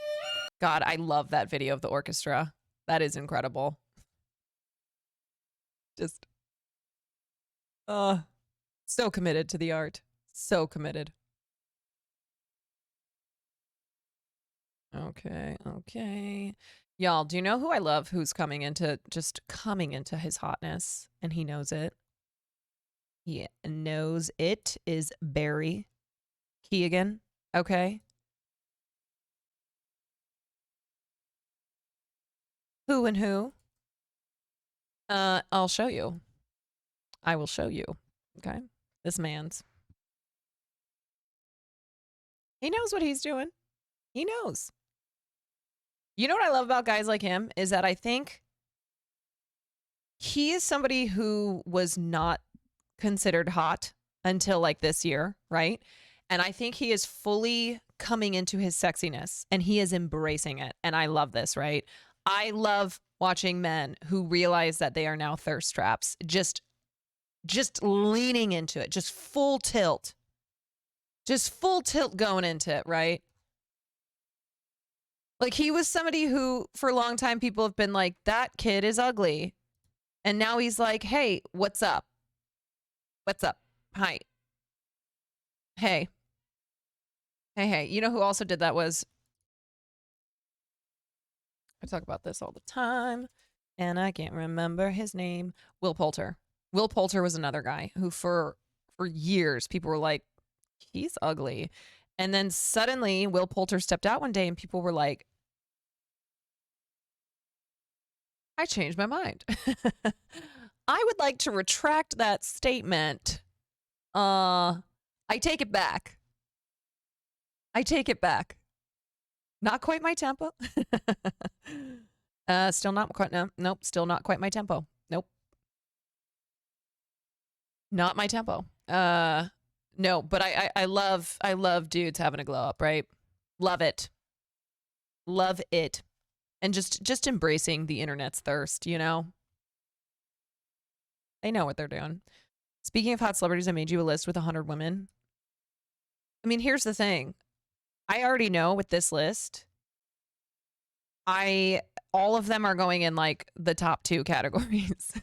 God, I love that video of the orchestra. That is incredible. Just so committed to the art. So committed. Okay. Y'all, do you know who I love who's coming into his hotness and he knows it? He knows it is Barry Keoghan. Okay. Who and who? I'll show you. I will show you. Okay. This man's. He knows what he's doing. He knows. You know what I love about guys like him is that I think he is somebody who was not considered hot until like this year, right? And I think he is fully coming into his sexiness and he is embracing it. And I love this, right? I love watching men who realize that they are now thirst traps, just leaning into it, just full tilt going into it, right? Like he was somebody who for a long time people have been like, that kid is ugly. And now he's like, hey, what's up? What's up? Hi. Hey. Hey. You know who also did that was, I talk about this all the time and I can't remember his name. Will Poulter. Will Poulter was another guy who for years people were like, he's ugly. And then suddenly Will Poulter stepped out one day and people were like, I changed my mind. I would like to retract that statement. I take it back. Not quite my tempo. Still not quite, nope, still not quite my tempo. Nope. Not my tempo. No, but I love dudes having a glow up, right? Love it. And just embracing the internet's thirst, you know? They know what they're doing. Speaking of hot celebrities, I made you a list with 100 women. I mean, here's the thing. I already know with this list, all of them are going in like the top 2 categories.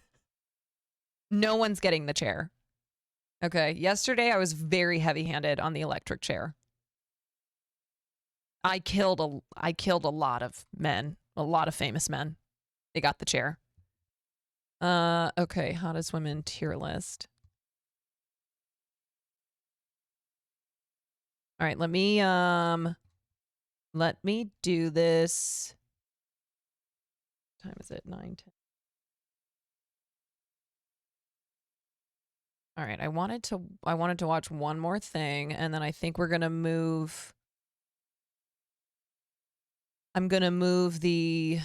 No one's getting the chair. Okay. Yesterday, I was very heavy-handed on the electric chair. I killed a lot of men, a lot of famous men. They got the chair. Okay, hottest women tier list. All right, let me do this. What time is it? 9:10. All right, I wanted to watch one more thing and then I think we're going to move. I'm going to move the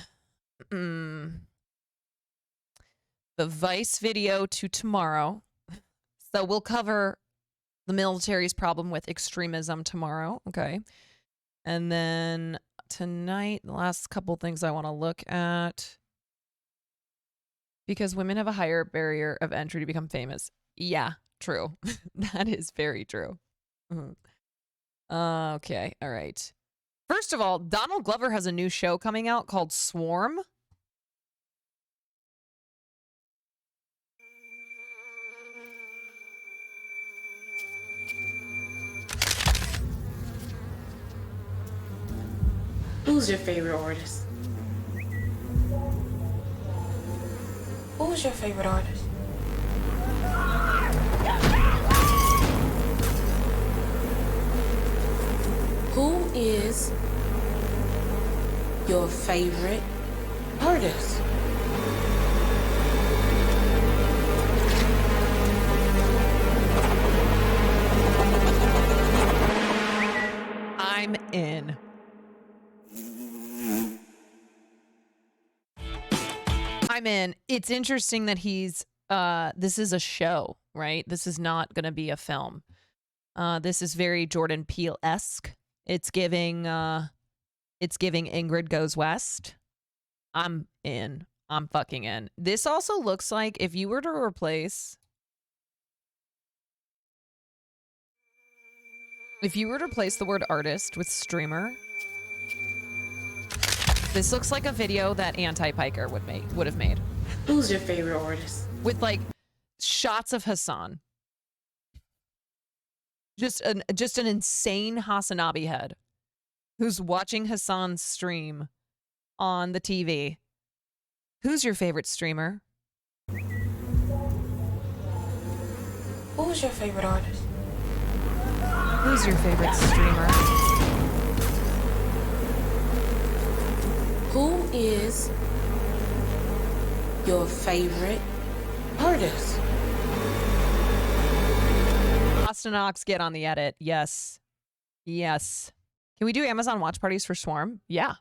Vice video to tomorrow. So we'll cover the military's problem with extremism tomorrow, okay? And then tonight, the last couple things I want to look at, because women have a higher barrier of entry to become famous. Yeah, true. That is very true. Okay, all right. First of all, Donald Glover has a new show coming out called Swarm. Who's your favorite artist? Who's your favorite artist? Who is your favorite artist? I'm in. I'm in. It's interesting that he's this is a show, right? This is not going to be a film. This is very Jordan Peele-esque. It's giving Ingrid Goes West. I'm in. I'm fucking in. This also looks like if you were to replace the word artist with streamer, this looks like a video that Anti-Piker would have made. Who's your favorite artist? With like shots of Hassan. Just an insane Hasanabi head who's watching Hassan's stream on the TV. Who's your favorite streamer? Who's your favorite artist? Who's your favorite streamer? Who is your favorite artist? Austin Ox, get on the edit. Yes. Yes. Can we do Amazon watch parties for Swarm? Yeah.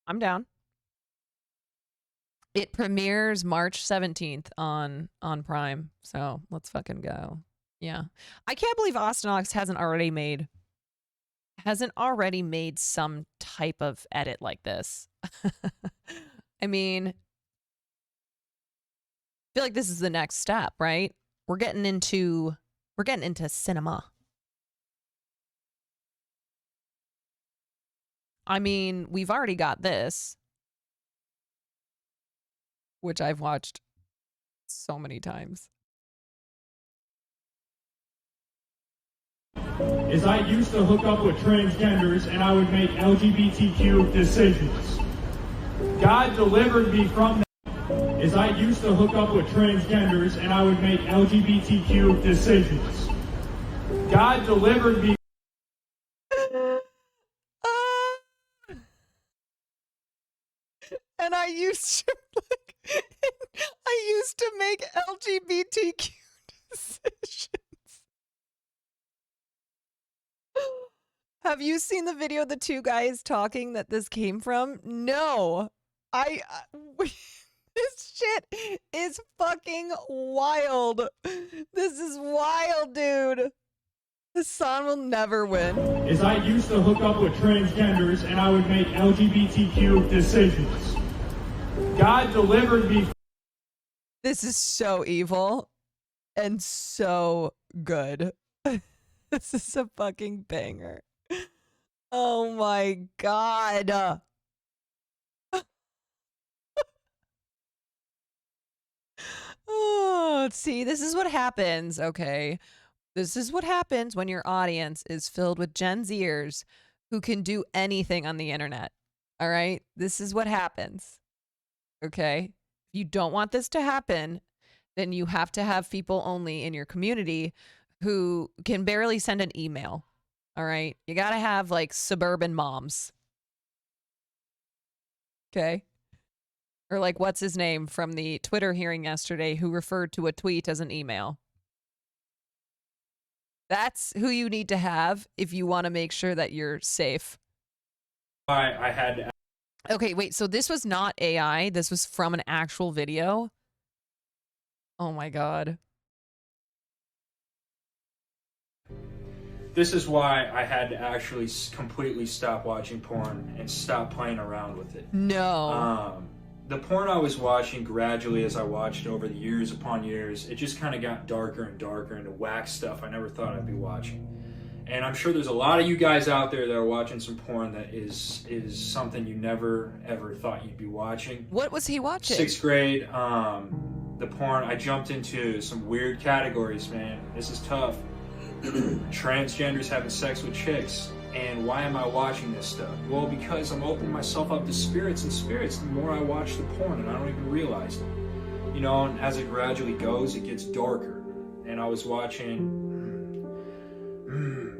I'm down. It premieres March 17th on Prime. So let's fucking go. Yeah. I can't believe Austin Ox hasn't already made some type of edit like this. I mean, I feel like this is the next step, right? We're getting into cinema. I mean, we've already got this, which I've watched so many times. Is I used to hook up with transgenders and I would make LGBTQ decisions. God delivered me from that. Is I used to hook up with transgenders and I would make LGBTQ decisions. God delivered me. And I used to make LGBTQ decisions. Have you seen the video of the two guys talking that this came from? No. This shit is fucking wild. This is wild, dude. Hassan will never win. Is I used to hook up with transgenders and I would make LGBTQ decisions. God delivered me. This is so evil and so good. This is a fucking banger. Oh my god. Oh, see, this is what happens, okay? This is what happens when your audience is filled with Gen Zers who can do anything on the internet. All right? This is what happens. Okay? If you don't want this to happen, then you have to have people only in your community who can barely send an email. All right? You got to have like suburban moms. Okay? Or like, what's his name from the Twitter hearing yesterday who referred to a tweet as an email? That's who you need to have if you want to make sure that you're safe. I had to. Okay, wait, so this was not AI. This was from an actual video. Oh my god. This is why I had to actually completely stop watching porn and stop playing around with it. No. The porn I was watching gradually as I watched over the years upon years, it just kind of got darker and darker into whack stuff I never thought I'd be watching. And I'm sure there's a lot of you guys out there that are watching some porn that is something you never ever thought you'd be watching. What was he watching? 6th grade, the porn, I jumped into some weird categories, man. This is tough. Transgenders having sex with chicks, And why am I watching this stuff? Well, because I'm opening myself up to spirits and spirits the more I watch the porn, and I don't even realize it. You know, and as it gradually goes, it gets darker. And I was watching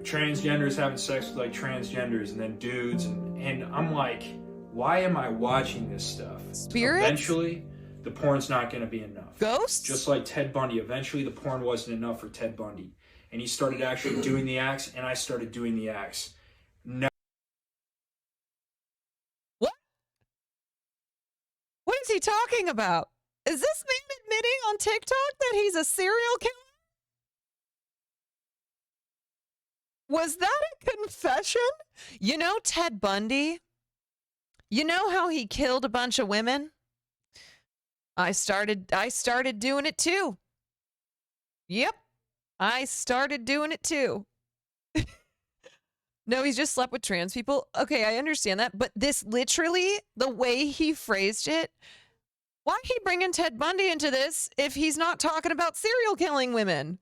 transgenders having sex with like transgenders, and then dudes, and I'm like, why am I watching this stuff? Spirits? Eventually, the porn's not going to be enough. Ghosts? Just like Ted Bundy. Eventually, the porn wasn't enough for Ted Bundy. And he started actually doing the acts, and I started doing the acts. No. What is he talking about? Is this man admitting on TikTok that he's a serial killer? Was that a confession? You know Ted Bundy? You know how he killed a bunch of women? I started doing it too. Yep. I started doing it too. No, he's just slept with trans people. Okay, I understand that. But this literally, the way he phrased it, why he bringing Ted Bundy into this if he's not talking about serial killing women?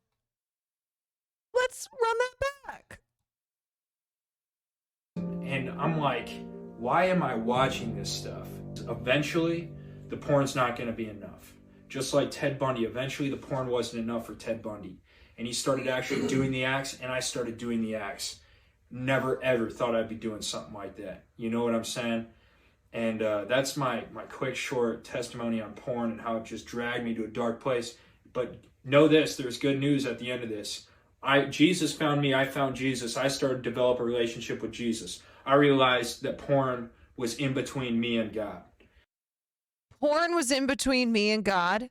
Let's run that back. And I'm like, why am I watching this stuff? Eventually, the porn's not going to be enough. Just like Ted Bundy, eventually the porn wasn't enough for Ted Bundy. And he started actually doing the acts, and I started doing the acts. Never, ever thought I'd be doing something like that. You know what I'm saying? And that's my quick, short testimony on porn and how it just dragged me to a dark place. But know this, there's good news at the end of this. Jesus found me, I found Jesus. I started to develop a relationship with Jesus. I realized that porn was in between me and God. Porn was in between me and God?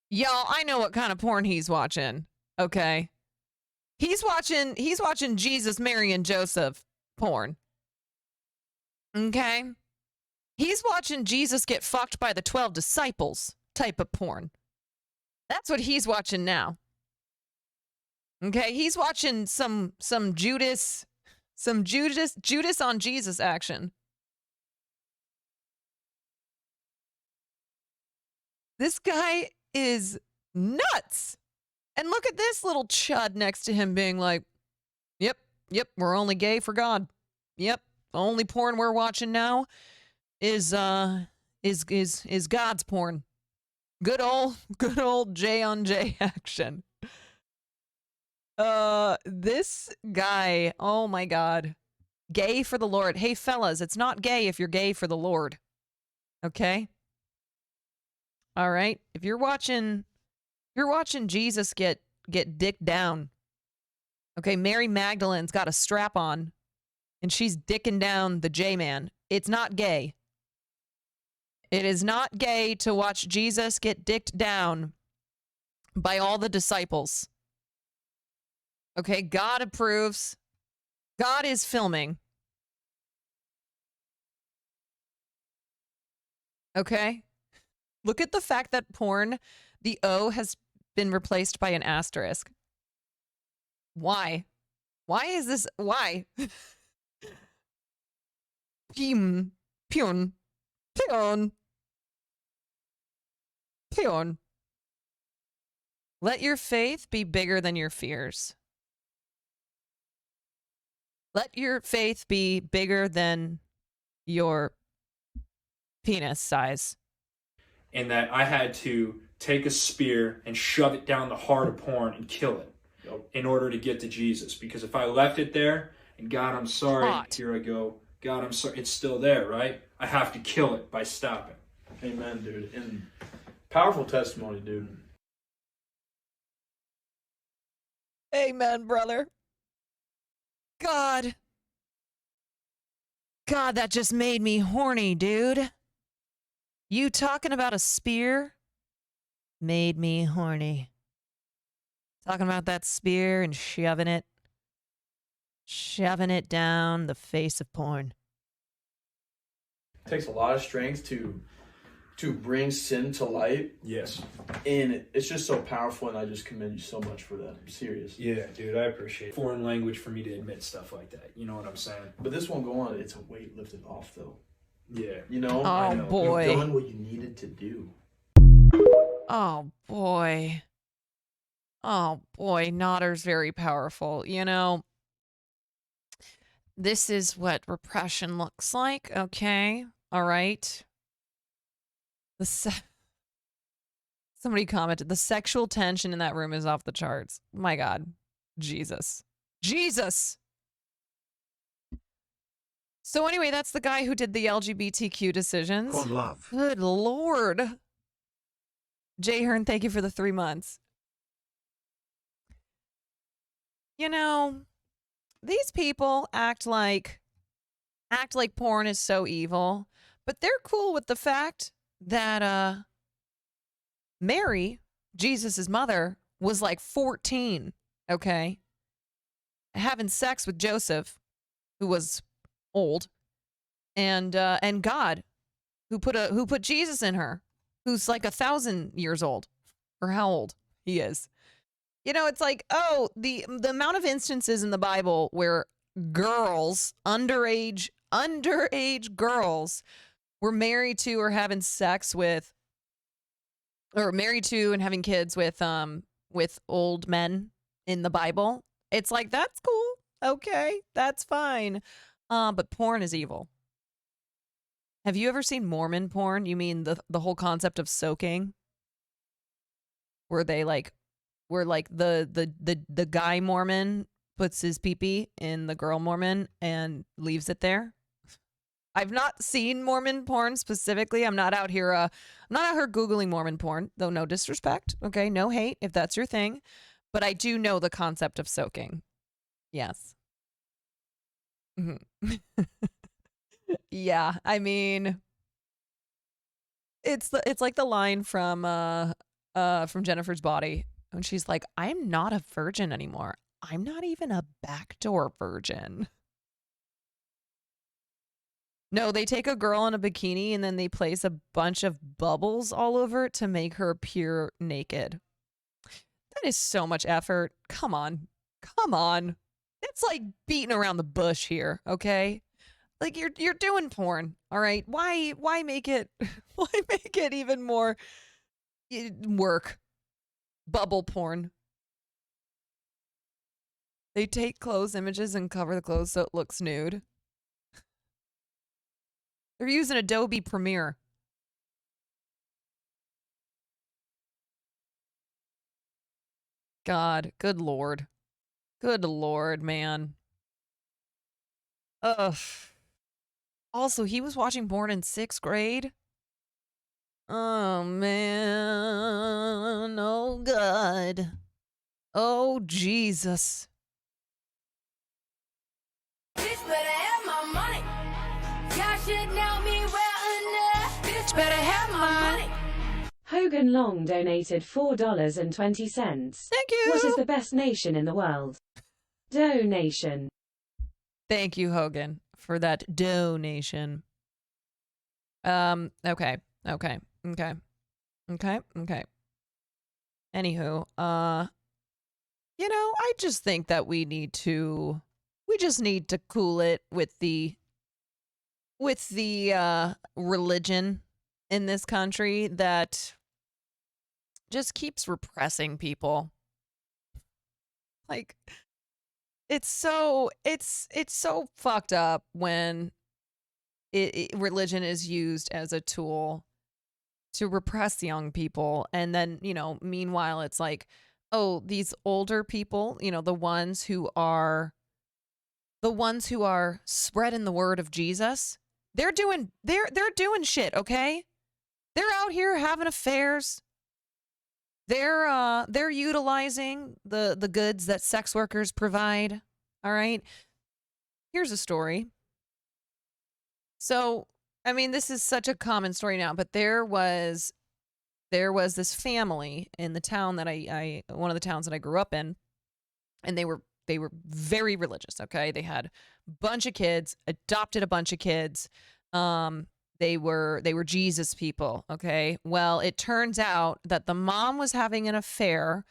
Y'all, I know what kind of porn he's watching. Okay. He's watching Jesus, Mary, and Joseph porn. Okay? He's watching Jesus get fucked by the 12 disciples type of porn. That's what he's watching now. Okay, he's watching some Judas on Jesus action. This guy is nuts. And look at this little chud next to him being like, yep, we're only gay for God. Yep, the only porn we're watching now is God's porn. Good old J on J action. This guy, oh my God. Gay for the Lord. Hey fellas, it's not gay if you're gay for the Lord. Okay? All right. If you're watching Jesus get dicked down. Okay, Mary Magdalene's got a strap on and she's dicking down the J-man. It's not gay. It is not gay to watch Jesus get dicked down by all the disciples. Okay, God approves. God is filming. Okay? Look at the fact that porn, the O has been replaced by an asterisk. Why? Why is this? Why? Pion. Let your faith be bigger than your fears. Let your faith be bigger than your penis size. And that I had to take a spear and shove it down the heart of porn and kill it in order to get to Jesus. Because if I left it there, and God, I'm sorry, here I go. God, I'm sorry, it's still there, right? I have to kill it by stopping. Amen, dude. And powerful testimony, dude. Amen, brother. God, that just made me horny, dude. You talking about a spear made me horny. Talking about that spear and shoving it down the face of porn. It takes a lot of strength to bring sin to light. Yes. And it's just so powerful, and I just commend you so much for that. I'm serious. Yeah, dude, I appreciate it. Foreign language for me to admit stuff like that. You know what I'm saying? But this won't go on. It's a weight lifted off, though. Yeah. You know? Oh, boy. You've done what you needed to do. Oh, boy. Oh, boy. Nodder's very powerful. You know, This is what repression looks like. Okay. All right. Somebody commented, the sexual tension in that room is off the charts. My God. Jesus. Jesus. So anyway, that's the guy who did the LGBTQ decisions. For love. Good Lord. Jay Hearn, thank you for the 3 months. You know, these people act like porn is so evil, but they're cool with the fact that Mary, Jesus' mother, was like 14, okay? Having sex with Joseph, who was old, and God, who put Jesus in her, who's like 1,000 years old, or how old he is. You know, it's like, oh, the amount of instances in the Bible where girls, underage girls, were married to or having sex with, or married to and having kids with old men in the Bible. It's like, that's cool. Okay, that's fine. But porn is evil. Have you ever seen Mormon porn? You mean the whole concept of soaking? Where they the guy Mormon puts his pee-pee in the girl Mormon and leaves it there. I've not seen Mormon porn specifically. I'm not out here Googling Mormon porn, though no disrespect. Okay, no hate if that's your thing. But I do know the concept of soaking. Yes. Mm-hmm. Yeah, I mean, it's like the line from Jennifer's Body when she's like, "I'm not a virgin anymore. I'm not even a backdoor virgin." No, they take a girl in a bikini and then they place a bunch of bubbles all over it to make her appear naked. That is so much effort. Come on. It's like beating around the bush here, okay? Like you're doing porn, all right? Why make it even more work? Bubble porn. They take clothes images and cover the clothes so it looks nude. They're using Adobe Premiere. God, good Lord. Good Lord, man. Ugh. Also, he was watching porn in 6th grade. Oh, man. Oh, God. Oh, Jesus. Bitch better have my money. Y'all should know me well enough. Bitch better have my money. Hogan Long donated $4.20. Thank you. What is the best nation in the world? Donation. Thank you, Hogan, for that donation. Okay. Anywho, I just think that we just need to cool it with the religion in this country that just keeps repressing people. Like, it's so fucked up when religion is used as a tool to repress young people, and then meanwhile it's like, oh, these older people, the ones who are spreading the word of Jesus, they're doing shit, okay? They're out here having affairs. They're utilizing the goods that sex workers provide. All right. Here's a story. So, I mean, this is such a common story now, but there was this family in the town that one of the towns that I grew up in, and they were very religious, okay? They had a bunch of kids, adopted a bunch of kids. They were Jesus people, okay? Well, it turns out that the mom was having an affair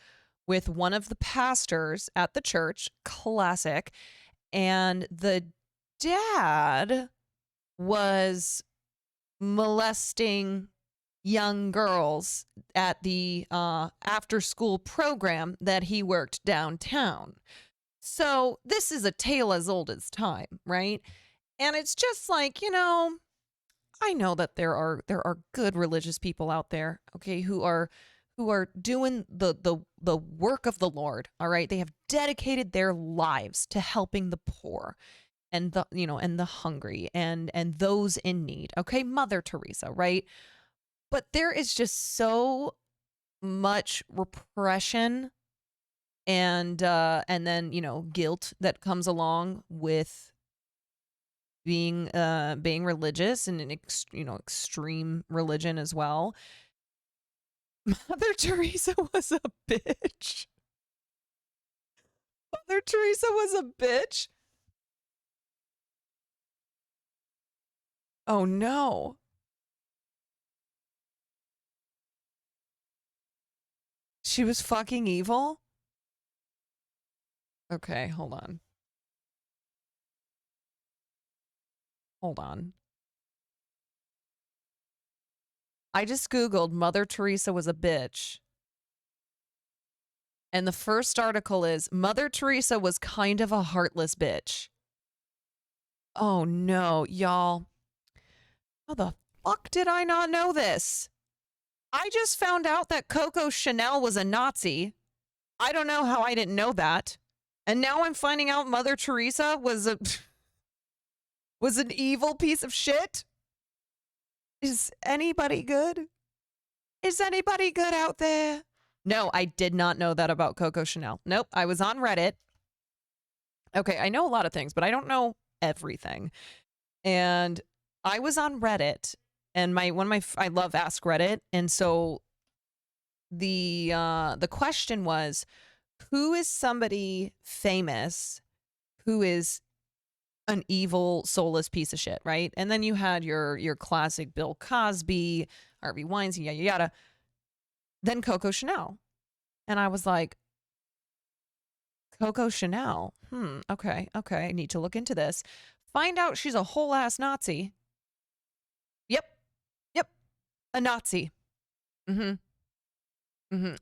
with one of the pastors at the church, classic, and the dad was molesting young girls at the after-school program that he worked downtown. So this is a tale as old as time, right? And it's just like, you know, I know that there are good religious people out there, okay, who are doing the work of the Lord, all right? They have dedicated their lives to helping the poor and the, you know, and the hungry and those in need, okay? Mother Teresa, right? But there is just so much repression and then, you know, guilt that comes along with being religious and an extreme religion as well. Mother Teresa was a bitch. Mother Teresa was a bitch. Oh no. She was fucking evil? Okay, hold on. Hold on. I just Googled Mother Teresa was a bitch. And the first article is Mother Teresa was kind of a heartless bitch. Oh no, y'all. How the fuck did I not know this? I just found out that Coco Chanel was a Nazi. I don't know how I didn't know that. And now I'm finding out Mother Teresa was an evil piece of shit. Is anybody good? Is anybody good out there? No, I did not know that about Coco Chanel. Nope, I was on Reddit. Okay, I know a lot of things, but I don't know everything. And I was on Reddit, and I love Ask Reddit, and so the question was, who is somebody famous who is an evil, soulless piece of shit, right? And then you had your classic Bill Cosby, Harvey Weinstein, yada yada. Then Coco Chanel, and I was like, Coco Chanel. Okay. I need to look into this. Find out she's a whole ass Nazi. Yep. A Nazi.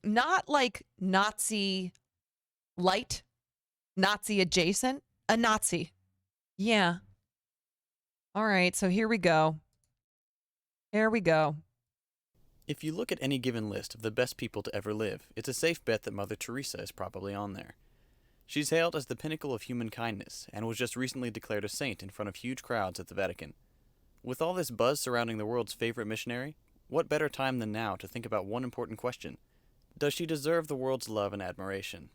Not like Nazi light, Nazi adjacent, a Nazi. Yeah. All right, so here we go. If you look at any given list of the best people to ever live, it's a safe bet that Mother Teresa is probably on there. She's hailed as the pinnacle of human kindness and was just recently declared a saint in front of huge crowds at the Vatican. With all this buzz surrounding the world's favorite missionary, what better time than now to think about one important question? Does she deserve the world's love and admiration?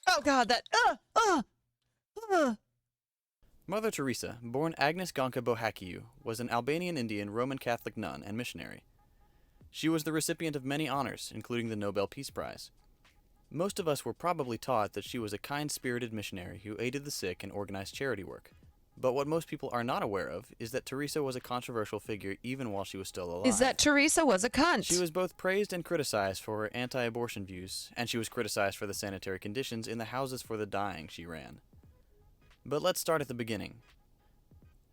Oh God, that Mother Teresa, born Agnes Gonca Bohaciu, was an Albanian Indian Roman Catholic nun and missionary. She was the recipient of many honors, including the Nobel Peace Prize. Most of us were probably taught that she was a kind-spirited missionary who aided the sick and organized charity work. But what most people are not aware of is that Teresa was a controversial figure even while she was still alive. Is that Teresa was a cunt? She was both praised and criticized for her anti-abortion views, and she was criticized for the sanitary conditions in the houses for the dying she ran. But let's start at the beginning.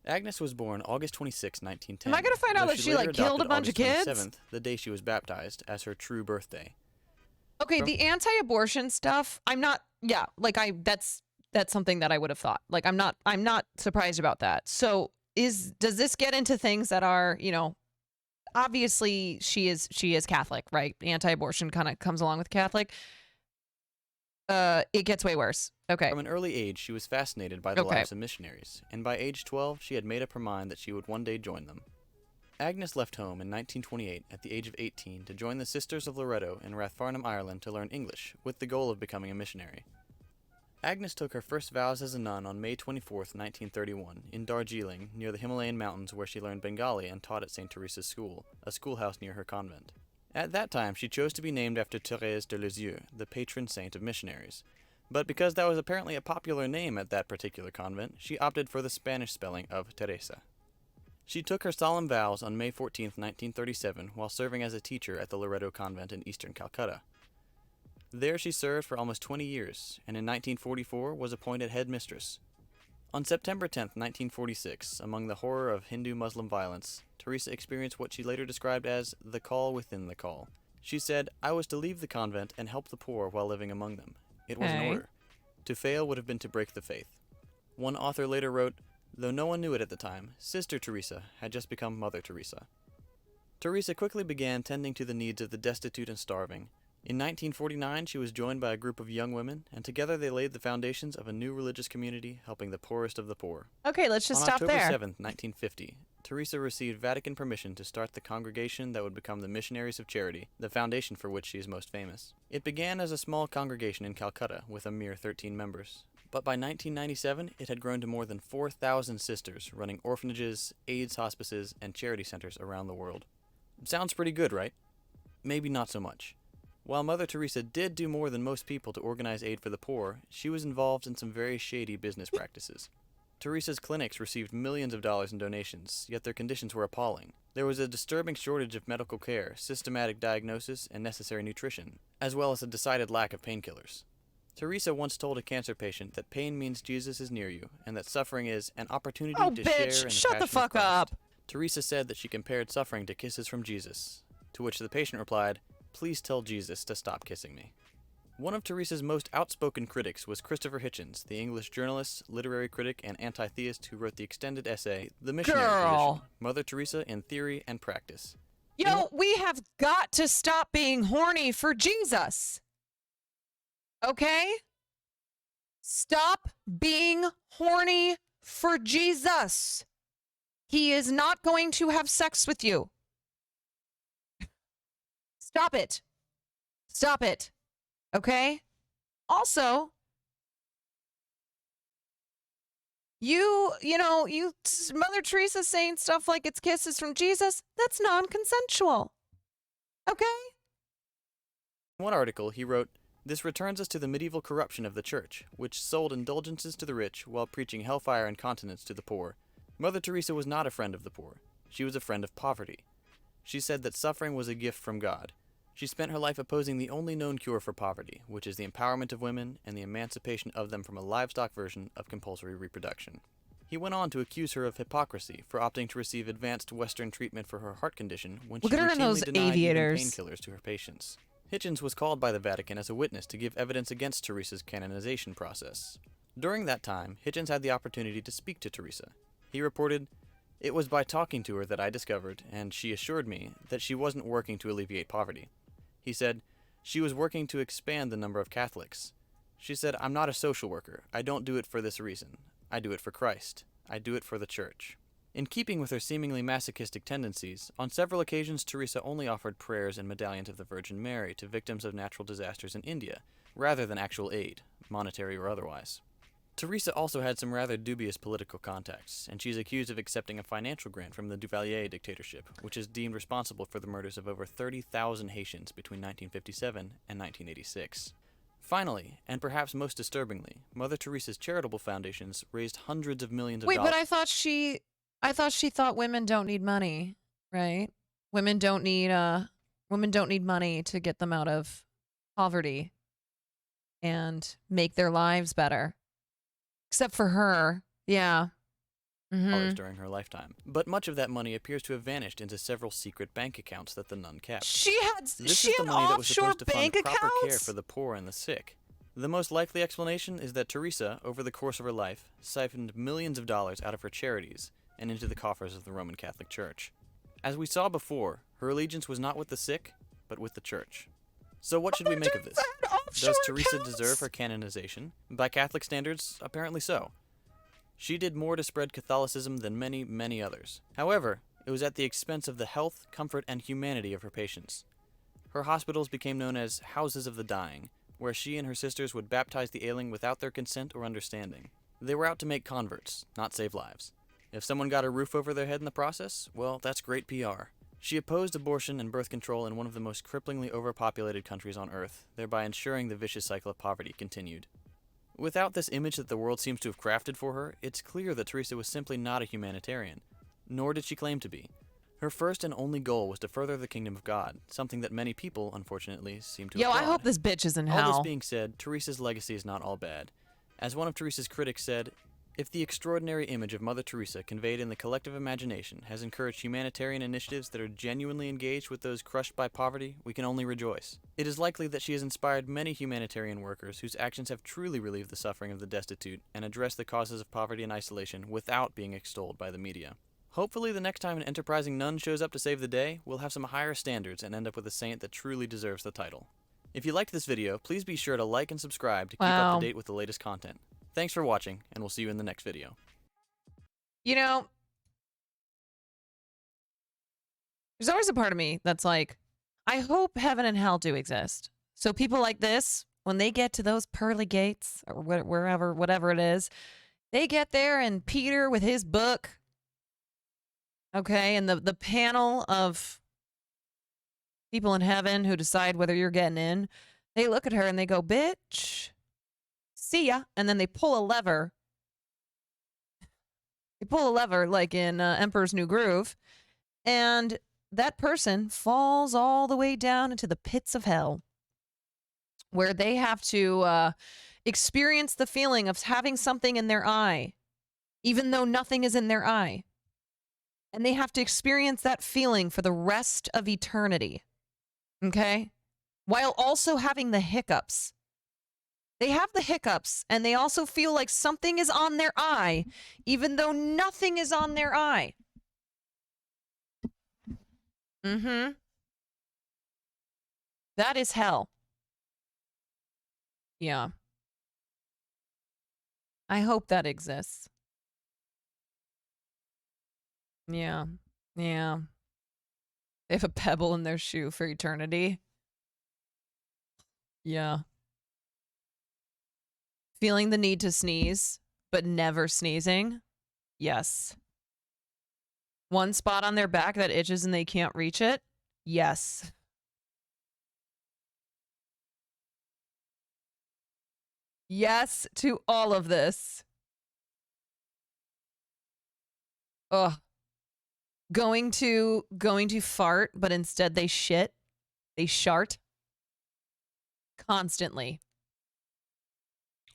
Agnes was born August 26, 1910. Am I going to find out that she like killed a bunch of kids? August 27th, the day she was baptized, as her true birthday. Okay, the anti-abortion stuff, that's something that I would have thought. Like I'm not surprised about that. So does this get into things that are, you know, obviously she is Catholic, right? Anti-abortion kind of comes along with Catholic. It gets way worse. Okay. From an early age, she was fascinated by the lives of missionaries, and by age 12, she had made up her mind that she would one day join them. Agnes left home in 1928 at the age of 18 to join the Sisters of Loretto in Rathfarnham, Ireland to learn English, with the goal of becoming a missionary. Agnes took her first vows as a nun on May 24, 1931, in Darjeeling, near the Himalayan mountains, where she learned Bengali and taught at St. Teresa's School, a schoolhouse near her convent. At that time, she chose to be named after Thérèse de Lisieux, the patron saint of missionaries. But because that was apparently a popular name at that particular convent, she opted for the Spanish spelling of Teresa. She took her solemn vows on May 14, 1937, while serving as a teacher at the Loretto Convent in eastern Calcutta. There she served for almost 20 years, and in 1944 was appointed head mistress. On September 10, 1946, among the horror of Hindu-Muslim violence, Teresa experienced what she later described as the call within the call. She said, "I was to leave the convent and help the poor while living among them. It was an Okay. order. To fail would have been to break the faith." One author later wrote, "Though no one knew it at the time, Sister Teresa had just become Mother Teresa." Teresa quickly began tending to the needs of the destitute and starving. In 1949, she was joined by a group of young women, and together they laid the foundations of a new religious community helping the poorest of the poor. Okay, let's just On stop October there. 7th, 1950, Teresa received Vatican permission to start the congregation that would become the Missionaries of Charity, the foundation for which she is most famous. It began as a small congregation in Calcutta with a mere 13 members. But by 1997, it had grown to more than 4,000 sisters, running orphanages, AIDS hospices, and charity centers around the world. Sounds pretty good, right? Maybe not so much. While Mother Teresa did do more than most people to organize aid for the poor, she was involved in some very shady business practices. Teresa's clinics received millions of dollars in donations, yet their conditions were appalling. There was a disturbing shortage of medical care, systematic diagnosis, and necessary nutrition, as well as a decided lack of painkillers. Teresa once told a cancer patient that pain means Jesus is near you, and that suffering is an opportunity Oh, to share in bitch! the Shut the passion of fuck Christ. up! Teresa said that she compared suffering to kisses from Jesus, to which the patient replied, "Please tell Jesus to stop kissing me." One of Teresa's most outspoken critics was Christopher Hitchens, the English journalist, literary critic, and anti-theist who wrote the extended essay, The Missionary Girl. Tradition, Mother Teresa in Theory and Practice. Yo, we have got to stop being horny for Jesus. Okay? Stop being horny for Jesus. He is not going to have sex with you. Stop it. Stop it. Okay? Also, Mother Teresa saying stuff like it's kisses from Jesus, that's non-consensual. Okay? In one article, he wrote, "This returns us to the medieval corruption of the church, which sold indulgences to the rich while preaching hellfire and continence to the poor. Mother Teresa was not a friend of the poor. She was a friend of poverty. She said that suffering was a gift from God. She spent her life opposing the only known cure for poverty, which is the empowerment of women and the emancipation of them from a livestock version of compulsory reproduction." He went on to accuse her of hypocrisy for opting to receive advanced Western treatment for her heart condition when she Look at her in routinely those denied even aviators. painkillers to her patients. Hitchens was called by the Vatican as a witness to give evidence against Teresa's canonization process. During that time, Hitchens had the opportunity to speak to Teresa. He reported, "It was by talking to her that I discovered, and she assured me, that she wasn't working to alleviate poverty." He said, "She was working to expand the number of Catholics. She said, 'I'm not a social worker. I don't do it for this reason. I do it for Christ. I do it for the church.'" In keeping with her seemingly masochistic tendencies, on several occasions Teresa only offered prayers and medallions of the Virgin Mary to victims of natural disasters in India, rather than actual aid, monetary or otherwise. Teresa also had some rather dubious political contacts, and she's accused of accepting a financial grant from the Duvalier dictatorship, which is deemed responsible for the murders of over 30,000 Haitians between 1957 and 1986. Finally, and perhaps most disturbingly, Mother Teresa's charitable foundations raised hundreds of millions of Wait, dollars. but I thought she thought women don't need money, right? Women don't need money to get them out of poverty and make their lives better. Except for her. Yeah. Dollars during her lifetime. But much of that money appears to have vanished into several secret bank accounts that the nun kept. She had This is she the had money that was offshore supposed to fund bank proper care accounts? for the poor and the sick. The most likely explanation is that Teresa, over the course of her life, siphoned millions of dollars out of her charities and into the coffers of the Roman Catholic Church. As we saw before, her allegiance was not with the sick, but with the church. So what should we make of this? Does Teresa deserve her canonization? By Catholic standards, apparently so. She did more to spread Catholicism than many, many others. However, it was at the expense of the health, comfort, and humanity of her patients. Her hospitals became known as houses of the dying, where she and her sisters would baptize the ailing without their consent or understanding. They were out to make converts, not save lives. If someone got a roof over their head in the process, well, that's great PR. She opposed abortion and birth control in one of the most cripplingly overpopulated countries on Earth, thereby ensuring the vicious cycle of poverty continued. Without this image that the world seems to have crafted for her, it's clear that Teresa was simply not a humanitarian, nor did she claim to be. Her first and only goal was to further the kingdom of God, something that many people, unfortunately, seem to applaud. I hope this bitch is in All hell. this being said, Teresa's legacy is not all bad. As one of Teresa's critics said, If the extraordinary image of Mother Teresa conveyed in the collective imagination has encouraged humanitarian initiatives that are genuinely engaged with those crushed by poverty, we can only rejoice. It is likely that she has inspired many humanitarian workers whose actions have truly relieved the suffering of the destitute and addressed the causes of poverty and isolation without being extolled by the media. Hopefully the next time an enterprising nun shows up to save the day, we'll have some higher standards and end up with a saint that truly deserves the title. If you liked this video, please be sure to like and subscribe to keep up to date with the latest content. Thanks for watching, and we'll see you in the next video. You know, there's always a part of me that's like, I hope heaven and hell do exist. So people like this, when they get to those pearly gates, or wherever, whatever it is, they get there and Peter with his book, okay, and the panel of people in heaven who decide whether you're getting in, they look at her and they go, bitch, see ya. And then they pull a lever. They pull a lever like in Emperor's New Groove. And that person falls all the way down into the pits of hell, where they have to experience the feeling of having something in their eye, even though nothing is in their eye. And they have to experience that feeling for the rest of eternity. Okay? While also having the hiccups. They have the hiccups, and they also feel like something is on their eye, even though nothing is on their eye. Mm-hmm. That is hell. Yeah. I hope that exists. Yeah. Yeah. They have a pebble in their shoe for eternity. Yeah. Feeling the need to sneeze, but never sneezing. Yes. One spot on their back that itches and they can't reach it. Yes. Yes to all of this. Ugh. Going to fart, but instead they shit. They shart. Constantly.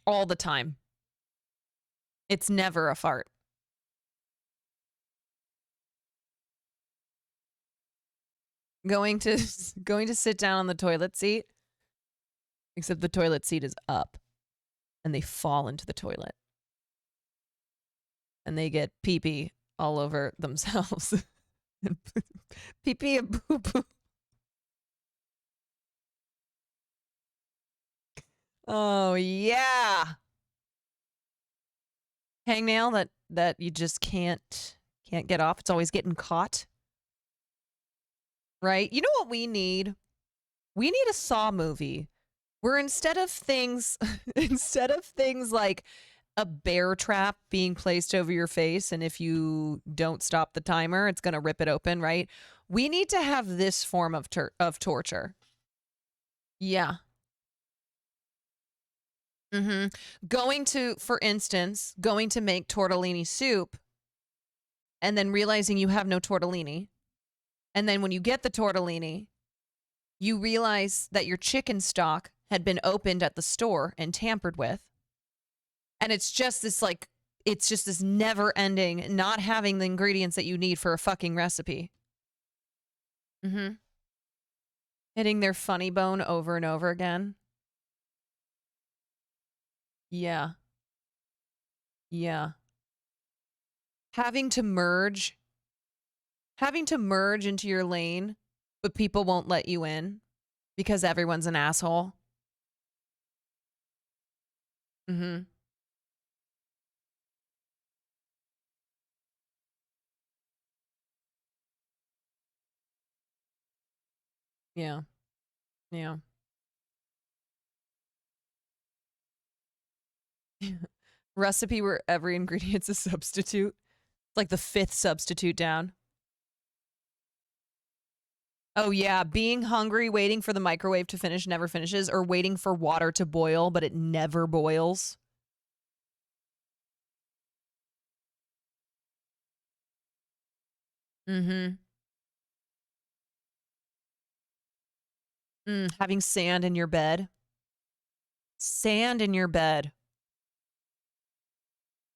All the time. It's never a fart. Going to sit down on the toilet seat, except the toilet seat is up, and they fall into the toilet, and they get pee-pee all over themselves. Pee-pee and poo-poo. Oh yeah. Hangnail that you just can't get off. It's always getting caught. Right? You know what we need? We need a Saw movie where instead of things like a bear trap being placed over your face, and if you don't stop the timer, it's going to rip it open, right? We need to have this form of torture. Yeah. For instance, going to make tortellini soup and then realizing you have no tortellini. And then when you get the tortellini, you realize that your chicken stock had been opened at the store and tampered with. And it's just this never ending, not having the ingredients that you need for a fucking recipe. Hitting their funny bone over and over again. Yeah. Yeah. Having to merge into your lane, but people won't let you in because everyone's an asshole. Yeah. Yeah. Recipe where every ingredient's a substitute. Like the 5th substitute down. Oh yeah, being hungry, waiting for the microwave to finish never finishes, or waiting for water to boil, but it never boils. Having sand in your bed. Sand in your bed.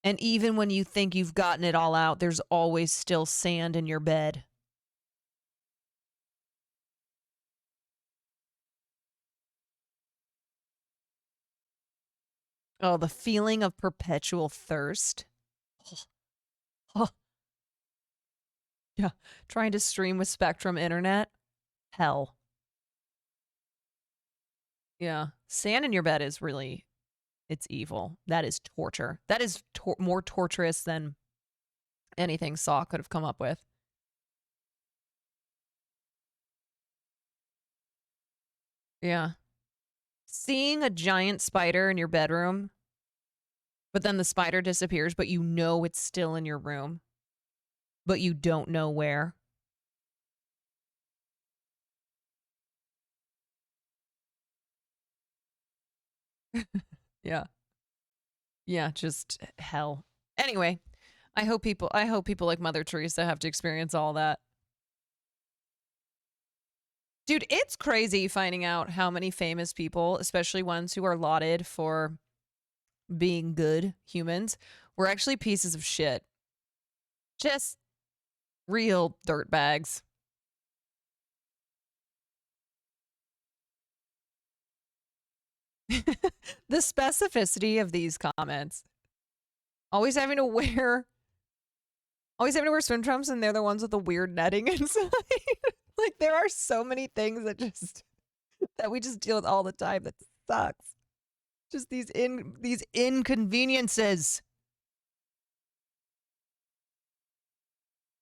And even when you think you've gotten it all out, there's always still sand in your bed. Oh, the feeling of perpetual thirst. Oh. Oh. Yeah, trying to stream with Spectrum Internet. Hell. Yeah, sand in your bed is really, it's evil. That is torture. That is more torturous than anything Saw could have come up with. Yeah. Seeing a giant spider in your bedroom, but then the spider disappears, but you know it's still in your room, but you don't know where. Yeah. Yeah, just hell. Anyway, I hope people like Mother Teresa have to experience all that. Dude, it's crazy finding out how many famous people, especially ones who are lauded for being good humans, were actually pieces of shit. Just real dirtbags. The specificity of these comments. Always having to wear swim trunks, and they're the ones with the weird netting inside. Like, there are so many things that we just deal with all the time that sucks. Just these inconveniences.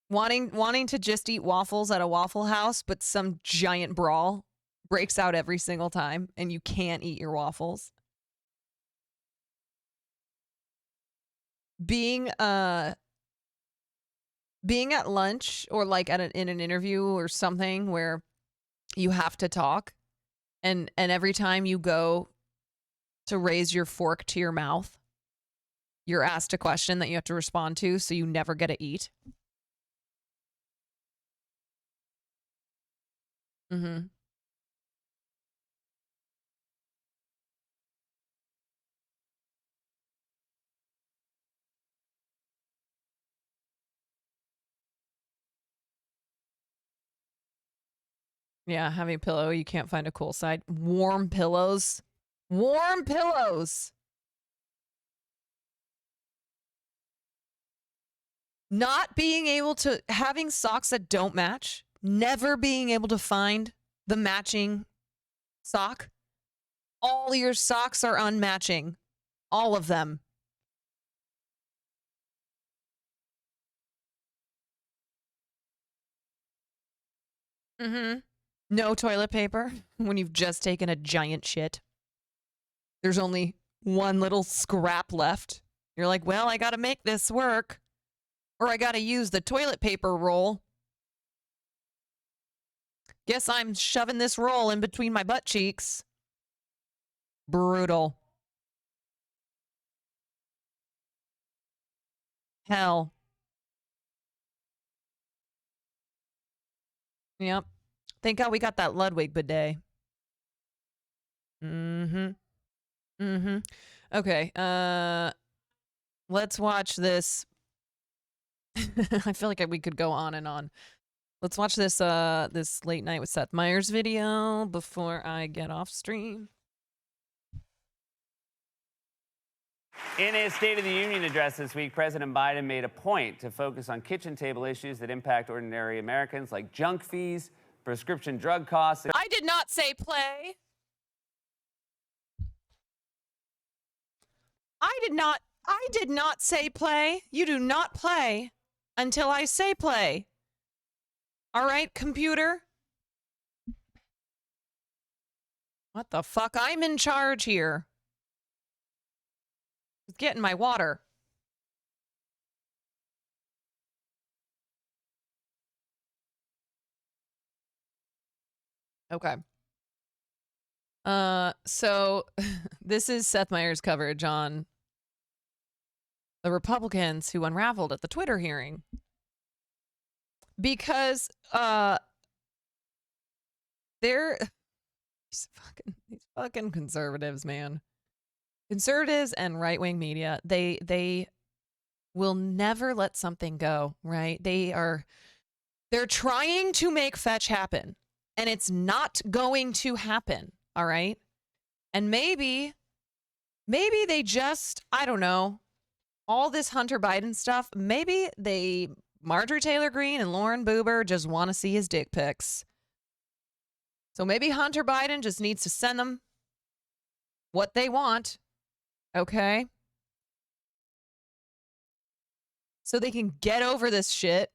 Wanting to just eat waffles at a Waffle House, but some giant brawl breaks out every single time, and you can't eat your waffles. Being at lunch or like in an interview or something where you have to talk, and every time you go to raise your fork to your mouth, you're asked a question that you have to respond to, so you never get to eat. Mm-hmm. Yeah, having a pillow, you can't find a cool side. Warm pillows. Warm pillows. Not being able to, having socks that don't match, never being able to find the matching sock. All your socks are unmatching. All of them. Mm-hmm. No toilet paper when you've just taken a giant shit. There's only one little scrap left. You're like, well, I gotta make this work. Or I gotta use the toilet paper roll. Guess I'm shoving this roll in between my butt cheeks. Brutal. Hell. Yep. Thank God we got that Ludwig bidet. Mm-hmm. Mm-hmm. Okay. Let's watch this. I feel like we could go on and on. Let's watch this this Late Night with Seth Meyers video before I get off stream. In his State of the Union address this week, President Biden made a point to focus on kitchen table issues that impact ordinary Americans, like junk fees, prescription drug costs. I did not say play. I did not say play. You do not play until I say play. All right, computer? What the fuck? I'm in charge here. It's getting my water. Okay. So this is Seth Meyers' coverage on the Republicans who unraveled at the Twitter hearing. Because they're these fucking conservatives, man. Conservatives and right-wing media, they will never let something go, right? They're trying to make fetch happen, and it's not going to happen, all right? And maybe they just, I don't know, all this Hunter Biden stuff, maybe Marjorie Taylor Greene and Lauren Boebert just want to see his dick pics. So maybe Hunter Biden just needs to send them what they want, okay? So they can get over this shit.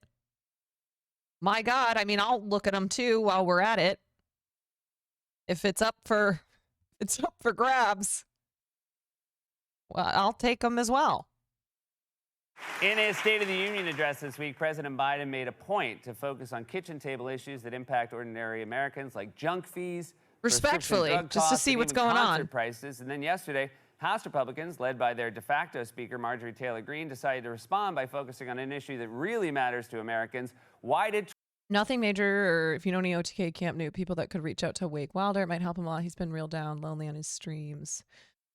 My God, I mean, I'll look at them too while we're at it. If it's up for grabs, well, I'll take them as well. In his State of the Union address this week, President Biden made a point to focus on kitchen table issues that impact ordinary Americans, like junk fees, respectfully, drug just to costs, see and what's even going concert on. prices. And then yesterday, House Republicans, led by their de facto Speaker Marjorie Taylor Greene, decided to respond by focusing on an issue that really matters to Americans. Why did Nothing major, or if you know any OTK Camp New people that could reach out to Wake Wilder, it might help him a lot. He's been real down, lonely on his streams.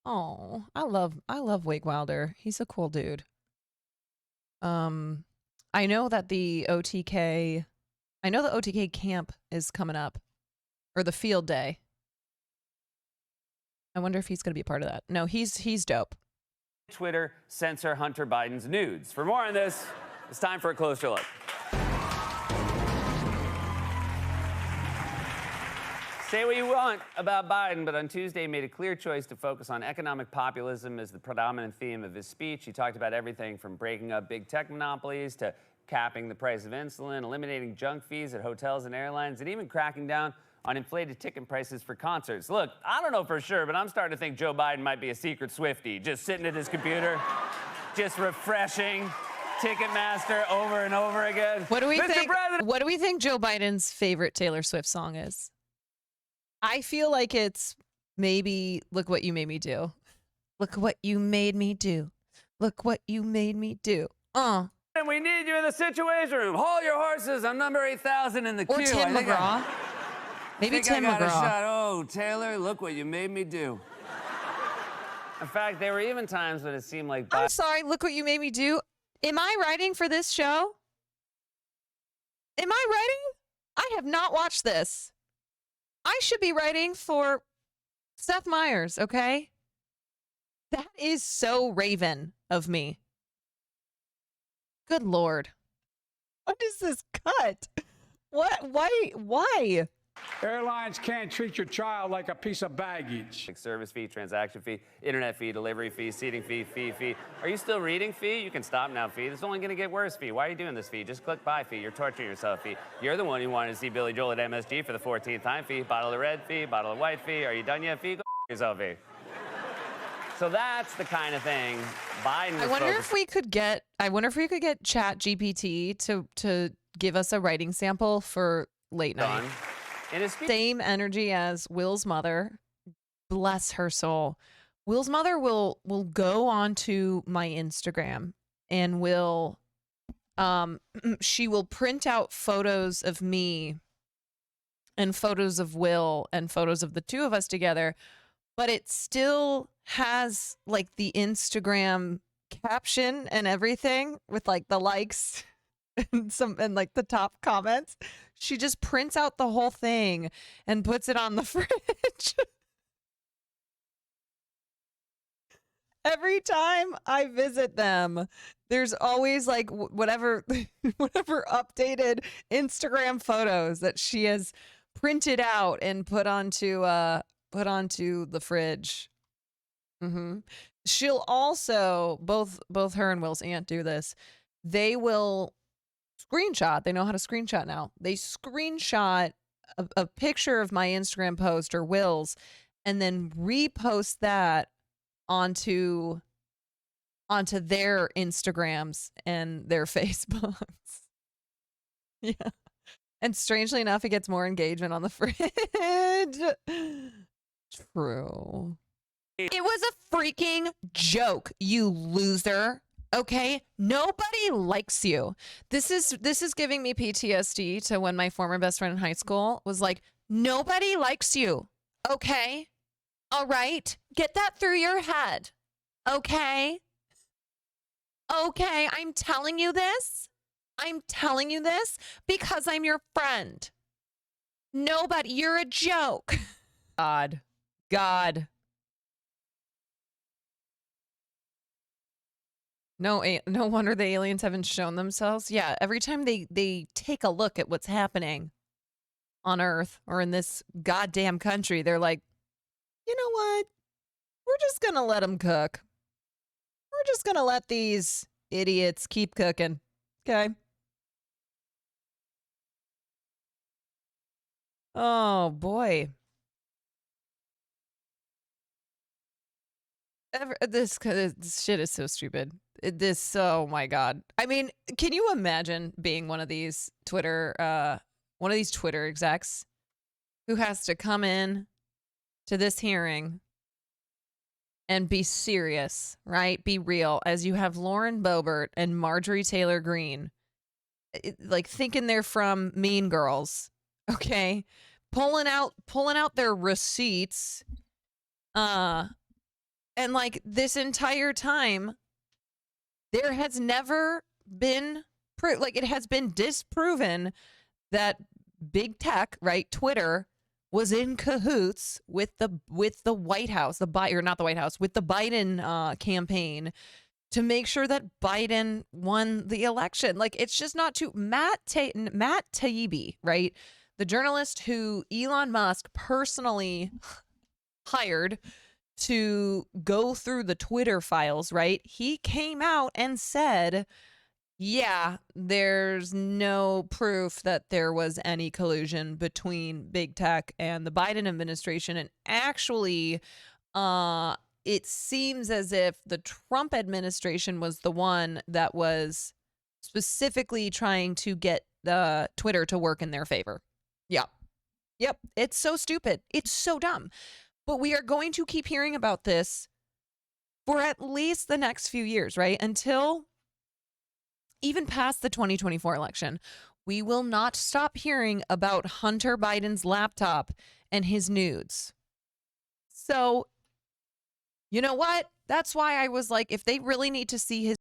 Oh, I love Wake Wilder. He's a cool dude. I know that the OTK camp is coming up, or the field day. I wonder if he's going to be a part of that. No, he's dope. Twitter censor Hunter Biden's nudes? For more on this, it's time for a closer look. Say what you want about Biden, but on Tuesday made a clear choice to focus on economic populism as the predominant theme of his speech. He talked about everything from breaking up big tech monopolies to capping the price of insulin, eliminating junk fees at hotels and airlines, and even cracking down on inflated ticket prices for concerts. Look, I don't know for sure, but I'm starting to think Joe Biden might be a secret Swiftie, just sitting at his computer, just refreshing Ticketmaster over and over again. What do we think? What do we think Joe Biden's favorite Taylor Swift song is? I feel like it's maybe "Look What You Made Me Do." Look what you made me do. Look what you made me do. And we need you in the Situation Room. Hold your horses. I'm number 8,000 in the queue. Or Tim McGraw. Maybe Tim I got McGraw. A shot. Oh, Taylor, look what you made me do. In fact, there were even times when it seemed like I'm sorry, look what you made me do. Am I writing for this show? Am I writing? I have not watched this. I should be writing for Seth Meyers, okay? That is so Raven of me. Good Lord. What is this cut? What? Why? Airlines can't treat your child like a piece of baggage. Like service fee, transaction fee, internet fee, delivery fee, seating fee, fee. Are you still reading fee? You can stop now, fee. This is only going to get worse, fee. Why are you doing this, fee? Just click buy, fee. You're torturing yourself, fee. You're the one who wanted to see Billy Joel at MSG for the 14th time, fee. Bottle of red, fee. Bottle of white, fee. Are you done yet, fee? Go yourself, fee. So that's the kind of thing Biden was I wonder if we could get Chat GPT to give us a writing sample for late night. Same energy as Will's mother. Bless her soul. Will's mother will go onto my Instagram and she will print out photos of me and photos of Will and photos of the two of us together, but it still has like the Instagram caption and everything with like the likes and like the top comments. She just prints out the whole thing and puts it on the fridge. Every time I visit them, there's always like whatever updated Instagram photos that she has printed out and put onto the fridge. She'll also, both her and Will's aunt do this. They will screenshot. They know how to screenshot now. They screenshot a picture of my Instagram post or Will's and then repost that onto their Instagrams and their Facebooks. Yeah. And strangely enough, it gets more engagement on the fridge. True. It was a freaking joke, you loser. Okay? Nobody likes you. This is giving me PTSD to when my former best friend in high school was like, nobody likes you. Okay? All right? Get that through your head. Okay? Okay, I'm telling you this. I'm telling you this because I'm your friend. Nobody, you're a joke. God. No, no wonder the aliens haven't shown themselves. Yeah, every time they take a look at what's happening on Earth or in this goddamn country, they're like, you know what? We're just gonna let them cook. We're just gonna let these idiots keep cooking. Okay. Oh boy. This shit is so stupid. Oh my god. I mean, can you imagine being one of these Twitter execs who has to come in to this hearing and be serious, right? Be real, as you have Lauren Boebert and Marjorie Taylor Greene, like thinking they're from Mean Girls, okay? Pulling out their receipts, and like this entire time, there has never been it has been disproven that big tech, right? Twitter was in cahoots with the White House, with the Biden campaign to make sure that Biden won the election. Like, it's just not true. Matt Taibbi, right? The journalist who Elon Musk personally hired to go through the Twitter files, right? He came out and said, yeah, there's no proof that there was any collusion between big tech and the Biden administration. And actually, it seems as if the Trump administration was the one that was specifically trying to get the Twitter to work in their favor. Yep. It's so stupid. It's so dumb. But we are going to keep hearing about this for at least the next few years, right? Until even past the 2024 election. We will not stop hearing about Hunter Biden's laptop and his nudes. So, you know what? That's why I was like, if they really need to see his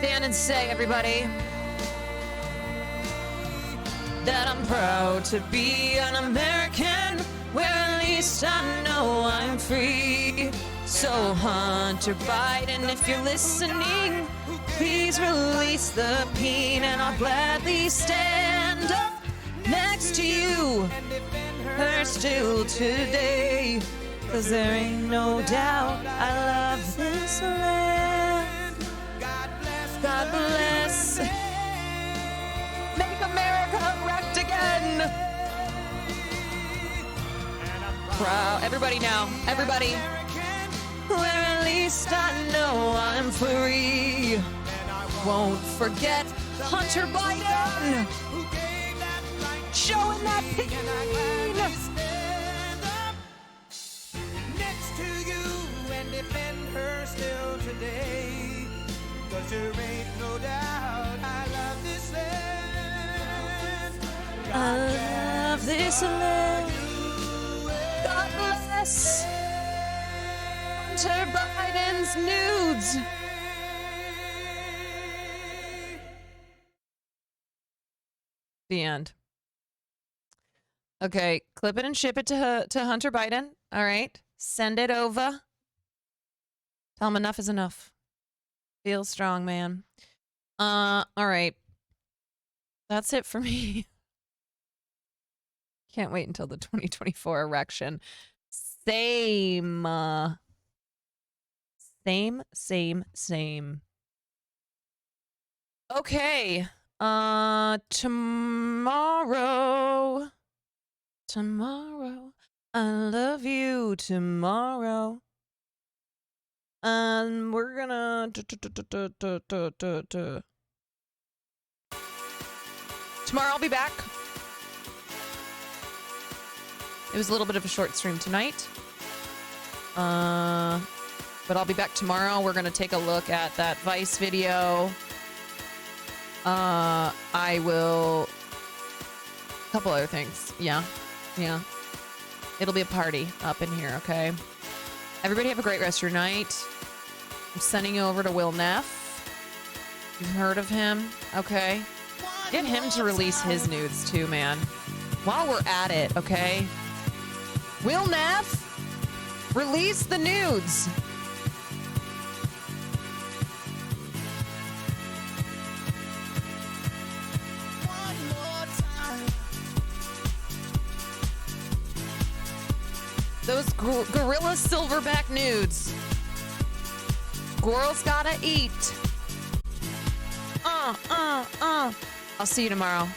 stand and say, everybody, that I'm proud to be an American, where at least I know I'm free. So Hunter Biden, if you're listening, please release the peen and I'll gladly stand up next to you, her still today. 'Cause there ain't no doubt I love this land. God bless. Make America great again. Proud. Everybody now. Everybody. Where at least I know I'm free. Won't forget Hunter Biden. Showing that pain. Next to you and defend her still today. 'Cause there ain't no doubt I love this land. I love this land. God bless Hunter Biden's nudes. The end. Okay, clip it and ship it to Hunter Biden. All right, send it over. Tell him enough is enough. Feel strong, man. All right. That's it for me. Can't wait until the 2024 election. Same. Same. Okay. Tomorrow. I love you tomorrow. And we're gonna tomorrow I'll be back. It was a little bit of a short stream tonight. But I'll be back tomorrow. We're gonna take a look at that Vice video. I will a couple other things. Yeah. It'll be a party up in here, okay? Everybody have a great rest of your night. I'm sending you over to Will Neff. You've heard of him? Okay. Get him to release his nudes too, man. While we're at it, okay? Will Neff, release the nudes. Those gorilla silverback nudes. Squirrels gotta eat. I'll see you tomorrow.